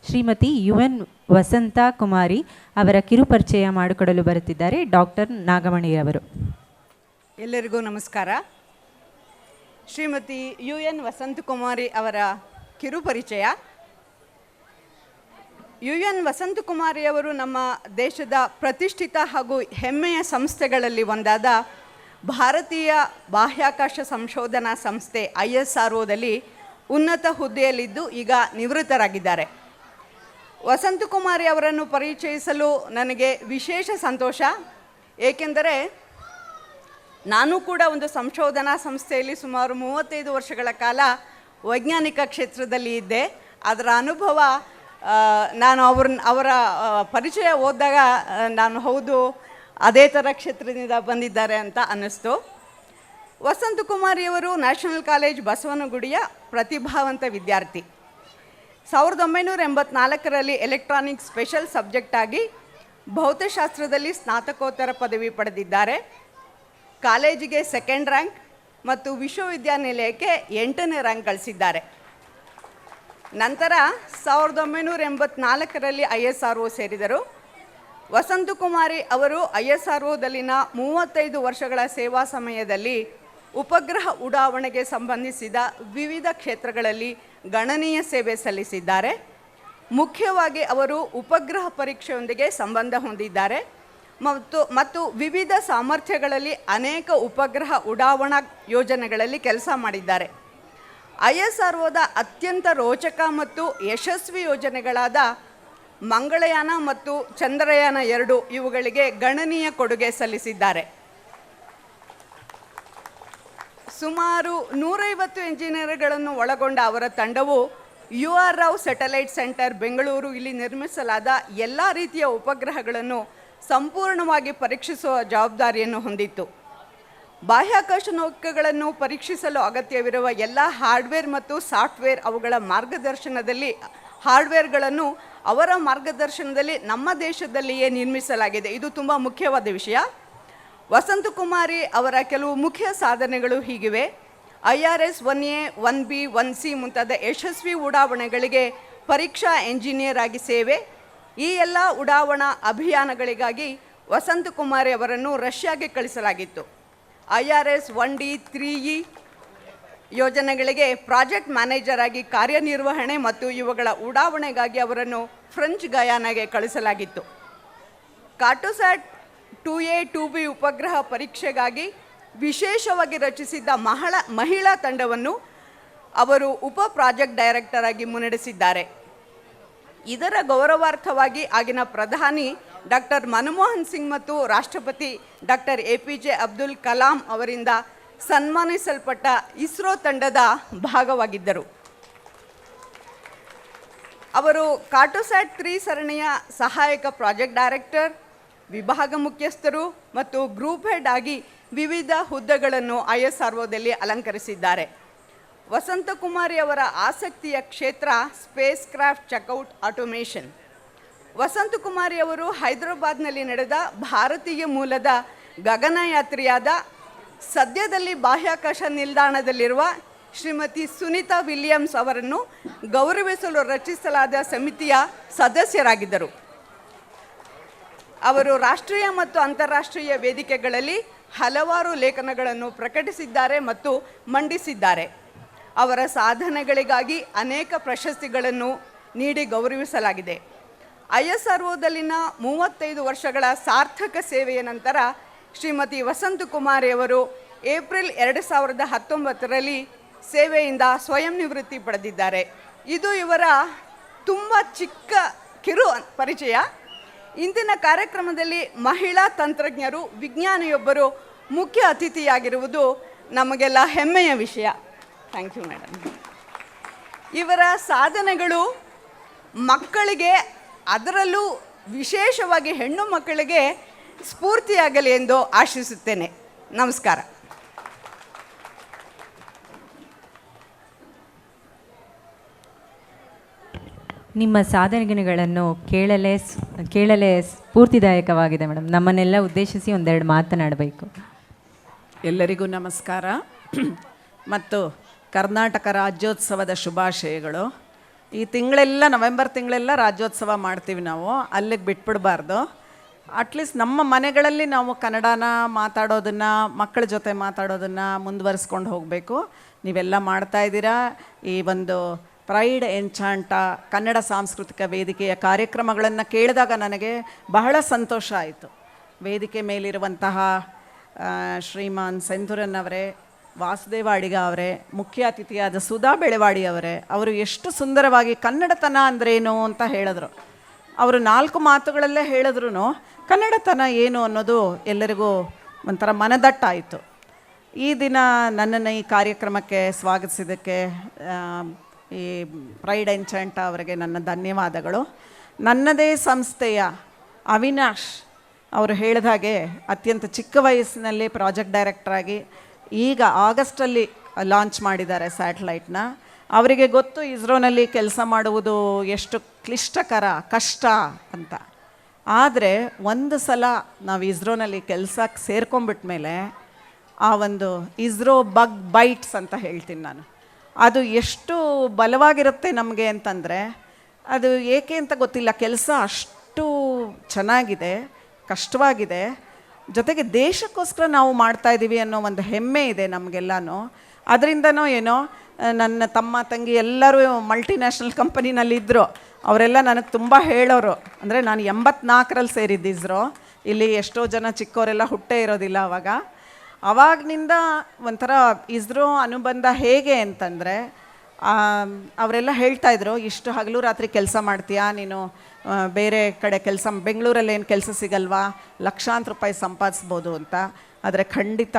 ಶ್ರೀಮತಿ UN ವಸಂತ ಕುಮಾರಿ ಅವರ ಕಿರುಪರಿಚಯ ಮಾಡಿಕೊಡಲು ಬರುತ್ತಿದ್ದಾರೆ ಡಾಕ್ಟರ್ ನಾಗಮಣಿ ಅವರು. ಎಲ್ಲರಿಗೂ ನಮಸ್ಕಾರ. ಶ್ರೀಮತಿ UN ವಸಂತ ಕುಮಾರಿ ಅವರ ಕಿರುಪರಿಚಯ. UN ವಸಂತ ಕುಮಾರಿಯವರು ನಮ್ಮ ದೇಶದ ಪ್ರತಿಷ್ಠಿತ ಹಾಗೂ ಹೆಮ್ಮೆಯ ಸಂಸ್ಥೆಗಳಲ್ಲಿ ಒಂದಾದ ಭಾರತೀಯ ಬಾಹ್ಯಾಕಾಶ ಸಂಶೋಧನಾ ಸಂಸ್ಥೆ ISROದಲ್ಲಿ ಉನ್ನತ ಹುದ್ದೆಯಲ್ಲಿದ್ದು ಈಗ ನಿವೃತ್ತರಾಗಿದ್ದಾರೆ. ವಸಂತ ಕುಮಾರಿ ಅವರನ್ನು ಪರಿಚಯಿಸಲು ನನಗೆ ವಿಶೇಷ ಸಂತೋಷ. ಏಕೆಂದರೆ ನಾನು ಕೂಡ ಒಂದು ಸಂಶೋಧನಾ ಸಂಸ್ಥೆಯಲ್ಲಿ ಸುಮಾರು 35 ವರ್ಷಗಳ ಕಾಲ ವೈಜ್ಞಾನಿಕ ಕ್ಷೇತ್ರದಲ್ಲಿ ಇದ್ದೆ. ಅದರ ಅನುಭವ ನಾನು ಅವರ ಪರಿಚಯ ಓದಿದಾಗ ನಾನು ಹೌದು ಅದೇ ಥರ ಕ್ಷೇತ್ರದಿಂದ ಬಂದಿದ್ದಾರೆ ಅಂತ ಅನ್ನಿಸ್ತು. ವಸಂತಕುಮಾರಿಯವರು ನ್ಯಾಷನಲ್ ಕಾಲೇಜ್ ಬಸವನಗುಡಿಯ ಪ್ರತಿಭಾವಂತ ವಿದ್ಯಾರ್ಥಿ. 1984ರಲ್ಲಿ ಎಲೆಕ್ಟ್ರಾನಿಕ್ಸ್ ಸ್ಪೆಷಲ್ ಸಬ್ಜೆಕ್ಟ್ ಆಗಿ ಭೌತಶಾಸ್ತ್ರದಲ್ಲಿ ಸ್ನಾತಕೋತ್ತರ ಪದವಿ ಪಡೆದಿದ್ದಾರೆ. ಕಾಲೇಜಿಗೆ 2nd ರ್ಯಾಂಕ್ ಮತ್ತು ವಿಶ್ವವಿದ್ಯಾನಿಲಯಕ್ಕೆ 8ನೇ ರ್ಯಾಂಕ್ ಗಳಿಸಿದ್ದಾರೆ. ನಂತರ 1984ರಲ್ಲಿ ISRO ಸೇರಿದರು. ವಸಂತಕುಮಾರಿ ಅವರು ISROದಲ್ಲಿನ 35 ವರ್ಷಗಳ ಸೇವಾ ಸಮಯದಲ್ಲಿ ಉಪಗ್ರಹ ಉಡಾವಣೆಗೆ ಸಂಬಂಧಿಸಿದ ವಿವಿಧ ಕ್ಷೇತ್ರಗಳಲ್ಲಿ ಗಣನೀಯ ಸೇವೆ ಸಲ್ಲಿಸಿದ್ದಾರೆ. ಮುಖ್ಯವಾಗಿ ಅವರು ಉಪಗ್ರಹ ಪರೀಕ್ಷೆಯೊಂದಿಗೆ ಸಂಬಂಧ ಹೊಂದಿದ್ದಾರೆ ಮತ್ತು ವಿವಿಧ ಸಾಮರ್ಥ್ಯಗಳಲ್ಲಿ ಅನೇಕ ಉಪಗ್ರಹ ಉಡಾವಣಾ ಯೋಜನೆಗಳಲ್ಲಿ ಕೆಲಸ ಮಾಡಿದ್ದಾರೆ. ISROದ ಅತ್ಯಂತ ರೋಚಕ ಮತ್ತು ಯಶಸ್ವಿ ಯೋಜನೆಗಳಾದ ಮಂಗಳಯಾನ ಮತ್ತು ಚಂದ್ರಯಾನ 2 ಇವುಗಳಿಗೆ ಗಣನೀಯ ಕೊಡುಗೆ ಸಲ್ಲಿಸಿದ್ದಾರೆ. ಸುಮಾರು 150 ಎಂಜಿನಿಯರ್ಗಳನ್ನು ಒಳಗೊಂಡ ಅವರ ತಂಡವು UR Rao satellite centre Bengaluru ಇಲ್ಲಿ ನಿರ್ಮಿಸಲಾದ ಎಲ್ಲ ರೀತಿಯ ಉಪಗ್ರಹಗಳನ್ನು ಸಂಪೂರ್ಣವಾಗಿ ಪರೀಕ್ಷಿಸುವ ಜವಾಬ್ದಾರಿಯನ್ನು ಹೊಂದಿತ್ತು. ಬಾಹ್ಯಾಕಾಶ ನೌಕೆಗಳನ್ನು ಪರೀಕ್ಷಿಸಲು ಅಗತ್ಯವಿರುವ ಎಲ್ಲ ಹಾರ್ಡ್ವೇರ್ ಮತ್ತು ಸಾಫ್ಟ್ವೇರ್ ಅವುಗಳ ಮಾರ್ಗದರ್ಶನದಲ್ಲಿ ಹಾರ್ಡ್ವೇರ್ಗಳನ್ನು ಅವರ ಮಾರ್ಗದರ್ಶನದಲ್ಲಿ ನಮ್ಮ ದೇಶದಲ್ಲಿಯೇ ನಿರ್ಮಿಸಲಾಗಿದೆ. ಇದು ತುಂಬ ಮುಖ್ಯವಾದ ವಿಷಯ. ವಸಂತಕುಮಾರಿ ಅವರ ಕೆಲವು ಮುಖ್ಯ ಸಾಧನೆಗಳು ಹೀಗಿವೆ. IRS 1A 1B 1C ಮುಂತಾದ ಯಶಸ್ವಿ ಉಡಾವಣೆಗಳಿಗೆ ಪರೀಕ್ಷಾ ಎಂಜಿನಿಯರ್ ಆಗಿ ಸೇವೆ. ಈ ಎಲ್ಲ ಉಡಾವಣಾ ಅಭಿಯಾನಗಳಿಗಾಗಿ ವಸಂತಕುಮಾರಿ ಅವರನ್ನು ರಷ್ಯಾಗೆ ಕಳಿಸಲಾಗಿತ್ತು. IRS 1D 3E ಯೋಜನೆಗಳಿಗೆ ಪ್ರಾಜೆಕ್ಟ್ ಮ್ಯಾನೇಜರ್ ಆಗಿ ಕಾರ್ಯನಿರ್ವಹಣೆ ಮತ್ತು ಇವುಗಳ ಉಡಾವಣೆಗಾಗಿ ಅವರನ್ನು ಫ್ರೆಂಚ್ ಗಯಾನಾಗೆ ಕಳಿಸಲಾಗಿತ್ತು. ಕಾರ್ಟೋಸ್ಯಾಟ್ 2A 2B ಉಪಗ್ರಹ ಪರೀಕ್ಷೆಗಾಗಿ ವಿಶೇಷವಾಗಿ ರಚಿಸಿದ್ದ ಮಹಿಳಾ ತಂಡವನ್ನು ಅವರು ಉಪ ಪ್ರಾಜೆಕ್ಟ್ ಡೈರೆಕ್ಟರ್ ಆಗಿ ಮುನ್ನಡೆಸಿದ್ದಾರೆ. ಇದರ ಗೌರವಾರ್ಥವಾಗಿ ಆಗಿನ ಪ್ರಧಾನಿ ಡಾಕ್ಟರ್ ಮನಮೋಹನ್ ಸಿಂಗ್ ಮತ್ತು ರಾಷ್ಟ್ರಪತಿ ಡಾಕ್ಟರ್ APJ ಅಬ್ದುಲ್ ಕಲಾಂ ಅವರಿಂದ ಸನ್ಮಾನಿಸಲ್ಪಟ್ಟ ಇಸ್ರೋ ತಂಡದ ಭಾಗವಾಗಿದ್ದರು. ಅವರು ಕಾರ್ಟೋಸ್ಯಾಟ್ 3 ಸರಣಿಯ ಸಹಾಯಕ ಪ್ರಾಜೆಕ್ಟ್ ಡೈರೆಕ್ಟರ್, ವಿಭಾಗ ಮುಖ್ಯಸ್ಥರು ಮತ್ತು ಗ್ರೂಪ್ ಹೆಡ್ ಆಗಿ ವಿವಿಧ ಹುದ್ದೆಗಳನ್ನು ISROದಲ್ಲಿ ಅಲಂಕರಿಸಿದ್ದಾರೆ. ವಸಂತಕುಮಾರಿ ಅವರ ಆಸಕ್ತಿಯ ಕ್ಷೇತ್ರ spacecraft checkout automation. Vasanthakumari ಅವರು ಹೈದರಾಬಾದ್ನಲ್ಲಿ ನಡೆದ ಭಾರತೀಯ ಮೂಲದ ಗಗನಯಾತ್ರಿಯಾದ ಸದ್ಯದಲ್ಲಿ ಬಾಹ್ಯಾಕಾಶ ನಿಲ್ದಾಣದಲ್ಲಿರುವ ಶ್ರೀಮತಿ ಸುನೀತಾ ವಿಲಿಯಮ್ಸ್ ಅವರನ್ನು ಗೌರವಿಸಲು ರಚಿಸಲಾದ ಸಮಿತಿಯ ಸದಸ್ಯರಾಗಿದ್ದರು. ಅವರು ರಾಷ್ಟ್ರೀಯ ಮತ್ತು ಅಂತಾರಾಷ್ಟ್ರೀಯ ವೇದಿಕೆಗಳಲ್ಲಿ ಹಲವಾರು ಲೇಖನಗಳನ್ನು ಪ್ರಕಟಿಸಿದ್ದಾರೆ ಮತ್ತು ಮಂಡಿಸಿದ್ದಾರೆ. ಅವರ ಸಾಧನೆಗಳಿಗಾಗಿ ಅನೇಕ ಪ್ರಶಸ್ತಿಗಳನ್ನು ನೀಡಿ ಗೌರವಿಸಲಾಗಿದೆ. ISROದಲ್ಲಿನ 35 ವರ್ಷಗಳ ಸಾರ್ಥಕ ಸೇವೆಯ ನಂತರ ಶ್ರೀಮತಿ ವಸಂತಕುಮಾರಿ ಅವರು ಏಪ್ರಿಲ್ 2019ರಲ್ಲಿ ಸೇವೆಯಿಂದ ಸ್ವಯಂ ನಿವೃತ್ತಿ ಪಡೆದಿದ್ದಾರೆ. ಇದು ಇವರ ತುಂಬ ಕಿರು ಪರಿಚಯ. ಇಂದಿನ ಕಾರ್ಯಕ್ರಮದಲ್ಲಿ ಮಹಿಳಾ ತಂತ್ರಜ್ಞರು, ವಿಜ್ಞಾನಿಯೊಬ್ಬರು ಮುಖ್ಯ ಅತಿಥಿಯಾಗಿರುವುದು ನಮಗೆಲ್ಲ ಹೆಮ್ಮೆಯ ವಿಷಯ. Thank you madam. ಇವರ ಸಾಧನೆಗಳು ಮಕ್ಕಳಿಗೆ, ಅದರಲ್ಲೂ ವಿಶೇಷವಾಗಿ ಹೆಣ್ಣು ಮಕ್ಕಳಿಗೆ ಸ್ಫೂರ್ತಿಯಾಗಲಿ ಎಂದು ಆಶಿಸುತ್ತೇನೆ. ನಮಸ್ಕಾರ. ನಿಮ್ಮ ಸಾಧನೆಗಳನ್ನು ಕೇಳಲೇ ಸ್ಫೂರ್ತಿದಾಯಕವಾಗಿದೆ ಮೇಡಮ್. ನಮ್ಮನ್ನೆಲ್ಲ ಉದ್ದೇಶಿಸಿ ಒಂದೆರಡು ಮಾತನಾಡಬೇಕು. ಎಲ್ಲರಿಗೂ ನಮಸ್ಕಾರ ಮತ್ತು ಕರ್ನಾಟಕ ರಾಜ್ಯೋತ್ಸವದ ಶುಭಾಶಯಗಳು. ಈ ತಿಂಗಳೆಲ್ಲ, ನವೆಂಬರ್ ತಿಂಗಳೆಲ್ಲ ರಾಜ್ಯೋತ್ಸವ ಮಾಡ್ತೀವಿ ನಾವು. ಅಲ್ಲಿಗೆ ಬಿಟ್ಬಿಡಬಾರ್ದು. ಅಟ್ಲೀಸ್ಟ್ ನಮ್ಮ ಮನೆಗಳಲ್ಲಿ ನಾವು ಕನ್ನಡನ ಮಾತಾಡೋದನ್ನು, ಮಕ್ಕಳ ಜೊತೆ ಮಾತಾಡೋದನ್ನು ಮುಂದುವರಿಸ್ಕೊಂಡು ಹೋಗಬೇಕು. ನೀವೆಲ್ಲ ಮಾಡ್ತಾಯಿದ್ದೀರಾ. ಈ ಒಂದು ಪ್ರೈಡ್ ಎನ್ಚಾಂಟ ಕನ್ನಡ ಸಾಂಸ್ಕೃತಿಕ ವೇದಿಕೆಯ ಕಾರ್ಯಕ್ರಮಗಳನ್ನು ಕೇಳಿದಾಗ ನನಗೆ ಬಹಳ ಸಂತೋಷ ಆಯಿತು. ವೇದಿಕೆ ಮೇಲಿರುವಂತಹ ಶ್ರೀಮಾನ್ ಸೆಂಥುರನ್ ಅವರೇ, ವಾಸುದೇವ ಅಡಿಗ ಅವರೇ, ಮುಖ್ಯ ಅತಿಥಿಯಾದ ಸುಧಾ ಬೆಳವಾಡಿ ಅವರೇ, ಅವರು ಎಷ್ಟು ಸುಂದರವಾಗಿ ಕನ್ನಡತನ ಅಂದ್ರೇನು ಅಂತ ಹೇಳಿದ್ರು. ಅವರು 4 ಮಾತುಗಳಲ್ಲೇ ಹೇಳಿದ್ರು ಕನ್ನಡತನ ಏನು ಅನ್ನೋದು ಎಲ್ಲರಿಗೂ ಒಂಥರ ಮನದಟ್ಟಾಯಿತು. ಈ ದಿನ ನನ್ನನ್ನು ಈ ಕಾರ್ಯಕ್ರಮಕ್ಕೆ ಸ್ವಾಗತಿಸಿದ್ದಕ್ಕೆ ಈ ಪ್ರೈಡ್ ಎನ್ಚಾಂಟ್ ಅವರಿಗೆ ನನ್ನ ಧನ್ಯವಾದಗಳು. ನನ್ನದೇ ಸಂಸ್ಥೆಯ ಅವಿನಾಶ್ ಅವರು ಹೇಳಿದ ಹಾಗೆ ಅತ್ಯಂತ ಚಿಕ್ಕ ವಯಸ್ಸಿನಲ್ಲಿ ಪ್ರಾಜೆಕ್ಟ್ ಡೈರೆಕ್ಟರಾಗಿ ಈಗ ಆಗಸ್ಟಲ್ಲಿ ಲಾಂಚ್ ಮಾಡಿದ್ದಾರೆ ಸ್ಯಾಟಲೈಟ್ನ. ಅವರಿಗೆ ಗೊತ್ತು ಇಸ್ರೋನಲ್ಲಿ ಕೆಲಸ ಮಾಡುವುದು ಎಷ್ಟು ಕ್ಲಿಷ್ಟಕರ ಕಷ್ಟ ಅಂತ. ಆದರೆ ಒಂದು ಸಲ ನಾವು ಇಸ್ರೋನಲ್ಲಿ ಕೆಲಸಕ್ಕೆ ಸೇರ್ಕೊಂಡ್ಬಿಟ್ಮೇಲೆ ಆ ಒಂದು ಇಸ್ರೋ ಬಗ್ ಬೈಟ್ಸ್ ಅಂತ ಹೇಳ್ತೀನಿ ನಾನು, ಅದು ಎಷ್ಟು ಬಲವಾಗಿರುತ್ತೆ ನಮಗೆ ಅಂತಂದರೆ, ಅದು ಏಕೆ ಅಂತ ಗೊತ್ತಿಲ್ಲ, ಕೆಲಸ ಅಷ್ಟು ಚೆನ್ನಾಗಿದೆ, ಕಷ್ಟವಾಗಿದೆ, ಜೊತೆಗೆ ದೇಶಕ್ಕೋಸ್ಕರ ನಾವು ಮಾಡ್ತಾಯಿದ್ದೀವಿ ಅನ್ನೋ ಒಂದು ಹೆಮ್ಮೆ ಇದೆ ನಮಗೆಲ್ಲನೂ. ಅದರಿಂದನೋ ಏನೋ ನನ್ನ ತಮ್ಮ ತಂಗಿ ಎಲ್ಲರೂ ಮಲ್ಟಿನ್ಯಾಷನಲ್ ಕಂಪನಿನಲ್ಲಿದ್ದರು. ಅವರೆಲ್ಲ ನನಗೆ ತುಂಬ ಹೇಳೋರು. ಅಂದರೆ ನಾನು 84ರಲ್ಲಿ ಸೇರಿದ್ದು ಇಸ್ರೋ. ಇಲ್ಲಿ ಎಷ್ಟೋ ಜನ ಚಿಕ್ಕವರೆಲ್ಲ ಹುಟ್ಟೇ ಇರೋದಿಲ್ಲ ಅವಾಗನಿಂದ ಒಂಥರ ಇಸ್ರೋ ಅನುಬಂಧ ಹೇಗೆ ಅಂತಂದರೆ, ಅವರೆಲ್ಲ ಹೇಳ್ತಾಯಿದ್ರು, ಇಷ್ಟು ಹಗಲು ರಾತ್ರಿ ಕೆಲಸ ಮಾಡ್ತೀಯಾ ನೀನು, ಬೇರೆ ಕಡೆ ಕೆಲಸ ಬೆಂಗಳೂರಲ್ಲಿ ಏನು ಕೆಲಸ ಸಿಗಲ್ವಾ, ಲಕ್ಷಾಂತರ ರೂಪಾಯಿ ಸಂಪಾದಿಸ್ಬೋದು ಅಂತ. ಆದರೆ ಖಂಡಿತ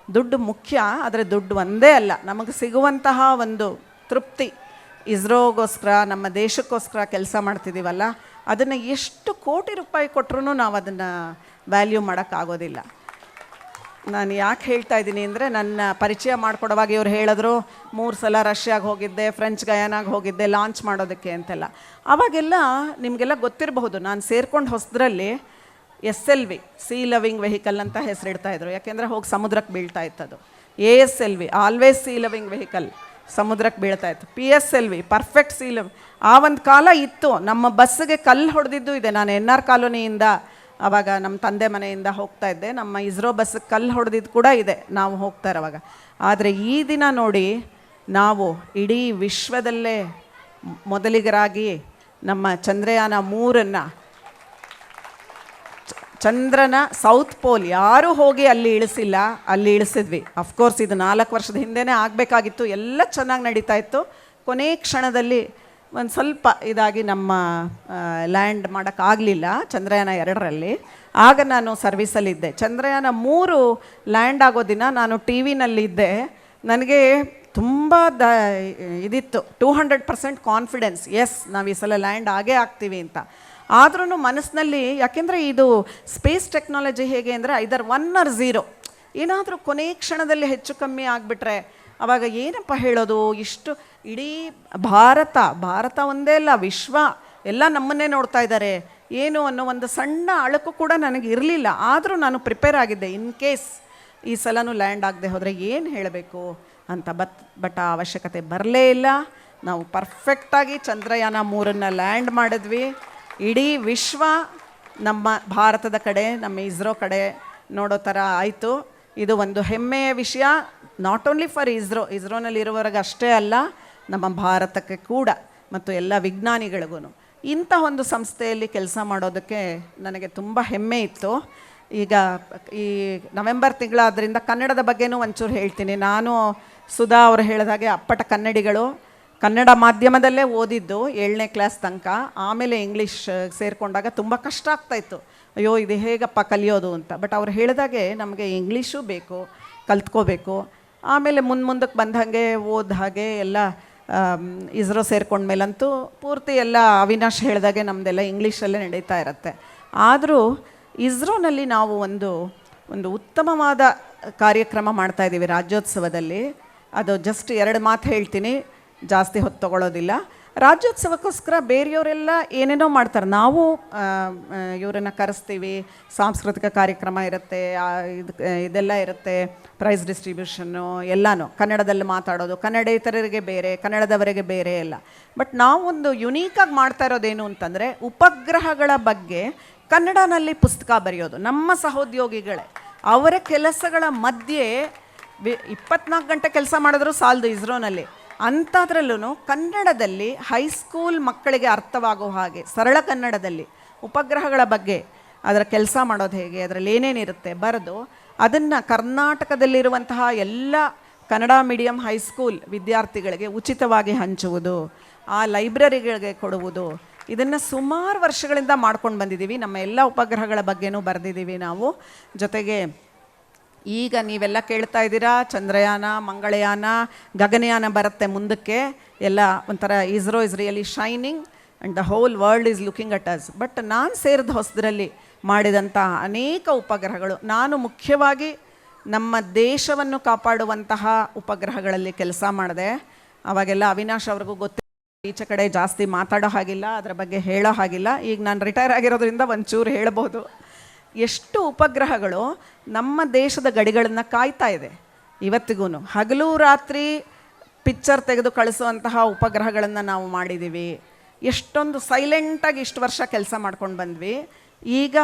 ದುಡ್ಡು ಮುಖ್ಯ, ಆದರೆ ದುಡ್ಡು ಒಂದೇ ಅಲ್ಲ, ನಮಗೆ ಸಿಗುವಂತಹ ಒಂದು ತೃಪ್ತಿ. ಇಸ್ರೋಗೋಸ್ಕರ ನಮ್ಮ ದೇಶಕ್ಕೋಸ್ಕರ ಕೆಲಸ ಮಾಡ್ತಿದ್ದೀವಲ್ಲ, ಅದನ್ನು ಎಷ್ಟು ಕೋಟಿ ರೂಪಾಯಿ ಕೊಟ್ಟರು ನಾವು ಅದನ್ನು ವ್ಯಾಲ್ಯೂ ಮಾಡೋಕ್ಕಾಗೋದಿಲ್ಲ. ನಾನು ಯಾಕೆ ಹೇಳ್ತಾ ಇದ್ದೀನಿ ಅಂದರೆ, ನನ್ನ ಪರಿಚಯ ಮಾಡಿಕೊಡುವಾಗ ಇವ್ರು ಹೇಳಿದ್ರು 3 ಸಲ ರಷ್ಯಾಗೆ ಹೋಗಿದ್ದೆ, ಫ್ರೆಂಚ್ ಗಯಾನಾಗೆ ಹೋಗಿದ್ದೆ ಲಾಂಚ್ ಮಾಡೋದಕ್ಕೆ ಅಂತೆಲ್ಲ. ಆವಾಗೆಲ್ಲ ನಿಮಗೆಲ್ಲ ಗೊತ್ತಿರಬಹುದು, ನಾನು ಸೇರ್ಕೊಂಡು ಹೊಸದ್ರಲ್ಲಿ SLV ಸೀ ಲವಿಂಗ್ ವೆಹಿಕಲ್ ಅಂತ ಹೆಸರಿಡ್ತಾಯಿದ್ರು. ಯಾಕೆಂದರೆ ಹೋಗಿ ಸಮುದ್ರಕ್ಕೆ ಬೀಳ್ತಾ ಇತ್ತದು. ASLV always sea loving vehicle, ಸಮುದ್ರಕ್ಕೆ ಬೀಳ್ತಾ ಇತ್ತು. PSLV perfect sea love. ಆ ಒಂದು ಕಾಲ ಇತ್ತು. ನಮ್ಮ ಬಸ್ಸಿಗೆ ಕಲ್ಲು ಹೊಡೆದಿದ್ದು ಇದೆ. ನಾನು NR ಕಾಲೋನಿಯಿಂದ ಆವಾಗ ನಮ್ಮ ತಂದೆ ಮನೆಯಿಂದ ಹೋಗ್ತಾ ಇದ್ದೆ, ನಮ್ಮ ಇಸ್ರೋ ಬಸ್ಸಿಗೆ ಕಲ್ಲು ಹೊಡೆದಿದ್ದು ಕೂಡ ಇದೆ ನಾವು ಹೋಗ್ತಾ ಇರೋವಾಗ. ಆದರೆ ಈ ದಿನ ನೋಡಿ, ನಾವು ಇಡೀ ವಿಶ್ವದಲ್ಲೇ ಮೊದಲಿಗರಾಗಿ ನಮ್ಮ ಚಂದ್ರಯಾನ 3 ಚಂದ್ರನ ಸೌತ್ ಪೋಲ್ ಯಾರೂ ಹೋಗಿ ಅಲ್ಲಿ ಇಳಿಸಿಲ್ಲ, ಅಲ್ಲಿ ಇಳಿಸಿದ್ವಿ. ಅಫ್ಕೋರ್ಸ್ ಇದು 4 ವರ್ಷದ ಹಿಂದೆನೇ ಆಗಬೇಕಾಗಿತ್ತು, ಎಲ್ಲ ಚೆನ್ನಾಗಿ ನಡೀತಾ ಇತ್ತು. ಕೊನೆ ಕ್ಷಣದಲ್ಲಿ ಒಂದು ಸ್ವಲ್ಪ ಇದಾಗಿ ನಮ್ಮ ಲ್ಯಾಂಡ್ ಮಾಡೋಕ್ಕಾಗಲಿಲ್ಲ ಚಂದ್ರಯಾನ 2ರಲ್ಲಿ. ಆಗ ನಾನು ಸರ್ವಿಸಲ್ಲಿದ್ದೆ. ಚಂದ್ರಯಾನ 3 ಲ್ಯಾಂಡ್ ಆಗೋ ದಿನ ನಾನು TV ನಲ್ಲಿದ್ದೆ. ನನಗೆ ತುಂಬ ಇದಿತ್ತು, 200% ಕಾನ್ಫಿಡೆನ್ಸ್, ಎಸ್ ನಾವು ಈ ಸಲ ಲ್ಯಾಂಡ್ ಆಗೇ ಆಗ್ತೀವಿ ಅಂತ. ಆದ್ರೂ ಮನಸ್ಸಿನಲ್ಲಿ, ಯಾಕೆಂದರೆ ಇದು ಸ್ಪೇಸ್ ಟೆಕ್ನಾಲಜಿ ಹೇಗೆ ಅಂದರೆ ಐದರ್ 1 or 0, ಏನಾದರೂ ಕೊನೆ ಕ್ಷಣದಲ್ಲಿ ಹೆಚ್ಚು ಕಮ್ಮಿ ಆಗಿಬಿಟ್ರೆ ಆವಾಗ ಏನಪ್ಪ ಹೇಳೋದು. ಇಷ್ಟು ಇಡೀ ಭಾರತ ಒಂದೇ ಅಲ್ಲ, ವಿಶ್ವ ಎಲ್ಲ ನಮ್ಮನ್ನೇ ನೋಡ್ತಾ ಇದ್ದಾರೆ ಏನು ಅನ್ನೋ ಒಂದು ಸಣ್ಣ ಅಳಕು ಕೂಡ ನನಗೆ ಇರಲಿಲ್ಲ. ಆದರೂ ನಾನು ಪ್ರಿಪೇರ್ ಆಗಿದ್ದೆ, ಇನ್ ಕೇಸ್ ಈ ಸಲನೂ ಲ್ಯಾಂಡ್ ಆಗದೆ ಹೋದರೆ ಏನು ಹೇಳಬೇಕು ಅಂತ. ಬಟ್ ಆ ಅವಶ್ಯಕತೆ ಬರಲೇ ಇಲ್ಲ. ನಾವು ಪರ್ಫೆಕ್ಟಾಗಿ ಚಂದ್ರಯಾನ 3 ಲ್ಯಾಂಡ್ ಮಾಡಿದ್ವಿ. ಇಡೀ ವಿಶ್ವ ನಮ್ಮ ಭಾರತದ ಕಡೆ, ನಮ್ಮ ಇಸ್ರೋ ಕಡೆ ನೋಡೋ ಥರ ಆಯಿತು. ಇದು ಒಂದು ಹೆಮ್ಮೆಯ ವಿಷಯ, ನಾಟ್ ಓನ್ಲಿ ಫಾರ್ ಇಸ್ರೋನಲ್ಲಿರುವವರೆಗೆ ಅಷ್ಟೇ ಅಲ್ಲ, ನಮ್ಮ ಭಾರತಕ್ಕೆ ಕೂಡ ಮತ್ತು ಎಲ್ಲ ವಿಜ್ಞಾನಿಗಳಿಗೂ. ಇಂಥ ಒಂದು ಸಂಸ್ಥೆಯಲ್ಲಿ ಕೆಲಸ ಮಾಡೋದಕ್ಕೆ ನನಗೆ ತುಂಬ ಹೆಮ್ಮೆ ಇತ್ತು. ಈಗ ಈ ನವೆಂಬರ್ ತಿಂಗಳಾದ್ದರಿಂದ ಕನ್ನಡದ ಬಗ್ಗೆನೂ ಒಂಚೂರು ಹೇಳ್ತೀನಿ. ನಾನು ಸುಧಾ ಅವರು ಹೇಳಿದಾಗೆ ಅಪ್ಪಟ ಕನ್ನಡಿಗಳು, ಕನ್ನಡ ಮಾಧ್ಯಮದಲ್ಲೇ ಓದಿದ್ದು 7ನೇ ಕ್ಲಾಸ್ ತನಕ. ಆಮೇಲೆ ಇಂಗ್ಲೀಷ್ ಸೇರಿಕೊಂಡಾಗ ತುಂಬ ಕಷ್ಟ ಆಗ್ತಾಯಿತ್ತು, ಅಯ್ಯೋ ಇದು ಹೇಗಪ್ಪ ಕಲಿಯೋದು ಅಂತ. ಬಟ್ ಅವ್ರು ಹೇಳಿದಾಗೆ ನಮಗೆ ಇಂಗ್ಲೀಷು ಬೇಕು, ಕಲ್ತ್ಕೋಬೇಕು. ಆಮೇಲೆ ಮುಂದಕ್ಕೆ ಬಂದ ಹಾಗೆ ಓದ ಹಾಗೆ ಎಲ್ಲ ಇಸ್ರೋ ಸೇರ್ಕೊಂಡ್ಮೇಲಂತೂ ಪೂರ್ತಿ ಎಲ್ಲ ಅವಿನಾಶ್ ಹೇಳಿದಾಗೆ ನಮ್ಮದೆಲ್ಲ ಇಂಗ್ಲೀಷಲ್ಲೇ ನಡೀತಾ ಇರುತ್ತೆ. ಆದರೂ ಇಸ್ರೋನಲ್ಲಿ ನಾವು ಒಂದು ಉತ್ತಮವಾದ ಕಾರ್ಯಕ್ರಮ ಮಾಡ್ತಾಯಿದ್ದೀವಿ ರಾಜ್ಯೋತ್ಸವದಲ್ಲಿ. ಅದು ಜಸ್ಟ್ 2 ಮಾತು ಹೇಳ್ತೀನಿ, ಜಾಸ್ತಿ ಹೊತ್ತು ತಗೊಳ್ಳೋದಿಲ್ಲ. ರಾಜ್ಯೋತ್ಸವಕ್ಕೋಸ್ಕರ ಬೇರೆಯವರೆಲ್ಲ ಏನೇನೋ ಮಾಡ್ತಾರೆ, ನಾವು ಇವರನ್ನು ಕರೆಸ್ತೀವಿ, ಸಾಂಸ್ಕೃತಿಕ ಕಾರ್ಯಕ್ರಮ ಇರುತ್ತೆ, ಇದೆಲ್ಲ ಇರುತ್ತೆ, ಪ್ರೈಸ್ ಡಿಸ್ಟ್ರಿಬ್ಯೂಷನ್ನು ಎಲ್ಲನೂ. ಕನ್ನಡದಲ್ಲಿ ಮಾತಾಡೋದು, ಕನ್ನಡೇತರರಿಗೆ ಬೇರೆ, ಕನ್ನಡದವರಿಗೆ ಬೇರೆ ಎಲ್ಲ. ಬಟ್ ನಾವೊಂದು ಯುನೀಕಾಗಿ ಮಾಡ್ತಾ ಇರೋದೇನು ಅಂತಂದರೆ, ಉಪಗ್ರಹಗಳ ಬಗ್ಗೆ ಕನ್ನಡನಲ್ಲಿ ಪುಸ್ತಕ ಬರೆಯೋದು. ನಮ್ಮ ಸಹೋದ್ಯೋಗಿಗಳೇ ಅವರ ಕೆಲಸಗಳ ಮಧ್ಯೆ 24 ಗಂಟೆ ಕೆಲಸ ಮಾಡಿದ್ರು ಸಾಲದು ಇಸ್ರೋನಲ್ಲಿ. ಅಂಥದ್ರಲ್ಲೂ ಕನ್ನಡದಲ್ಲಿ ಹೈಸ್ಕೂಲ್ ಮಕ್ಕಳಿಗೆ ಅರ್ಥವಾಗೋ ಹಾಗೆ ಸರಳ ಕನ್ನಡದಲ್ಲಿ ಉಪಗ್ರಹಗಳ ಬಗ್ಗೆ ಅದರ ಕೆಲಸ ಮಾಡೋದು ಹೇಗೆ, ಅದರಲ್ಲಿ ಏನೇನಿರುತ್ತೆ ಬರೆದು ಅದನ್ನು ಕರ್ನಾಟಕದಲ್ಲಿರುವಂತಹ ಎಲ್ಲ ಕನ್ನಡ ಮೀಡಿಯಂ ಹೈಸ್ಕೂಲ್ ವಿದ್ಯಾರ್ಥಿಗಳಿಗೆ ಉಚಿತವಾಗಿ ಹಂಚುವುದು, ಆ ಲೈಬ್ರರಿಗಳಿಗೆ ಕೊಡುವುದು, ಇದನ್ನು ಸುಮಾರು ವರ್ಷಗಳಿಂದ ಮಾಡ್ಕೊಂಡು ಬಂದಿದ್ದೀವಿ. ನಮ್ಮ ಎಲ್ಲ ಉಪಗ್ರಹಗಳ ಬಗ್ಗೆನೂ ಬರೆದಿದ್ದೀವಿ ನಾವು. ಜೊತೆಗೆ ಈಗ ನೀವೆಲ್ಲ ಕೇಳ್ತಾ ಇದ್ದೀರಾ ಚಂದ್ರಯಾನ, ಮಂಗಳಯಾನ, ಗಗನಯಾನ ಬರುತ್ತೆ ಮುಂದಕ್ಕೆ ಎಲ್ಲ, ಒಂಥರ ISRO is really shining and the whole world is looking at us. But ನಾನು ಸೇರಿದ ಹೊಸದರಲ್ಲಿ ಮಾಡಿದಂಥ ಅನೇಕ ಉಪಗ್ರಹಗಳು, ನಾನು ಮುಖ್ಯವಾಗಿ ನಮ್ಮ ದೇಶವನ್ನು ಕಾಪಾಡುವಂತಹ ಉಪಗ್ರಹಗಳಲ್ಲಿ ಕೆಲಸ ಮಾಡಿದೆ. ಅವಾಗೆಲ್ಲ ಅವಿನಾಶ್ ಅವ್ರಿಗೂ ಗೊತ್ತಿಲ್ಲ, ಈಚೆ ಕಡೆ ಜಾಸ್ತಿ ಮಾತಾಡೋ ಹಾಗಿಲ್ಲ, ಅದರ ಬಗ್ಗೆ ಹೇಳೋ ಹಾಗಿಲ್ಲ. ಈಗ ನಾನು ರಿಟೈರ್ ಆಗಿರೋದ್ರಿಂದ ಒಂಚೂರು ಹೇಳ್ಬೋದು. ಎಷ್ಟು ಉಪಗ್ರಹಗಳು ನಮ್ಮ ದೇಶದ ಗಡಿಗಳನ್ನು ಕಾಯ್ತಾ ಇದೆ ಇವತ್ತಿಗೂ. ಹಗಲು ರಾತ್ರಿ ಪಿಕ್ಚರ್ ತೆಗೆದು ಕಳಿಸುವಂತಹ ಉಪಗ್ರಹಗಳನ್ನು ನಾವು ಮಾಡಿದ್ದೀವಿ. ಎಷ್ಟೊಂದು ಸೈಲೆಂಟಾಗಿ ಇಷ್ಟು ವರ್ಷ ಕೆಲಸ ಮಾಡ್ಕೊಂಡು ಬಂದ್ವಿ. ಈಗ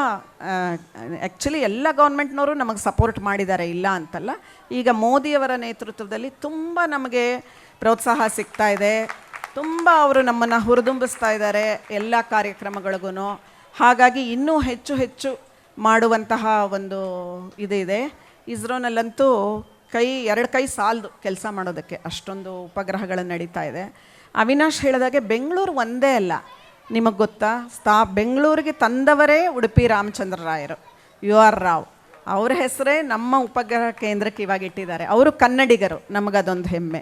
ಆ್ಯಕ್ಚುಲಿ ಎಲ್ಲ ಗೌರ್ಮೆಂಟ್ನವರು ನಮಗೆ ಸಪೋರ್ಟ್ ಮಾಡಿದ್ದಾರೆ, ಇಲ್ಲ ಅಂತಲ್ಲ. ಈಗ ಮೋದಿಯವರ ನೇತೃತ್ವದಲ್ಲಿ ತುಂಬ ನಮಗೆ ಪ್ರೋತ್ಸಾಹ ಸಿಗ್ತಾ ಇದೆ, ತುಂಬ ಅವರು ನಮ್ಮನ್ನು ಹುರಿದುಂಬಿಸ್ತಾ ಇದ್ದಾರೆ ಎಲ್ಲ ಕಾರ್ಯಕ್ರಮಗಳಿಗೂ. ಹಾಗಾಗಿ ಇನ್ನೂ ಹೆಚ್ಚು ಹೆಚ್ಚು ಮಾಡುವಂತಹ ಒಂದು ಇದೆ. ಇಸ್ರೋನಲ್ಲಂತೂ ಎರಡು ಕೈ ಸಾಲದು ಕೆಲಸ ಮಾಡೋದಕ್ಕೆ, ಅಷ್ಟೊಂದು ಉಪಗ್ರಹಗಳು ನಡೀತಾ ಇದೆ. ಅವಿನಾಶ್ ಹೇಳಿದಾಗೆ ಬೆಂಗಳೂರು ಒಂದೇ ಅಲ್ಲ, ನಿಮಗೆ ಗೊತ್ತಾ, ಬೆಂಗಳೂರಿಗೆ ತಂದವರೇ ಉಡುಪಿ ರಾಮಚಂದ್ರ ರಾಯರು, ಯು ಆರ್ ರಾವ್. ಅವ್ರ ಹೆಸರೇ ನಮ್ಮ ಉಪಗ್ರಹ ಕೇಂದ್ರಕ್ಕೆ ಇವಾಗ ಇಟ್ಟಿದ್ದಾರೆ. ಅವರು ಕನ್ನಡಿಗರು, ನಮಗದೊಂದು ಹೆಮ್ಮೆ.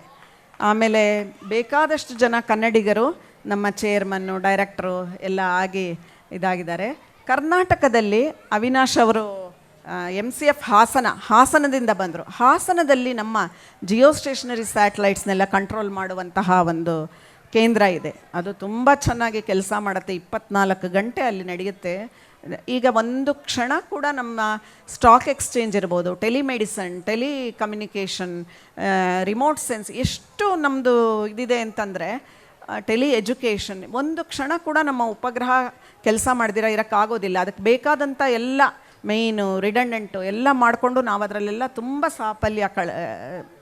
ಆಮೇಲೆ ಬೇಕಾದಷ್ಟು ಜನ ಕನ್ನಡಿಗರು ನಮ್ಮ ಚೇರ್ಮನ್ನು, ಡೈರೆಕ್ಟ್ರು ಎಲ್ಲ ಆಗಿ ಇದಾಗಿದ್ದಾರೆ. ಕರ್ನಾಟಕದಲ್ಲಿ ಅವಿನಾಶ್ ಅವರು MCF ಹಾಸನದಿಂದ ಬಂದರು. ಹಾಸನದಲ್ಲಿ ನಮ್ಮ ಜಿಯೋ ಸ್ಟೇಷನರಿ ಸ್ಯಾಟಲೈಟ್ಸ್ನೆಲ್ಲ ಕಂಟ್ರೋಲ್ ಮಾಡುವಂತಹ ಒಂದು ಕೇಂದ್ರ ಇದೆ. ಅದು ತುಂಬ ಚೆನ್ನಾಗಿ ಕೆಲಸ ಮಾಡುತ್ತೆ, 24 ಗಂಟೆ ಅಲ್ಲಿ ನಡೆಯುತ್ತೆ. ಈಗ ಒಂದು ಕ್ಷಣ ಕೂಡ ನಮ್ಮ ಸ್ಟಾಕ್ ಎಕ್ಸ್ಚೇಂಜ್ ಇರ್ಬೋದು, ಟೆಲಿಮೆಡಿಸನ್, ಟೆಲಿಕಮ್ಯುನಿಕೇಷನ್, ರಿಮೋಟ್ ಸೆನ್ಸ್, ಎಷ್ಟು ನಮ್ಮದು ಇದಿದೆ ಅಂತಂದರೆ, ಟೆಲಿ ಎಜುಕೇಷನ್, ಒಂದು ಕ್ಷಣ ಕೂಡ ನಮ್ಮ ಉಪಗ್ರಹ ಕೆಲಸ ಮಾಡ್ದಿರ ಇರೋಕ್ಕಾಗೋದಿಲ್ಲ. ಅದಕ್ಕೆ ಬೇಕಾದಂಥ ಎಲ್ಲ ಮೇಯ್ನು ರಿಡಂಡೆಂಟು ಎಲ್ಲ ಮಾಡಿಕೊಂಡು ನಾವು ಅದರಲ್ಲೆಲ್ಲ ತುಂಬ ಸಾಫಲ್ಯ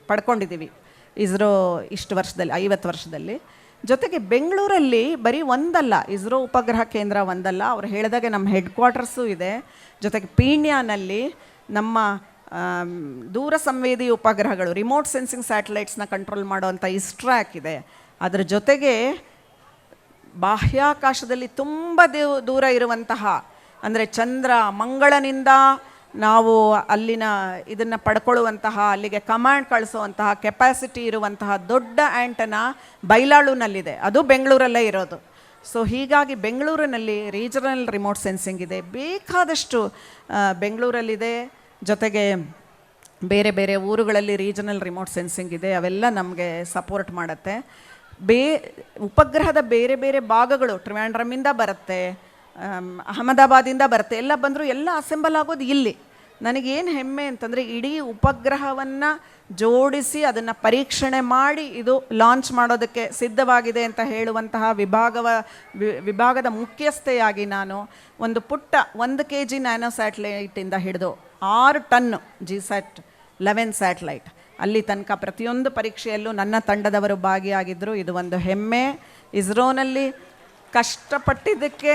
ಪಡ್ಕೊಂಡಿದ್ದೀವಿ ಇಸ್ರೋ ಇಷ್ಟು ವರ್ಷದಲ್ಲಿ, 50 ವರ್ಷದಲ್ಲಿ. ಜೊತೆಗೆ ಬೆಂಗಳೂರಲ್ಲಿ ಬರೀ ಒಂದಲ್ಲ, ಇಸ್ರೋ ಉಪಗ್ರಹ ಕೇಂದ್ರ ಒಂದಲ್ಲ, ಅವ್ರು ಹೇಳಿದಾಗೆ ನಮ್ಮ ಹೆಡ್ ಕ್ವಾರ್ಟರ್ಸು ಇದೆ. ಜೊತೆಗೆ ಪೀಣ್ಯನಲ್ಲಿ ನಮ್ಮ ದೂರ ಸಂವೇದಿ ಉಪಗ್ರಹಗಳು, ರಿಮೋಟ್ ಸೆನ್ಸಿಂಗ್ ಸ್ಯಾಟಲೈಟ್ಸ್ನ ಕಂಟ್ರೋಲ್ ಮಾಡೋವಂಥ ಇಸ್ಟ್ರಾಕ್ ಇದೆ. ಅದರ ಜೊತೆಗೆ ಬಾಹ್ಯಾಕಾಶದಲ್ಲಿ ತುಂಬ ದೂರ ಇರುವಂತಹ, ಅಂದರೆ ಚಂದ್ರ ಮಂಗಳನಿಂದ ನಾವು ಅಲ್ಲಿನ ಇದನ್ನು ಪಡ್ಕೊಳ್ಳುವಂತಹ, ಅಲ್ಲಿಗೆ ಕಮಾಂಡ್ ಕಳಿಸುವಂತಹ ಕೆಪಾಸಿಟಿ ಇರುವಂತಹ ದೊಡ್ಡ ಆ್ಯಂಟನಾ ಬೈಲಾಳುನಲ್ಲಿದೆ, ಅದು ಬೆಂಗಳೂರಲ್ಲೇ ಇರೋದು. ಸೊ ಹೀಗಾಗಿ ಬೆಂಗಳೂರಿನಲ್ಲಿ ರೀಜನಲ್ ರಿಮೋಟ್ ಸೆನ್ಸಿಂಗ್ ಇದೆ, ಬೇಕಾದಷ್ಟು ಬೆಂಗಳೂರಲ್ಲಿದೆ. ಜೊತೆಗೆ ಬೇರೆ ಬೇರೆ ಊರುಗಳಲ್ಲಿ ರೀಜನಲ್ ರಿಮೋಟ್ ಸೆನ್ಸಿಂಗ್ ಇದೆ, ಅವೆಲ್ಲ ನಮಗೆ ಸಪೋರ್ಟ್ ಮಾಡುತ್ತೆ. ಉಪಗ್ರಹದ ಬೇರೆ ಬೇರೆ ಭಾಗಗಳು ಟ್ರಿವಾಂಡ್ರಮಿಂದ ಬರುತ್ತೆ, ಅಹಮದಾಬಾದಿಂದ ಬರುತ್ತೆ, ಎಲ್ಲ ಬಂದರೂ ಎಲ್ಲ ಅಸೆಂಬಲ್ ಆಗೋದು ಇಲ್ಲಿ. ನನಗೇನು ಹೆಮ್ಮೆ ಅಂತಂದರೆ, ಇಡೀ ಉಪಗ್ರಹವನ್ನು ಜೋಡಿಸಿ ಅದನ್ನು ಪರೀಕ್ಷಣೆ ಮಾಡಿ ಇದು ಲಾಂಚ್ ಮಾಡೋದಕ್ಕೆ ಸಿದ್ಧವಾಗಿದೆ ಅಂತ ಹೇಳುವಂತಹ ವಿಭಾಗದ ಮುಖ್ಯಸ್ಥೆಯಾಗಿ ನಾನು ಒಂದು ಪುಟ್ಟ 1 kg ನ್ಯಾನೋ ಸ್ಯಾಟಲೈಟಿಂದ ಹಿಡಿದು 6 ಟನ್ನು GSAT-11 ಸ್ಯಾಟಲೈಟ್ ಅಲ್ಲಿ ತನಕ ಪ್ರತಿಯೊಂದು ಪರೀಕ್ಷೆಯಲ್ಲೂ ನನ್ನ ತಂಡದವರು ಭಾಗಿಯಾಗಿದ್ದರು. ಇದು ಒಂದು ಹೆಮ್ಮೆ. ಇಸ್ರೋನಲ್ಲಿ ಕಷ್ಟಪಟ್ಟಿದ್ದಕ್ಕೆ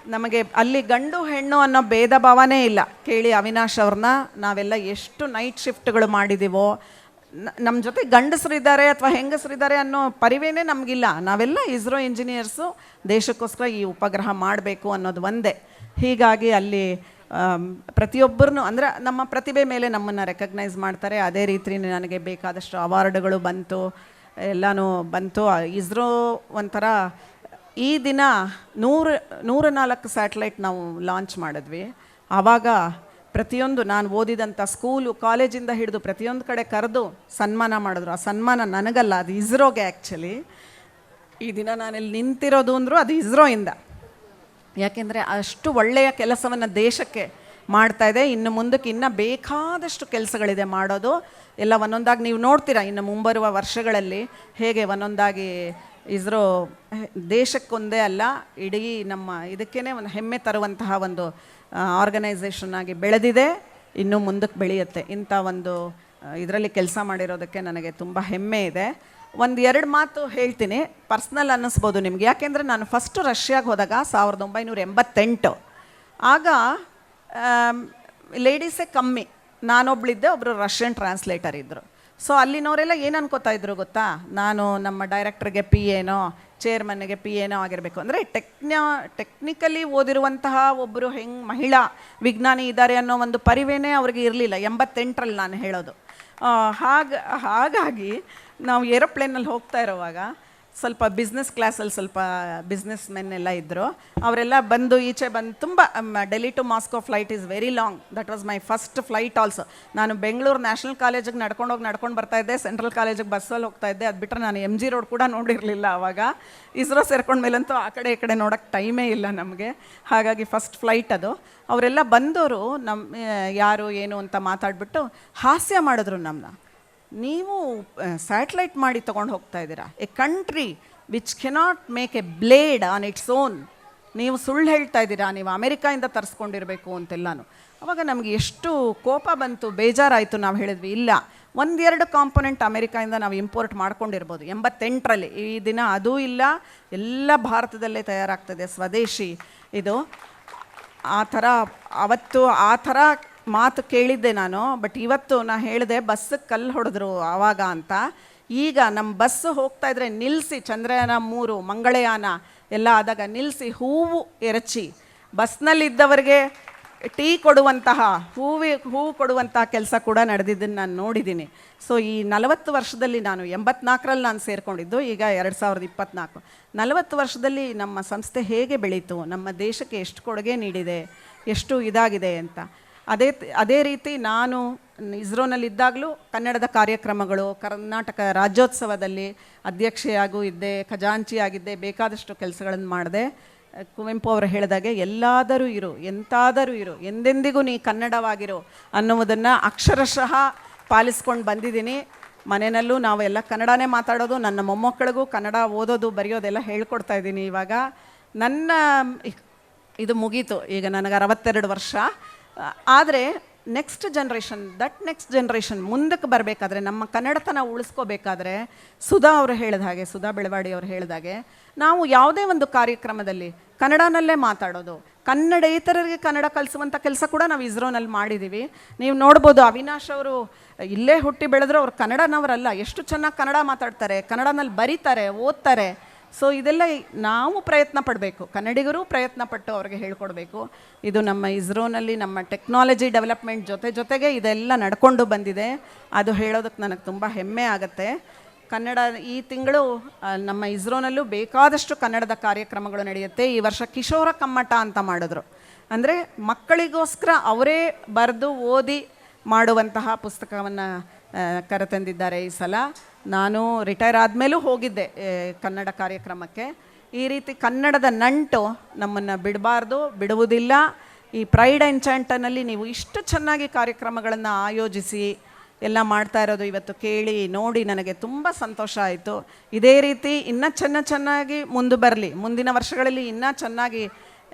ನಮಗೆ ಅಲ್ಲಿ ಗಂಡು ಹೆಣ್ಣು ಅನ್ನೋ ಭೇದ ಭಾವನೇ ಇಲ್ಲ. ಕೇಳಿ ಅವಿನಾಶ್ ಅವ್ರನ್ನ, ನಾವೆಲ್ಲ ಎಷ್ಟು ನೈಟ್ ಶಿಫ್ಟ್ಗಳು ಮಾಡಿದ್ದೀವೋ. ನಮ್ಮ ಜೊತೆ ಗಂಡಸರಿದ್ದಾರೆ ಅಥವಾ ಹೆಂಗಸರಿದ್ದಾರೆ ಅನ್ನೋ ಪರಿವೇನೇ ನಮಗಿಲ್ಲ. ನಾವೆಲ್ಲ ಇಸ್ರೋ ಇಂಜಿನಿಯರ್ಸು, ದೇಶಕ್ಕೋಸ್ಕರ ಈ ಉಪಗ್ರಹ ಮಾಡಬೇಕು ಅನ್ನೋದು ಒಂದೇ. ಹೀಗಾಗಿ ಅಲ್ಲಿ ಪ್ರತಿಯೊಬ್ಬರನ್ನು, ಅಂದರೆ ನಮ್ಮ ಪ್ರತಿಭೆ ಮೇಲೆ ನಮ್ಮನ್ನು ರೆಕಗ್ನೈಸ್ ಮಾಡ್ತಾರೆ. ಅದೇ ರೀತಿ ನನಗೆ ಬೇಕಾದಷ್ಟು ಅವಾರ್ಡ್ಗಳು ಬಂತು, ಎಲ್ಲನೂ ಬಂತು. ಇಸ್ರೋ ಒಂಥರ ಈ ದಿನ 104 ಸ್ಯಾಟಲೈಟ್ ನಾವು ಲಾಂಚ್ ಮಾಡಿದ್ವಿ. ಆವಾಗ ಪ್ರತಿಯೊಂದು ನಾನು ಓದಿದಂಥ ಸ್ಕೂಲು, ಕಾಲೇಜಿಂದ ಹಿಡಿದು ಪ್ರತಿಯೊಂದು ಕಡೆ ಕರೆದು ಸನ್ಮಾನ ಮಾಡಿದ್ರು. ಆ ಸನ್ಮಾನ ನನಗಲ್ಲ, ಅದು ಇಸ್ರೋಗೆ. ಆ್ಯಕ್ಚುಲಿ ಈ ದಿನ ನಾನಿಲ್ಲಿ ನಿಂತಿರೋದು ಅಂದರೂ ಅದು ಇಸ್ರೋಯಿಂದ. ಯಾಕೆಂದರೆ ಅಷ್ಟು ಒಳ್ಳೆಯ ಕೆಲಸವನ್ನು ದೇಶಕ್ಕೆ ಮಾಡ್ತಾ ಇದೆ. ಇನ್ನು ಮುಂದಕ್ಕೆ ಇನ್ನೂ ಬೇಕಾದಷ್ಟು ಕೆಲಸಗಳಿದೆ ಮಾಡೋದು. ಎಲ್ಲ ಒಂದೊಂದಾಗಿ ನೀವು ನೋಡ್ತೀರಾ ಇನ್ನು ಮುಂಬರುವ ವರ್ಷಗಳಲ್ಲಿ ಹೇಗೆ ಒಂದೊಂದಾಗಿ ಇಸ್ರೋ ದೇಶಕ್ಕೊಂದೇ ಅಲ್ಲ, ಇಡೀ ನಮ್ಮ ಇದಕ್ಕೇ ಒಂದು ಹೆಮ್ಮೆ ತರುವಂತಹ ಒಂದು ಆರ್ಗನೈಸೇಷನ್ ಆಗಿ ಬೆಳೆದಿದೆ, ಇನ್ನೂ ಮುಂದಕ್ಕೆ ಬೆಳೆಯುತ್ತೆ. ಇಂಥ ಒಂದು ಇದರಲ್ಲಿ ಕೆಲಸ ಮಾಡಿರೋದಕ್ಕೆ ನನಗೆ ತುಂಬ ಹೆಮ್ಮೆ ಇದೆ. 1-2 ಮಾತು ಹೇಳ್ತೀನಿ, ಪರ್ಸ್ನಲ್ ಅನ್ನಿಸ್ಬೋದು ನಿಮಗೆ. ಯಾಕೆಂದರೆ ನಾನು ಫಸ್ಟು ರಷ್ಯಾಗೆ ಹೋದಾಗ 1988, ಆಗ ಲೇಡೀಸೇ ಕಮ್ಮಿ. ನಾನೊಬ್ಳಿದ್ದೆ, ಒಬ್ಬರು ರಷ್ಯನ್ ಟ್ರಾನ್ಸ್ಲೇಟರ್ ಇದ್ದರು. ಸೊ ಅಲ್ಲಿನವರೆಲ್ಲ ಏನು ಅನ್ಕೋತಾ ಇದ್ರು ಗೊತ್ತಾ, ನಾನು ನಮ್ಮ ಡೈರೆಕ್ಟ್ರಿಗೆ ಪಿ ಏನೋ, ಚೇರ್ಮನ್ನಿಗೆ ಪಿ ಏನೋ ಆಗಿರಬೇಕು. ಅಂದರೆ ಟೆಕ್ನಿಕಲಿ ಓದಿರುವಂತಹ ಒಬ್ಬರು ಮಹಿಳಾ ವಿಜ್ಞಾನಿ ಇದ್ದಾರೆ ಅನ್ನೋ ಒಂದು ಪರಿವೇನೇ ಅವ್ರಿಗೆ ಇರಲಿಲ್ಲ 88ರಲ್ಲಿ ನಾನು ಹೇಳೋದು. ಹಾಗಾಗಿ ನಾವು ಏರೋಪ್ಲೇನಲ್ಲಿ ಹೋಗ್ತಾ ಇರೋವಾಗ ಸ್ವಲ್ಪ ಬಿಸ್ನೆಸ್ ಕ್ಲಾಸಲ್ಲಿ ಸ್ವಲ್ಪ ಬಿಸ್ನೆಸ್ ಮೆನ್ ಎಲ್ಲ ಇದ್ದರು. ಅವರೆಲ್ಲ ಬಂದು ಈಚೆ ಬಂದು ತುಂಬ Delhi to Moscow flight is very long. That was my first flight also. ನಾನು ಬೆಂಗಳೂರು ನ್ಯಾಷನಲ್ ಕಾಲೇಜಿಗೆ ನಡ್ಕೊಂಡು ಬರ್ತಾಯಿದ್ದೆ, ಸೆಂಟ್ರಲ್ ಕಾಲೇಜಿಗೆ ಬಸ್ಸಲ್ಲಿ ಹೋಗ್ತಾಯಿದ್ದೆ. ಅದು ಬಿಟ್ಟರೆ ನಾನು MG ರೋಡ್ ಕೂಡ ನೋಡಿರಲಿಲ್ಲ ಆವಾಗ. ಇಸ್ರೋ ಸೇರ್ಕೊಂಡ್ಮೇಲಂತೂ ಆ ಕಡೆ ನೋಡೋಕ್ಕೆ ಟೈಮೇ ಇಲ್ಲ ನಮಗೆ. ಹಾಗಾಗಿ ಫಸ್ಟ್ ಫ್ಲೈಟ್ ಅದು. ಅವರೆಲ್ಲ ಬಂದವರು ಯಾರು ಏನು ಅಂತ ಮಾತಾಡಿಬಿಟ್ಟು ಹಾಸ್ಯ ಮಾಡಿದ್ರು ನಮ್ಮನ್ನ. ನೀವು ಸ್ಯಾಟಲೈಟ್ ಮಾಡಿ ತೊಗೊಂಡು ಹೋಗ್ತಾ ಇದ್ದೀರಾ, A country which cannot make A blade on its own. ನೀವು ಸುಳ್ಳು ಹೇಳ್ತಾ ಇದ್ದೀರಾ, ನೀವು ಅಮೆರಿಕಾಯಿಂದ ತರಿಸ್ಕೊಂಡಿರಬೇಕು ಅಂತೆಲ್ಲಾನು. ಅವಾಗ ನಮಗೆ ಎಷ್ಟು ಕೋಪ ಬಂತು, ಬೇಜಾರಾಯಿತು. ನಾವು ಹೇಳಿದ್ವಿ ಇಲ್ಲ, 1-2 ಕಾಂಪೊನೆಂಟ್ ಅಮೆರಿಕಾಯಿಂದ ನಾವು ಇಂಪೋರ್ಟ್ ಮಾಡ್ಕೊಂಡಿರ್ಬೋದು 88ರಲ್ಲಿ. ಈ ದಿನ ಅದೂ ಇಲ್ಲ, ಎಲ್ಲ ಭಾರತದಲ್ಲೇ ತಯಾರಾಗ್ತದೆ, ಸ್ವದೇಶಿ ಇದು. ಅವತ್ತು ಆ ಥರ ಮಾತು ಕೇಳಿದ್ದೆ ನಾನು. ಬಟ್ ಇವತ್ತು ನಾ ಹೇಳಿದೆ ಬಸ್ಸಿಗೆ ಕಲ್ಲು ಹೊಡೆದ್ರು ಆವಾಗ ಅಂತ. ಈಗ ನಮ್ಮ ಬಸ್ಸು ಹೋಗ್ತಾ ಇದ್ರೆ ನಿಲ್ಲಿಸಿ, ಚಂದ್ರಯಾನ 3 ಮಂಗಳಯಾನ ಎಲ್ಲ ಆದಾಗ ನಿಲ್ಲಿಸಿ ಹೂವು ಎರಚಿ ಬಸ್ನಲ್ಲಿದ್ದವರಿಗೆ ಟೀ ಕೊಡುವಂತಹ ಹೂವು ಕೊಡುವಂತಹ ಕೆಲಸ ಕೂಡ ನಡೆದಿದ್ದನ್ನು ನಾನು ನೋಡಿದ್ದೀನಿ. ಸೊ ಈ 40 ವರ್ಷದಲ್ಲಿ, ನಾನು 84ರಲ್ಲಿ ನಾನು ಸೇರಿಕೊಂಡಿದ್ದು, ಈಗ 2024, 40 ವರ್ಷದಲ್ಲಿ ನಮ್ಮ ಸಂಸ್ಥೆ ಹೇಗೆ ಬೆಳೀತು, ನಮ್ಮ ದೇಶಕ್ಕೆ ಎಷ್ಟು ಕೊಡುಗೆ ನೀಡಿದೆ, ಎಷ್ಟು ಇದಾಗಿದೆ ಅಂತ. ಅದೇ ರೀತಿ ನಾನು ಇಸ್ರೋನಲ್ಲಿದ್ದಾಗಲೂ ಕನ್ನಡದ ಕಾರ್ಯಕ್ರಮಗಳು, ಕರ್ನಾಟಕ ರಾಜ್ಯೋತ್ಸವದಲ್ಲಿ ಅಧ್ಯಕ್ಷೆಯಾಗೂ ಇದ್ದೆ, ಖಜಾಂಚಿಯಾಗಿದ್ದೆ, ಬೇಕಾದಷ್ಟು ಕೆಲಸಗಳನ್ನು ಮಾಡಿದೆ. ಕುವೆಂಪು ಅವರು ಹೇಳಿದಾಗೆ ಎಲ್ಲಾದರೂ ಇರು, ಎಂತಾದರೂ ಇರು, ಎಂದೆಂದಿಗೂ ನೀ ಕನ್ನಡವಾಗಿರು ಅನ್ನುವುದನ್ನು ಅಕ್ಷರಶಃ ಪಾಲಿಸ್ಕೊಂಡು ಬಂದಿದ್ದೀನಿ. ಮನೆಯಲ್ಲೂ ನಾವೆಲ್ಲ ಕನ್ನಡನೇ ಮಾತಾಡೋದು, ನನ್ನ ಮೊಮ್ಮಕ್ಕಳಿಗೂ ಕನ್ನಡ ಓದೋದು ಬರೆಯೋದೆಲ್ಲ ಹೇಳ್ಕೊಡ್ತಾ ಇದ್ದೀನಿ. ಇವಾಗ ನನ್ನ ಇದು ಮುಗೀತು, ಈಗ ನನಗೆ 62 ವರ್ಷ. ಆದರೆ ನೆಕ್ಸ್ಟ್ ಜನ್ರೇಷನ್ ಮುಂದಕ್ಕೆ ಬರಬೇಕಾದ್ರೆ, ನಮ್ಮ ಕನ್ನಡತನ ಉಳಿಸ್ಕೋಬೇಕಾದ್ರೆ, ಸುಧಾ ಅವರು ಹೇಳಿದ ಹಾಗೆ, ಸುಧಾ ಬೆಳವಾಡಿ ಅವರು ಹೇಳಿದಾಗೆ, ನಾವು ಯಾವುದೇ ಒಂದು ಕಾರ್ಯಕ್ರಮದಲ್ಲಿ ಕನ್ನಡನಲ್ಲೇ ಮಾತಾಡೋದು, ಕನ್ನಡೇತರರಿಗೆ ಕನ್ನಡ ಕಲಿಸುವಂಥ ಕೆಲಸ ಕೂಡ ನಾವು ಇಸ್ರೋನಲ್ಲಿ ಮಾಡಿದ್ದೀವಿ. ನೀವು ನೋಡ್ಬೋದು, ಅವಿನಾಶ್ ಅವರು ಇಲ್ಲೇ ಹುಟ್ಟಿ ಬೆಳೆದ್ರು, ಅವ್ರು ಕನ್ನಡನವರಲ್ಲ, ಎಷ್ಟು ಚೆನ್ನಾಗಿ ಕನ್ನಡ ಮಾತಾಡ್ತಾರೆ, ಕನ್ನಡನಲ್ಲಿ ಬರೀತಾರೆ, ಓದ್ತಾರೆ. ಸೊ ಇದೆಲ್ಲ ನಾವು ಪ್ರಯತ್ನ ಪಡಬೇಕು, ಕನ್ನಡಿಗರು ಪ್ರಯತ್ನ ಪಟ್ಟು ಅವ್ರಿಗೆ ಹೇಳ್ಕೊಡ್ಬೇಕು. ಇದು ನಮ್ಮ ಇಸ್ರೋನಲ್ಲಿ ನಮ್ಮ ಟೆಕ್ನಾಲಜಿ ಡೆವಲಪ್ಮೆಂಟ್ ಜೊತೆಗೆ ಇದೆಲ್ಲ ನಡ್ಕೊಂಡು ಬಂದಿದೆ. ಅದು ಹೇಳೋದಕ್ಕೆ ನನಗೆ ತುಂಬ ಹೆಮ್ಮೆ ಆಗುತ್ತೆ. ಕನ್ನಡ ಈ ತಿಂಗಳು ನಮ್ಮ ಇಸ್ರೋನಲ್ಲೂ ಬೇಕಾದಷ್ಟು ಕನ್ನಡದ ಕಾರ್ಯಕ್ರಮಗಳು ನಡೆಯುತ್ತೆ. ಈ ವರ್ಷ ಕಿಶೋರ ಕಮ್ಮಟ ಅಂತ ಮಾಡಿದ್ರು. ಅಂದರೆ ಮಕ್ಕಳಿಗೋಸ್ಕರ ಅವರೇ ಬರೆದು ಓದಿ ಮಾಡುವಂತಹ ಪುಸ್ತಕವನ್ನು ಕರೆತಂದಿದ್ದಾರೆ ಈ ಸಲ. ನಾನು ರಿಟೈರ್ ಆದಮೇಲೂ ಹೋಗಿದ್ದೆ ಕನ್ನಡ ಕಾರ್ಯಕ್ರಮಕ್ಕೆ. ಈ ರೀತಿ ಕನ್ನಡದ ನಂಟು ನಮ್ಮನ್ನು ಬಿಡುವುದಿಲ್ಲ. ಈ ಪ್ರೈಡ್ ಎನ್ಚಾಂಟನಲ್ಲಿ ನೀವು ಇಷ್ಟು ಚೆನ್ನಾಗಿ ಕಾರ್ಯಕ್ರಮಗಳನ್ನು ಆಯೋಜಿಸಿ ಎಲ್ಲ ಮಾಡ್ತಾ ಇರೋದು ಇವತ್ತು ಕೇಳಿ ನೋಡಿ ನನಗೆ ತುಂಬ ಸಂತೋಷ ಆಯಿತು. ಇದೇ ರೀತಿ ಇನ್ನೂ ಚೆನ್ನಾಗಿ ಬರಲಿ, ಮುಂದಿನ ವರ್ಷಗಳಲ್ಲಿ ಇನ್ನೂ ಚೆನ್ನಾಗಿ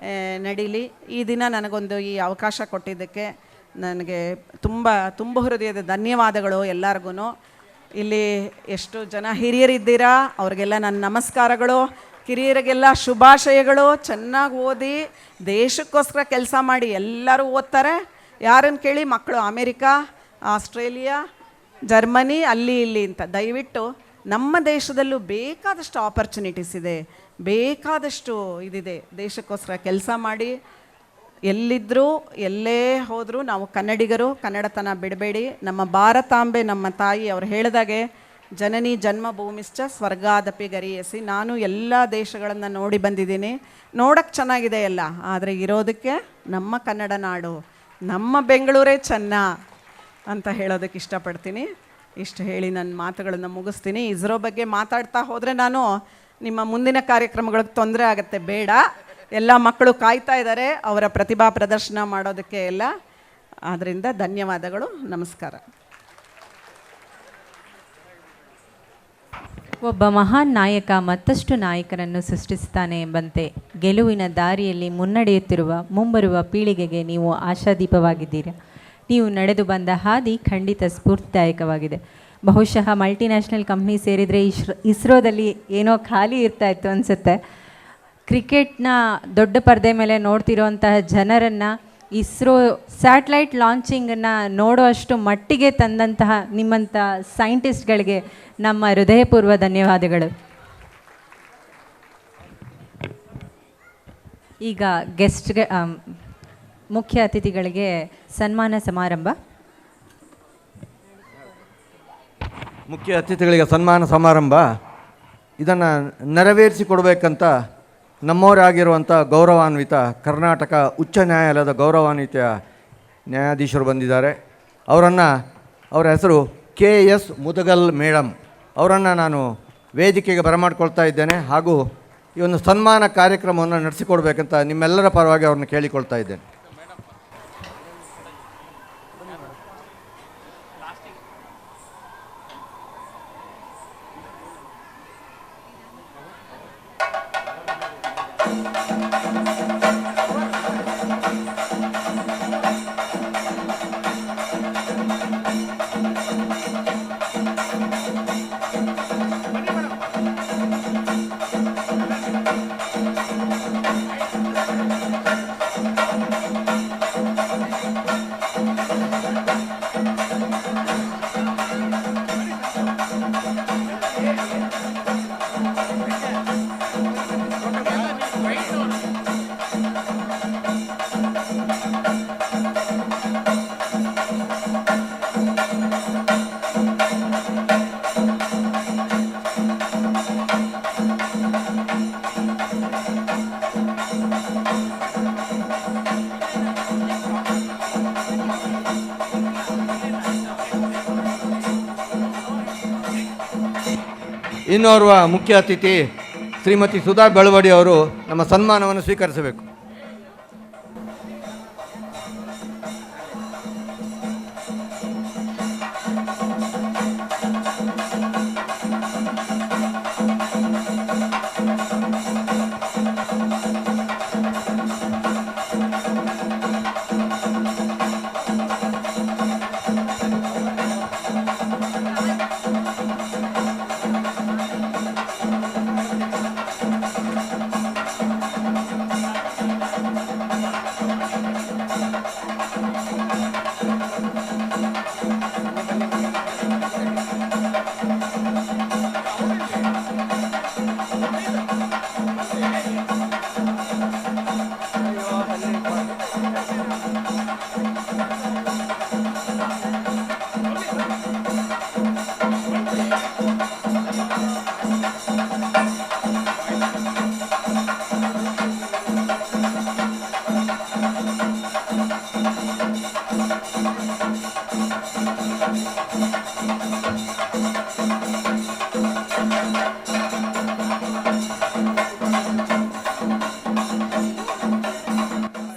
ನಡೀಲಿ. ಈ ದಿನ ನನಗೊಂದು ಈ ಅವಕಾಶ ಕೊಟ್ಟಿದ್ದಕ್ಕೆ ನನಗೆ ತುಂಬ ಹೃದಯದ ಧನ್ಯವಾದಗಳು ಎಲ್ಲರಿಗೂ. ಇಲ್ಲಿ ಎಷ್ಟು ಜನ ಹಿರಿಯರಿದ್ದೀರಾ ಅವ್ರಿಗೆಲ್ಲ ನನ್ನ ನಮಸ್ಕಾರಗಳು. ಕಿರಿಯರಿಗೆಲ್ಲ ಶುಭಾಶಯಗಳು. ಚೆನ್ನಾಗಿ ಓದಿ ದೇಶಕ್ಕೋಸ್ಕರ ಕೆಲಸ ಮಾಡಿ. ಎಲ್ಲರೂ ಓದ್ತಾರೆ, ಯಾರನ್ನು ಕೇಳಿ ಮಕ್ಕಳು ಅಮೇರಿಕಾ, ಆಸ್ಟ್ರೇಲಿಯಾ, ಜರ್ಮನಿ, ಅಲ್ಲಿ ಇಲ್ಲಿ ಅಂತ. ದಯವಿಟ್ಟು ನಮ್ಮ ದೇಶದಲ್ಲೂ ಬೇಕಾದಷ್ಟು ಆಪರ್ಚುನಿಟೀಸ್ ಇದೆ, ಬೇಕಾದಷ್ಟು ಇದಿದೆ. ದೇಶಕ್ಕೋಸ್ಕರ ಕೆಲಸ ಮಾಡಿ. ಎಲ್ಲಿದ್ದರೂ ಎಲ್ಲೇ ಹೋದರೂ ನಾವು ಕನ್ನಡಿಗರು, ಕನ್ನಡತನ ಬಿಡಬೇಡಿ. ನಮ್ಮ ಭಾರತಾಂಬೆ, ನಮ್ಮ ತಾಯಿ ಅವ್ರು ಹೇಳಿದಾಗೆ ಜನನಿ ಜನ್ಮಭೂಮಿಶ್ಚ ಸ್ವರ್ಗಾದಪಿ ಗರಿಯಸಿ. ನಾನು ಎಲ್ಲ ದೇಶಗಳನ್ನು ನೋಡಿ ಬಂದಿದ್ದೀನಿ, ನೋಡೋಕ್ಕೆ ಚೆನ್ನಾಗಿದೆ ಎಲ್ಲ. ಆದರೆ ಇರೋದಕ್ಕೆ ನಮ್ಮ ಕನ್ನಡ ನಾಡು, ನಮ್ಮ ಬೆಂಗಳೂರೇ ಚೆನ್ನ ಅಂತ ಹೇಳೋದಕ್ಕೆ ಇಷ್ಟಪಡ್ತೀನಿ. ಇಷ್ಟು ಹೇಳಿ ನನ್ನ ಮಾತುಗಳನ್ನು ಮುಗಿಸ್ತೀನಿ. ಇಸ್ರೋ ಬಗ್ಗೆ ಮಾತಾಡ್ತಾ ಹೋದರೆ ನಾನು ನಿಮ್ಮ ಮುಂದಿನ ಕಾರ್ಯಕ್ರಮಗಳಿಗೆ ತೊಂದರೆ ಆಗುತ್ತೆ, ಬೇಡ. ಎಲ್ಲ ಮಕ್ಕಳು ಕಾಯ್ತಾ ಇದ್ದಾರೆ ಅವರ ಪ್ರತಿಭಾ ಪ್ರದರ್ಶನ ಮಾಡೋದಕ್ಕೆ ಎಲ್ಲ. ಆದ್ದರಿಂದ ಧನ್ಯವಾದಗಳು, ನಮಸ್ಕಾರ. ಒಬ್ಬ ಮಹಾನ್ ನಾಯಕ ಮತ್ತಷ್ಟು ನಾಯಕರನ್ನು ಸೃಷ್ಟಿಸ್ತಾನೆ ಎಂಬಂತೆ ಗೆಲುವಿನ ದಾರಿಯಲ್ಲಿ ಮುನ್ನಡೆಯುತ್ತಿರುವ ಮುಂಬರುವ ಪೀಳಿಗೆಗೆ ನೀವು ಆಶಾದೀಪವಾಗಿದ್ದೀರಾ. ನೀವು ನಡೆದು ಬಂದ ಹಾದಿ ಖಂಡಿತ ಸ್ಫೂರ್ತಿದಾಯಕವಾಗಿದೆ. ಬಹುಶಃ ಮಲ್ಟಿನ್ಯಾಷನಲ್ ಕಂಪ್ನಿ ಸೇರಿದರೆ ಇಸ್ರೋದಲ್ಲಿ ಏನೋ ಖಾಲಿ ಇರ್ತಾಯಿತ್ತು ಅನಿಸುತ್ತೆ. ಕ್ರಿಕೆಟ್ನ ದೊಡ್ಡ ಪರದೆ ಮೇಲೆ ನೋಡ್ತಿರೋಂತಹ ಜನರನ್ನು ಇಸ್ರೋ ಸ್ಯಾಟಲೈಟ್ ಲಾಂಚಿಂಗನ್ನು ನೋಡುವಷ್ಟು ಮಟ್ಟಿಗೆ ತಂದಂತಹ ನಿಮ್ಮಂಥ ಸೈಂಟಿಸ್ಟ್ಗಳಿಗೆ ನಮ್ಮ ಹೃದಯಪೂರ್ವ ಧನ್ಯವಾದಗಳು. ಈಗ ಗೆಸ್ಟ್ಗೆ ಮುಖ್ಯ ಅತಿಥಿಗಳಿಗೆ ಸನ್ಮಾನ ಸಮಾರಂಭ. ಮುಖ್ಯ ಅತಿಥಿಗಳಿಗೆ ಸನ್ಮಾನ ಸಮಾರಂಭ ಇದನ್ನು ನೆರವೇರಿಸಿಕೊಡ್ಬೇಕಂತ ನಮ್ಮವರಾಗಿರುವಂಥ ಗೌರವಾನ್ವಿತ ಕರ್ನಾಟಕ ಉಚ್ಚ ನ್ಯಾಯಾಲಯದ ಗೌರವಾನ್ವಿತ ನ್ಯಾಯಾಧೀಶರು ಬಂದಿದ್ದಾರೆ. ಅವರ ಹೆಸರು KS ಮುದಗಲ್ ಮೇಡಮ್. ಅವರನ್ನು ನಾನು ವೇದಿಕೆಗೆ ಬರಮಾಡ್ಕೊಳ್ತಾ ಇದ್ದೇನೆ ಹಾಗೂ ಈ ಒಂದು ಸನ್ಮಾನ ಕಾರ್ಯಕ್ರಮವನ್ನು ನಡೆಸಿಕೊಡ್ಬೇಕಂತ ನಿಮ್ಮೆಲ್ಲರ ಪರವಾಗಿ ಅವ್ರನ್ನ ಕೇಳಿಕೊಳ್ತಾ ಇದ್ದೇನೆ. ಇನ್ನೋರ್ವ ಮುಖ್ಯ ಅತಿಥಿ ಶ್ರೀಮತಿ ಸುಧಾ ಬೆಳವಡಿ ಅವರು ನಮ್ಮ ಸನ್ಮಾನವನ್ನು ಸ್ವೀಕರಿಸಬೇಕು.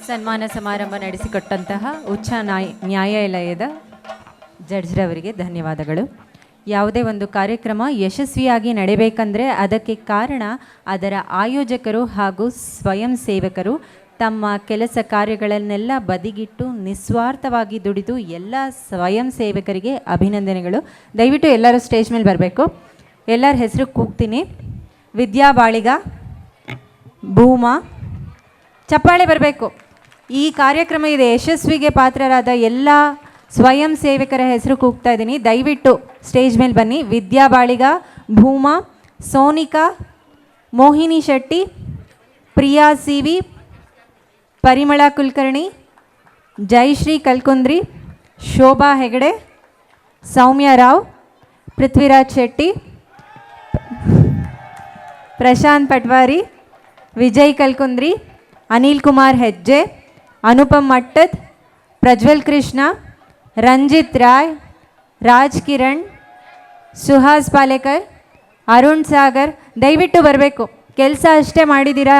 ಸನ್ಮಾನ ಸಮಾರಂಭ ನಡೆಸಿಕೊಟ್ಟಂತಹ ಉಚ್ಚ ನ್ಯಾಯಾಲಯದ ಜಡ್ಜ್ರವರಿಗೆ ಧನ್ಯವಾದಗಳು. ಯಾವುದೇ ಒಂದು ಕಾರ್ಯಕ್ರಮ ಯಶಸ್ವಿಯಾಗಿ ನಡೆಯಬೇಕಂದ್ರೆ ಅದಕ್ಕೆ ಕಾರಣ ಅದರ ಆಯೋಜಕರು ಹಾಗೂ ಸ್ವಯಂ ಸೇವಕರು ತಮ್ಮ ಕೆಲಸ ಕಾರ್ಯಗಳನ್ನೆಲ್ಲ ಬದಿಗಿಟ್ಟು ನಿಸ್ವಾರ್ಥವಾಗಿ ದುಡಿದು ಎಲ್ಲ ಸ್ವಯಂ ಸೇವಕರಿಗೆ ಅಭಿನಂದನೆಗಳು. ದಯವಿಟ್ಟು ಎಲ್ಲರೂ ಸ್ಟೇಜ್ ಮೇಲೆ ಬರಬೇಕು. ಎಲ್ಲರ ಹೆಸರು ಕೂಗ್ತೀನಿ. ವಿದ್ಯಾ ಬಾಳಿಗ, ಭೂಮಾ, ಚಪ್ಪಾಳೆ ಬರಬೇಕು. ಈ ಕಾರ್ಯಕ್ರಮ ಇದೆ ಯಶಸ್ವಿಗೆ ಪಾತ್ರರಾದ ಎಲ್ಲ ಸ್ವಯಂ ಸೇವಕರ ಹೆಸರು ಕೂಗ್ತಾ ಇದ್ದೀನಿ. ದಯವಿಟ್ಟು ಸ್ಟೇಜ್ ಮೇಲೆ ಬನ್ನಿ. ವಿದ್ಯಾ ಬಾಳಿಗ, ಭೂಮಾ, ಸೋನಿಕಾ, ಮೋಹಿನಿ ಶೆಟ್ಟಿ, ಪ್ರಿಯಾ ಸಿವಿ, ಪರಿಮಳ ಕುಲಕರ್ಣಿ, ಜಯಶ್ರೀ ಕಲ್ಕುಂದ್ರಿ, ಶೋಭಾ ಹೆಗಡೆ, ಸೌಮ್ಯ ರಾವ್, ಪೃಥ್ವಿರಾಜ್ ಶೆಟ್ಟಿ, ಪ್ರಶಾಂತ್ ಪಟ್ವಾರಿ, ವಿಜಯ್ ಕಲ್ಕುಂದ್ರಿ, ಅನಿಲ್ ಕುಮಾರ್ ಹೆಜ್ಜೆ, ಅನುಪಮ್ ಮಟ್ಟದ್, ಪ್ರಜ್ವಲ್ ಕೃಷ್ಣ, ರಂಜಿತ್ ರಾಯ್, ರಾಜ್ ಕಿರಣ್, ಸುಹಾಸ್ ಪಾಲೇಕರ್, ಅರುಣ್ ಸಾಗರ್. ದಯವಿಟ್ಟು ಬರಬೇಕು. ಕೆಲಸ ಅಷ್ಟೇ ಮಾಡಿದ್ದೀರಾ,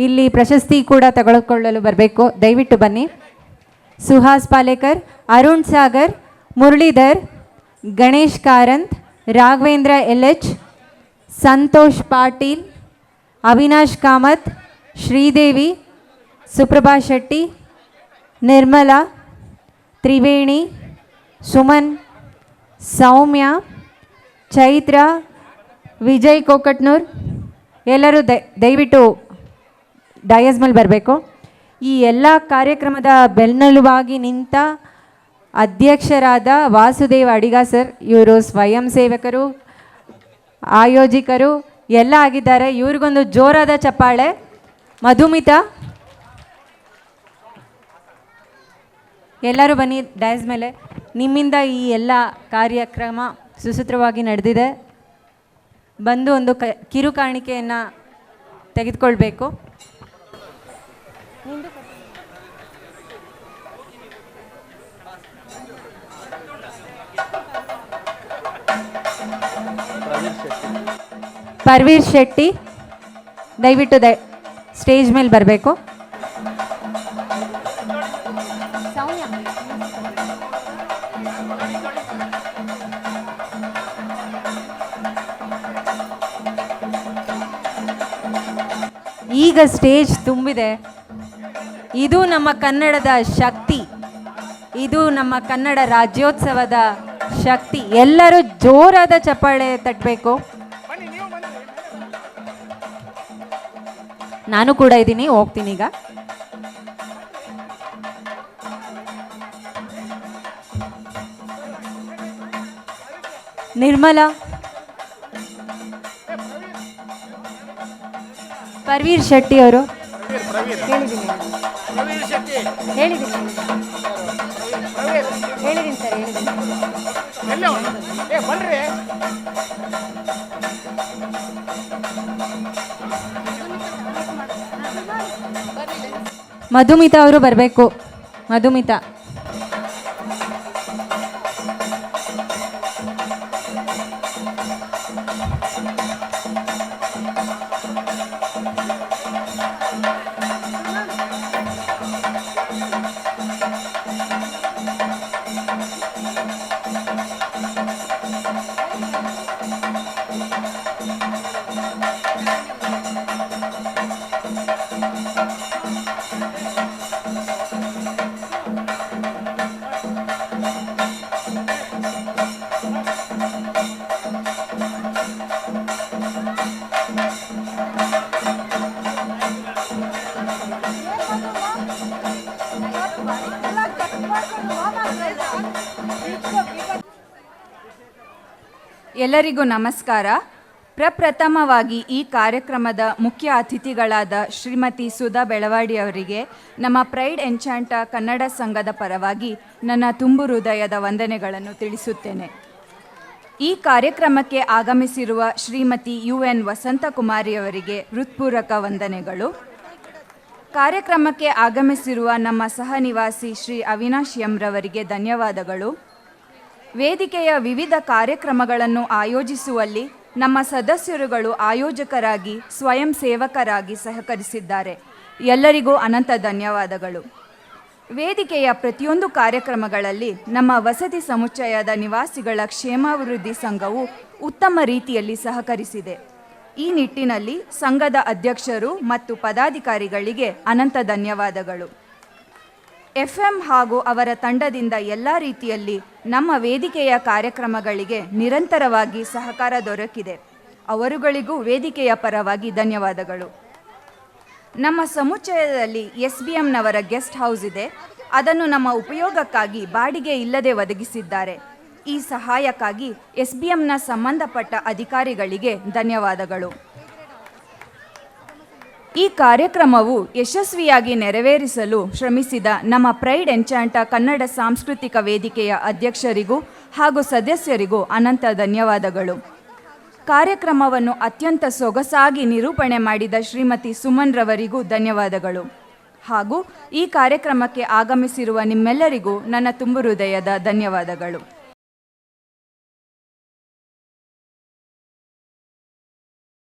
ಇಲ್ಲಿ ಪ್ರಶಸ್ತಿ ಕೂಡ ತೆಗೆದುಕೊಳ್ಳಲು ಬರಬೇಕು. ದಯವಿಟ್ಟು ಬನ್ನಿ. ಸುಹಾಸ್ ಪಾಲೇಕರ್, ಅರುಣ್ ಸಾಗರ್, ಮುರಳೀಧರ್, ಗಣೇಶ್ ಕಾರಂತ್, ರಾಘವೇಂದ್ರ LH, ಸಂತೋಷ್ ಪಾಟೀಲ್, ಅವಿನಾಶ್ ಕಾಮತ್, ಶ್ರೀದೇವಿ, ಸುಪ್ರಭಾ ಶೆಟ್ಟಿ, ನಿರ್ಮಲಾ, ತ್ರಿವೇಣಿ, ಸುಮನ್, ಸೌಮ್ಯ, ಚೈತ್ರ, ವಿಜಯ್ ಕೋಕಟ್ನೂರ್. ಎಲ್ಲರೂ ದಯವಿಟ್ಟು ಡಯಸ್ ಮೇಲೆ ಬರಬೇಕು. ಈ ಎಲ್ಲ ಕಾರ್ಯಕ್ರಮದ ಬೆನ್ನೆಲುಬಾಗಿ ನಿಂತ ಅಧ್ಯಕ್ಷರಾದ ವಾಸುದೇವ್ ಅಡಿಗ ಸರ್, ಇವರು ಸ್ವಯಂ ಸೇವಕರು, ಆಯೋಜಕರು ಎಲ್ಲ ಆಗಿದ್ದಾರೆ. ಇವ್ರಿಗೊಂದು ಜೋರಾದ ಚಪ್ಪಾಳೆ. ಮಧುಮಿತಾ, ಎಲ್ಲರೂ ಬನ್ನಿ ಡೈಸ್ ಮೇಲೆ. ನಿಮ್ಮಿಂದ ಈ ಎಲ್ಲ ಕಾರ್ಯಕ್ರಮ ಸುಸೂತ್ರವಾಗಿ ನಡೆದಿದೆ. ಬಂದು ಒಂದು ಕಿರು ಕಾಣಿಕೆಯನ್ನು ತೆಗೆದುಕೊಳ್ಬೇಕು. ಪರ್ವೀರ್ ಶೆಟ್ಟಿ ದಯವಿಟ್ಟು ಸ್ಟೇಜ್ ಮೇಲೆ ಬರಬೇಕು. ಈಗ ಸ್ಟೇಜ್ ತುಂಬಿದೆ. ಇದು ನಮ್ಮ ಕನ್ನಡದ ಶಕ್ತಿ, ಇದು ನಮ್ಮ ಕನ್ನಡ ರಾಜ್ಯೋತ್ಸವದ ಶಕ್ತಿ. ಎಲ್ಲರೂ ಜೋರಾದ ಚಪ್ಪಾಳೆ ತಟ್ಟಬೇಕು. ನಾನು ಕೂಡ ಇದ್ದೀನಿ, ಹೋಗ್ತೀನಿ ಈಗ. ನಿರ್ಮಲಾ, ಪರ್ವೀರ್ ಶೆಟ್ಟಿ ಅವರು ಹೇಳಿದ್ದೀನಿ ಸರ್, ಮಧುಮಿತಾ ಅವರು ಬರಬೇಕು. ಮಧುಮಿತಾ, ಎಲ್ಲರಿಗೂ ನಮಸ್ಕಾರ. ಪ್ರಪ್ರಥಮವಾಗಿ ಈ ಕಾರ್ಯಕ್ರಮದ ಮುಖ್ಯ ಅತಿಥಿಗಳಾದ ಶ್ರೀಮತಿ ಸುಧಾ ಬೆಳವಾಡಿ ಅವರಿಗೆ ನಮ್ಮ ಪ್ರೈಡ್ ಎನ್ಚಾಂಟ ಕನ್ನಡ ಸಂಘದ ಪರವಾಗಿ ನನ್ನ ತುಂಬು ಹೃದಯದ ವಂದನೆಗಳನ್ನು ತಿಳಿಸುತ್ತೇನೆ. ಈ ಕಾರ್ಯಕ್ರಮಕ್ಕೆ ಆಗಮಿಸಿರುವ ಶ್ರೀಮತಿ UN ವಸಂತಕುಮಾರಿ ಅವರಿಗೆ ಹೃತ್ಪೂರ್ವಕ ವಂದನೆಗಳು. ಕಾರ್ಯಕ್ರಮಕ್ಕೆ ಆಗಮಿಸಿರುವ ನಮ್ಮ ಸಹ ನಿವಾಸಿ ಶ್ರೀ ಅವಿನಾಶ್ ಎಂರವರಿಗೆ ಧನ್ಯವಾದಗಳು. ವೇದಿಕೆಯ ವಿವಿಧ ಕಾರ್ಯಕ್ರಮಗಳನ್ನು ಆಯೋಜಿಸುವಲ್ಲಿ ನಮ್ಮ ಸದಸ್ಯರುಗಳು ಆಯೋಜಕರಾಗಿ ಸ್ವಯಂ ಸೇವಕರಾಗಿ ಸಹಕರಿಸಿದ್ದಾರೆ. ಎಲ್ಲರಿಗೂ ಅನಂತ ಧನ್ಯವಾದಗಳು. ವೇದಿಕೆಯ ಪ್ರತಿಯೊಂದು ಕಾರ್ಯಕ್ರಮಗಳಲ್ಲಿ ನಮ್ಮ ವಸತಿ ಸಮುಚ್ಚಯದ ನಿವಾಸಿಗಳ ಕ್ಷೇಮಾಭಿವೃದ್ಧಿ ಸಂಘವು ಉತ್ತಮ ರೀತಿಯಲ್ಲಿ ಸಹಕರಿಸಿದೆ. ಈ ನಿಟ್ಟಿನಲ್ಲಿ ಸಂಘದ ಅಧ್ಯಕ್ಷರು ಮತ್ತು ಪದಾಧಿಕಾರಿಗಳಿಗೆ ಅನಂತ ಧನ್ಯವಾದಗಳು. FM ಹಾಗೂ ಅವರ ತಂಡದಿಂದ ಎಲ್ಲ ರೀತಿಯಲ್ಲಿ ನಮ್ಮ ವೇದಿಕೆಯ ಕಾರ್ಯಕ್ರಮಗಳಿಗೆ ನಿರಂತರವಾಗಿ ಸಹಕಾರ ದೊರಕಿದೆ. ಅವರುಗಳಿಗೂ ವೇದಿಕೆಯ ಪರವಾಗಿ ಧನ್ಯವಾದಗಳು. ನಮ್ಮ ಸಮುಚ್ಚಯದಲ್ಲಿ SBMನವರ ಗೆಸ್ಟ್ ಹೌಸ್ ಇದೆ. ಅದನ್ನು ನಮ್ಮ ಉಪಯೋಗಕ್ಕಾಗಿ ಬಾಡಿಗೆ ಇಲ್ಲದೆ ಒದಗಿಸಿದ್ದಾರೆ. ಈ ಸಹಾಯಕ್ಕಾಗಿ SBMನ ಸಂಬಂಧಪಟ್ಟ ಅಧಿಕಾರಿಗಳಿಗೆ ಧನ್ಯವಾದಗಳು. ಈ ಕಾರ್ಯಕ್ರಮವು ಯಶಸ್ವಿಯಾಗಿ ನೆರವೇರಿಸಲು ಶ್ರಮಿಸಿದ ನಮ್ಮ ಪ್ರೈಡ್ ಎನ್ಚಾಂಟ ಕನ್ನಡ ಸಾಂಸ್ಕೃತಿಕ ವೇದಿಕೆಯ ಅಧ್ಯಕ್ಷರಿಗೂ ಹಾಗೂ ಸದಸ್ಯರಿಗೂ ಅನಂತ ಧನ್ಯವಾದಗಳು. ಕಾರ್ಯಕ್ರಮವನ್ನು ಅತ್ಯಂತ ಸೊಗಸಾಗಿ ನಿರೂಪಣೆ ಮಾಡಿದ ಶ್ರೀಮತಿ ಸುಮನ್ ರವರಿಗೂ ಧನ್ಯವಾದಗಳು. ಹಾಗೂ ಈ ಕಾರ್ಯಕ್ರಮಕ್ಕೆ ಆಗಮಿಸಿರುವ ನಿಮ್ಮೆಲ್ಲರಿಗೂ ನನ್ನ ತುಂಬು ಹೃದಯದ ಧನ್ಯವಾದಗಳು.